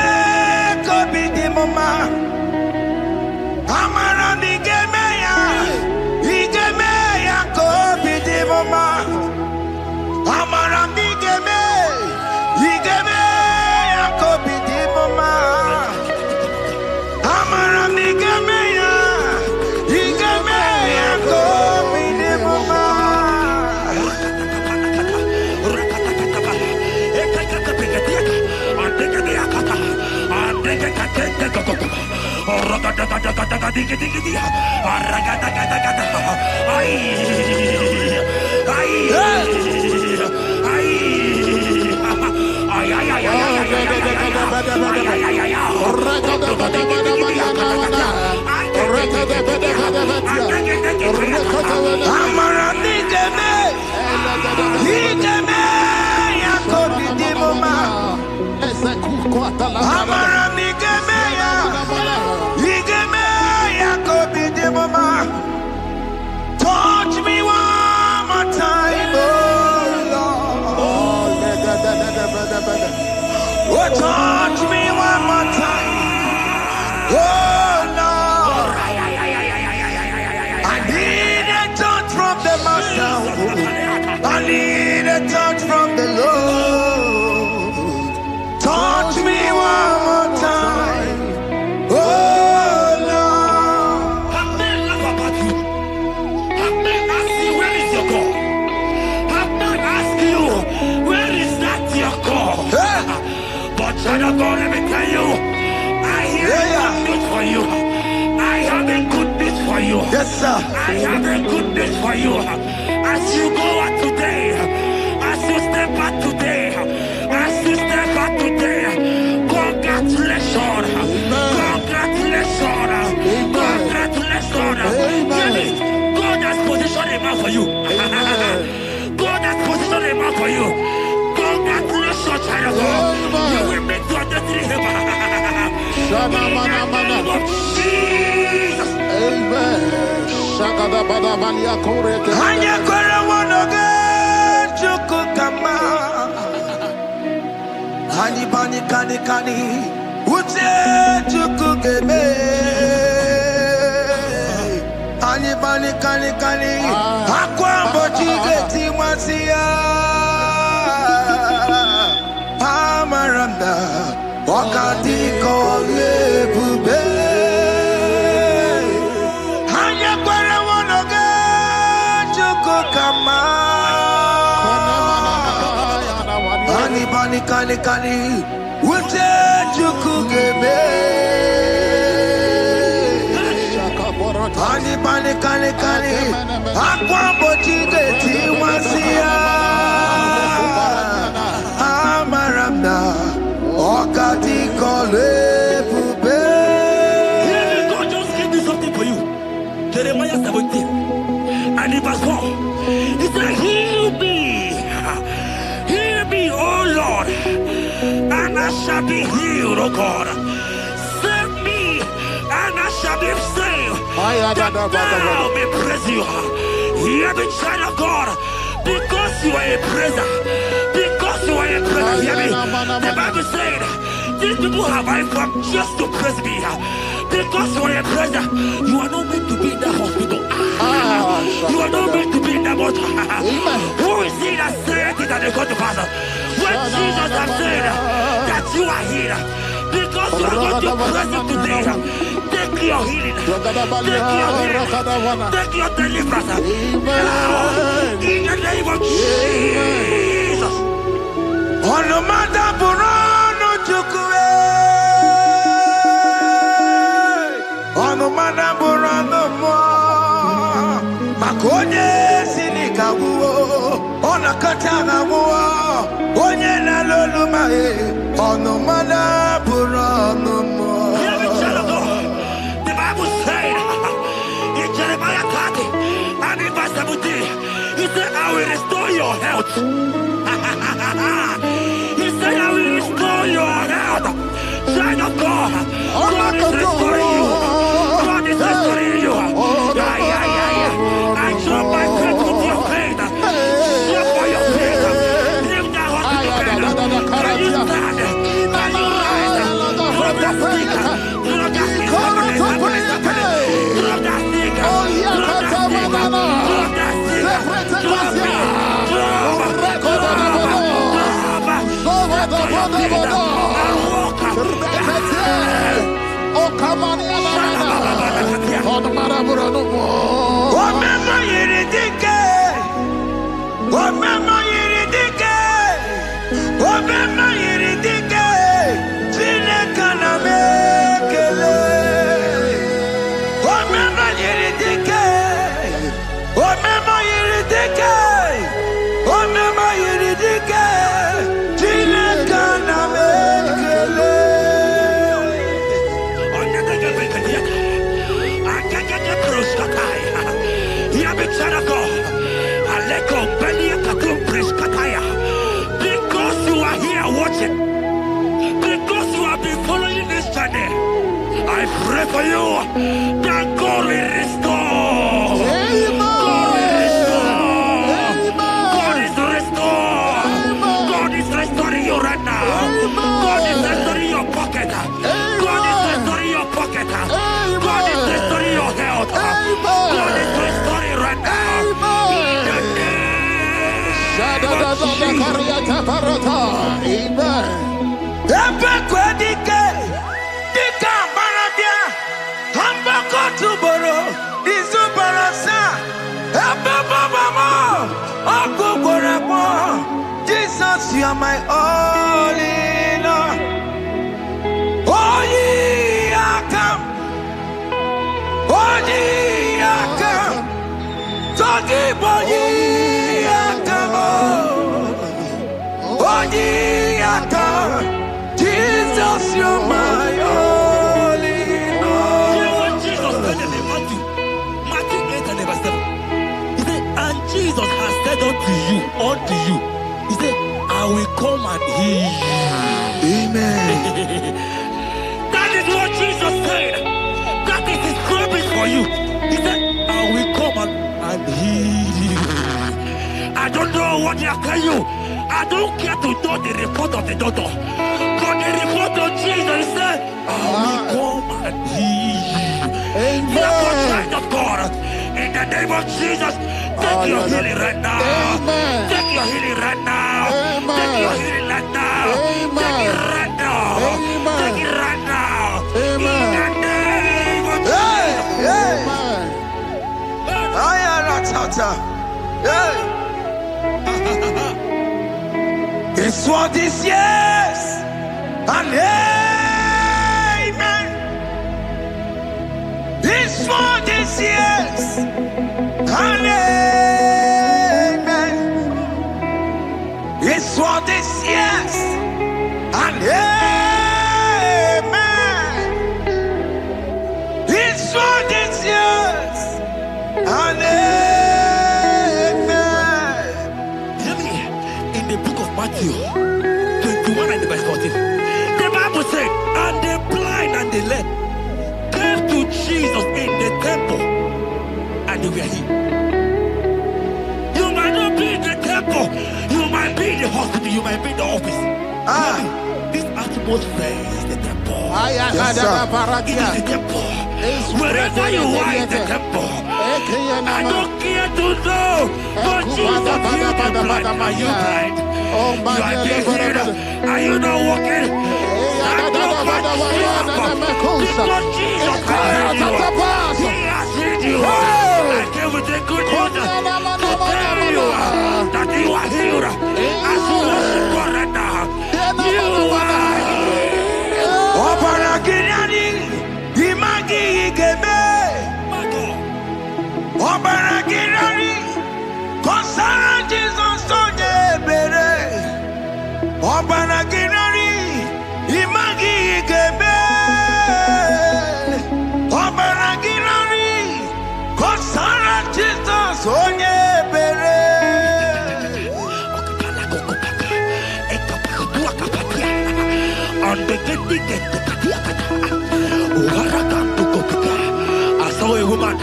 kobi di mama. Amaram digeme ya kobi di mama. Amaram digeme ya kobi di mama. Amaram digeme ya kobi di mama. Touch me one more time, oh Lord. Oh, touch me one more time, oh Lord. I need a touch from the Master. I need a touch from the Lord. Touch me one more time, oh Lord. I may laugh about you. I may ask you, where is your God? I may ask you, where is that your God? But child of God, let me tell you, I hear good news for you. I have a good news for you. Yes, sir. I have a good news for you. As you go out today, as you step out today, as you step out today, congratulations. Congratulations. Congratulations. Hear me. God has positioned a man for you. God has positioned a man for you. Congratulations, child of God. You will make your destiny happen. In the name of Jesus. Amen. Hanya kwara wanoge chukukama. Hani bani kani kani uche chukugeme. Hani bani kani kani akwambo chigeti mwasiya. Amaranda wakati kole bube. Hanya kwara wanoge chukukama. kani Ute chukugebe Kani Akwa bochige tiwasia Amaramna Okati kole pube. God just gave me something for you. Jeremiah 17 and in verse 4. He said, heal me, O Lord, and I shall be healed, O God. Save me, and I shall be saved. That thou may praise you. Hear me, child of God, because you are a praiser. Because you are a praiser, hear me. The Bible said, these people have I come just to praise me. Because you are a praiser, you are not meant to be in that hospital. You are not meant to be in that water. Who is it that said it and they got to pass? When Jesus has said that you are here, because you are going to praise him today, take your healing, take your deliverance. Now, in the name of Jesus. On the matter Burano Chukwe. On the matter Burano Mo. Makonye Sinika Wo. On a Katana Wo. Onye Naloluma. On the matter Burano Mo. The Bible said in Jeremiah 30 and in verse 17, he said, I will restore your health. He said, I will restore your health. Child of God, God is restoring you. God is restoring you. I show my faith with your faith. Show for your faith. Lift that hospital bed. Can you stand? Can you rise? Drop that stick. Drop that stick. Drop that stick. Because you are here watching, because you have been following this channel, I pray for you that God will restore. God will restore. God is restoring. God is restoring you right now. God is restoring your pocket. God is restoring your pocket. God is restoring your health. God is restoring right now. Jesus, you are my all in all. Oh, ye are come. Oh, ye are come. Talking about ye are come. Oh, ye are come. Jesus, you are my all in all. You know what Jesus said in Matthew 8 and verse 7? He said, and Jesus has said unto you, he said, I will come and heal you. Amen. That is what Jesus said. That is his promise for you. He said, I will come and heal you. I don't know what they are telling you. I don't care to know the report of the doctor. But the report of Jesus, he said, I will come and heal you. Therefore, child of God, in the name of Jesus, take your healing right now. Take your healing right now. Take your healing right now. Take it right now. Take it right now. In the name of Jesus. It's for this yes and amen. It's for this yes and amen. It's for this yes and amen. It's for this yes and amen. Hear me. In the book of Matthew 21 and verse 14, the Bible said, and the blind and the lame came to Jesus in the temple, and they were healed. You might not be in the temple, you might be in the hospital, you might be in the office. This atmosphere is the temple. Yes, It is the temple. Wherever you are in the temple, I don't care to know, but Jesus healed the blind. Are you blind? You are being healed. Are you not walking? Stand up and stand up. Because Jesus healed you. He has healed you. I came with a good news to tell you that you are healed. As you worship God right now, you are healed. Obaragirani, imagi igebe. My God. Obaragirani, konsara Jesus sonye bere. Obaragirani, imagi igebe. Obaragirani, konsara Jesus sonye bere. I saw a woman.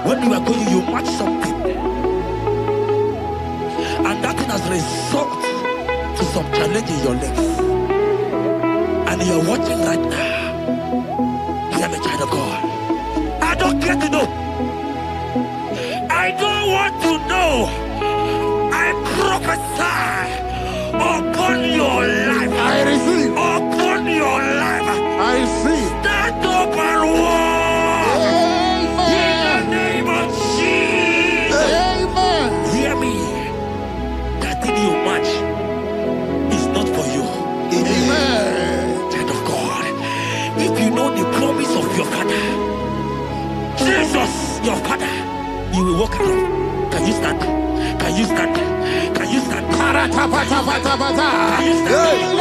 When you are going, you match something, and that thing has resulted to some challenge in your legs, and you are watching right now. Hear me, child of God. I don't care to know. I don't want to know. I prophesy upon your life. I receive. Upon your life. I receive. Stand up and walk. In the name of Jesus. Amen. Hear me. That thing you match is not for you. Amen. Child of God. If you know the promise of your father, Jesus, your father, you will walk around. Can you stand? Can you stand? Can you stand? Paratapatapatapata. Can you stand?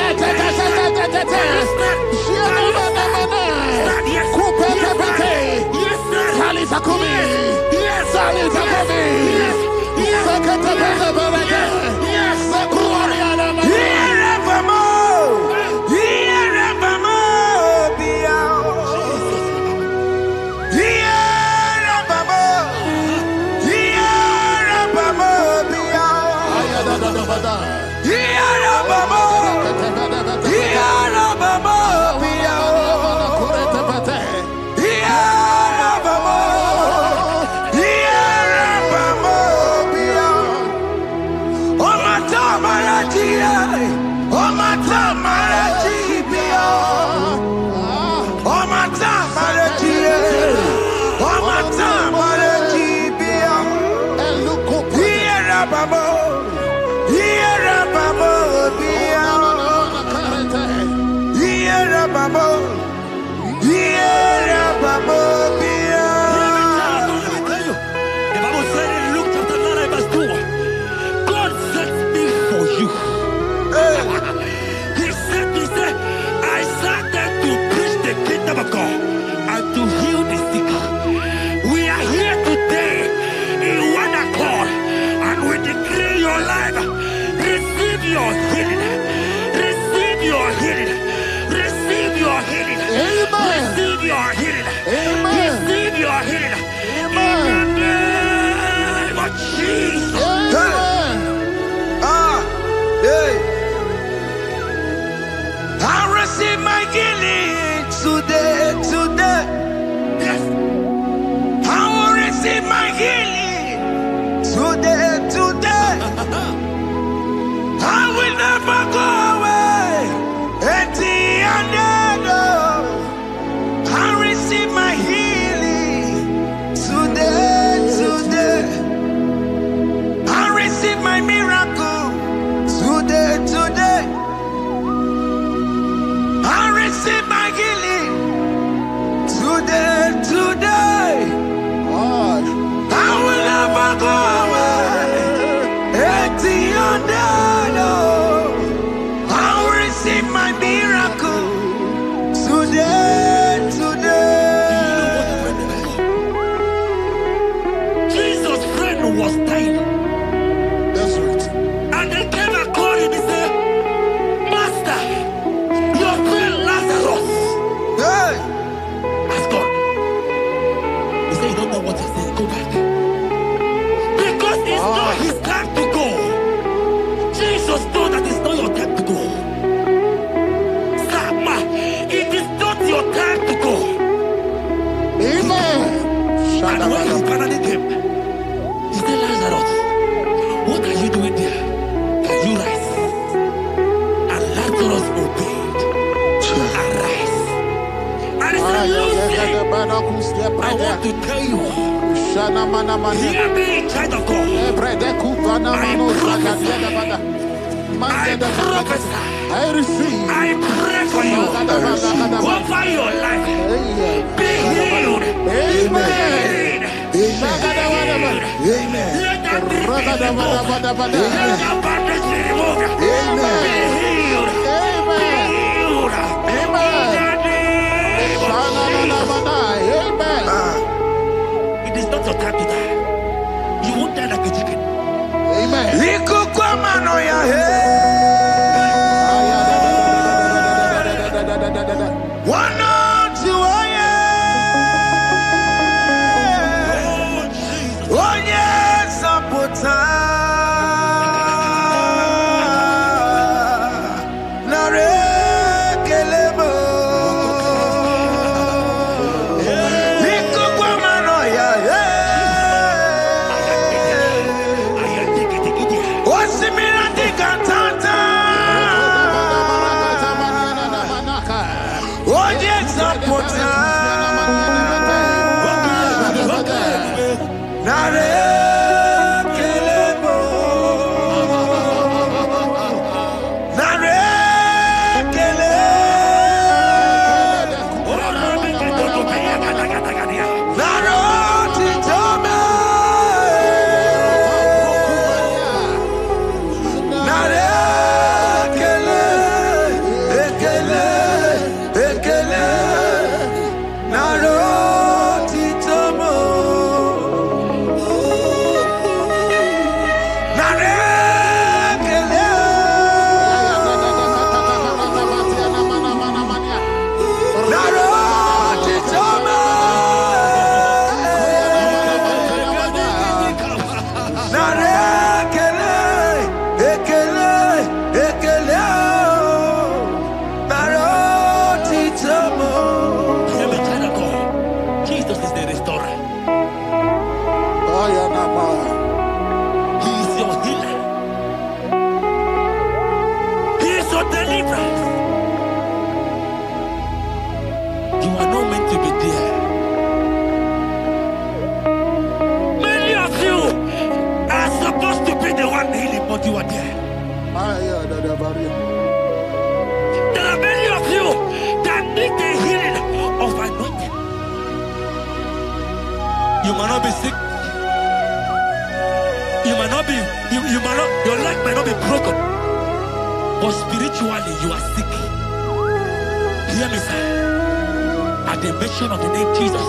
my miracle today. I want to tell you, hear me, child of God. I prophesy. I receive. I pray for you. Over your life. Be healed. Amen. Amen. Let that be removed. Let that badness be removed. Amen. Be healed. Amen. Be healed. Amen. Amen. It is not your time to die. You won't die like a chicken. Amen. You are there. There are many of you that need the healing of anointing. You might not be sick. You might not be, you might not, your leg might not be broken. But spiritually you are sick. Hear me, sir. At the mention of the name Jesus,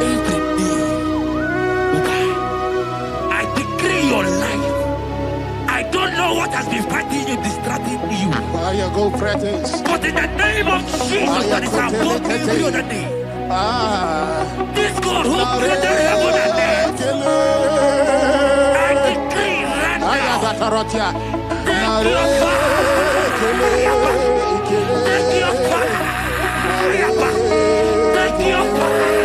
every day will die. I decree your life. I don't know what has been fighting you, distracting you. Go practice. But in the name of Jesus, that is above every other name. This God who created heaven and earth, I decree right now, take your fire. Take your fire. Take your fire.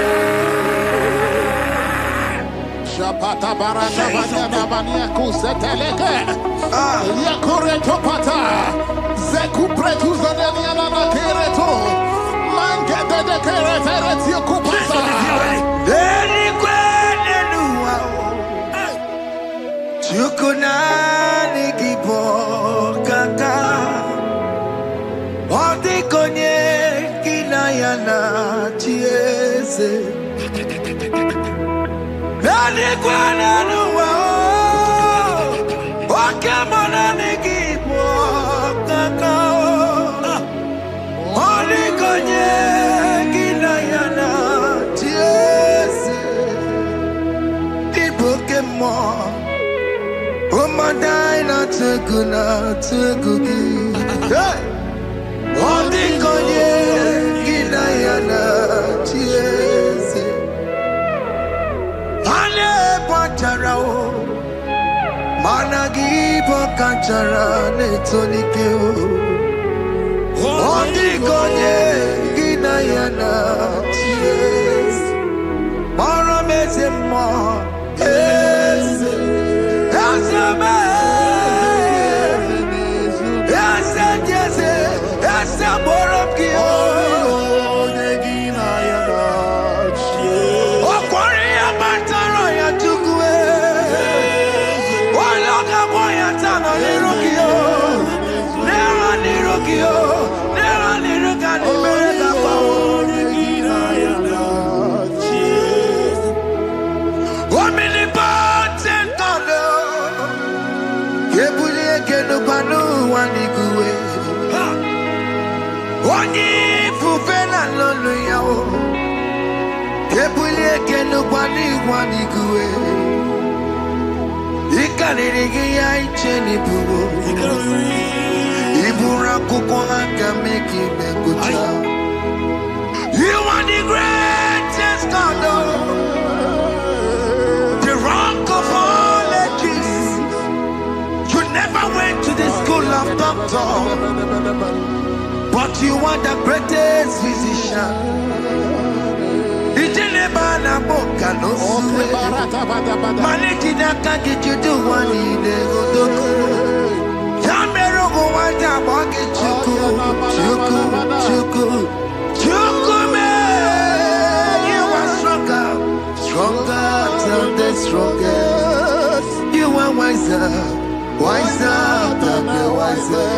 Shapata barata banyana bania kuseteleke. Yakure topata. Zeku pretu zaneliana na kereto. Mangete de keretere tio kupasa. Deni kwene nuwa. Chukunani gibo kaka. Odi konye kinayana chiese. Deni kwene nuwa. Wakemona ni gibo kaka. Odi konye kinayana chiese. Ibokemo. Umadai na tegugi. Hey! Odi konye kinayana chiese. Ane pacharao. Managi pokachara netonike. Odi konye kinayana chiese. Mara mezemo. Eze. Onye fufela lolo yawo. Kebuli ekenu kwani kwani kuwe. Ikanirigi ya icheni buwo. Ibura kuko hanga meki mekuta. You are the greatest God, the rock of all ages. You never went to the school of doctor, but you are the greatest physician. Ijelebana boka no suwe. Maliki naka gijudu wani negodoku. Yamero go wanda wagi chuku, chuku, chuku, chuku me. You are stronger, stronger than the strongest. You are wiser, wiser than the wiser.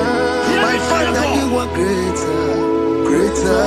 My Father, you are greater, greater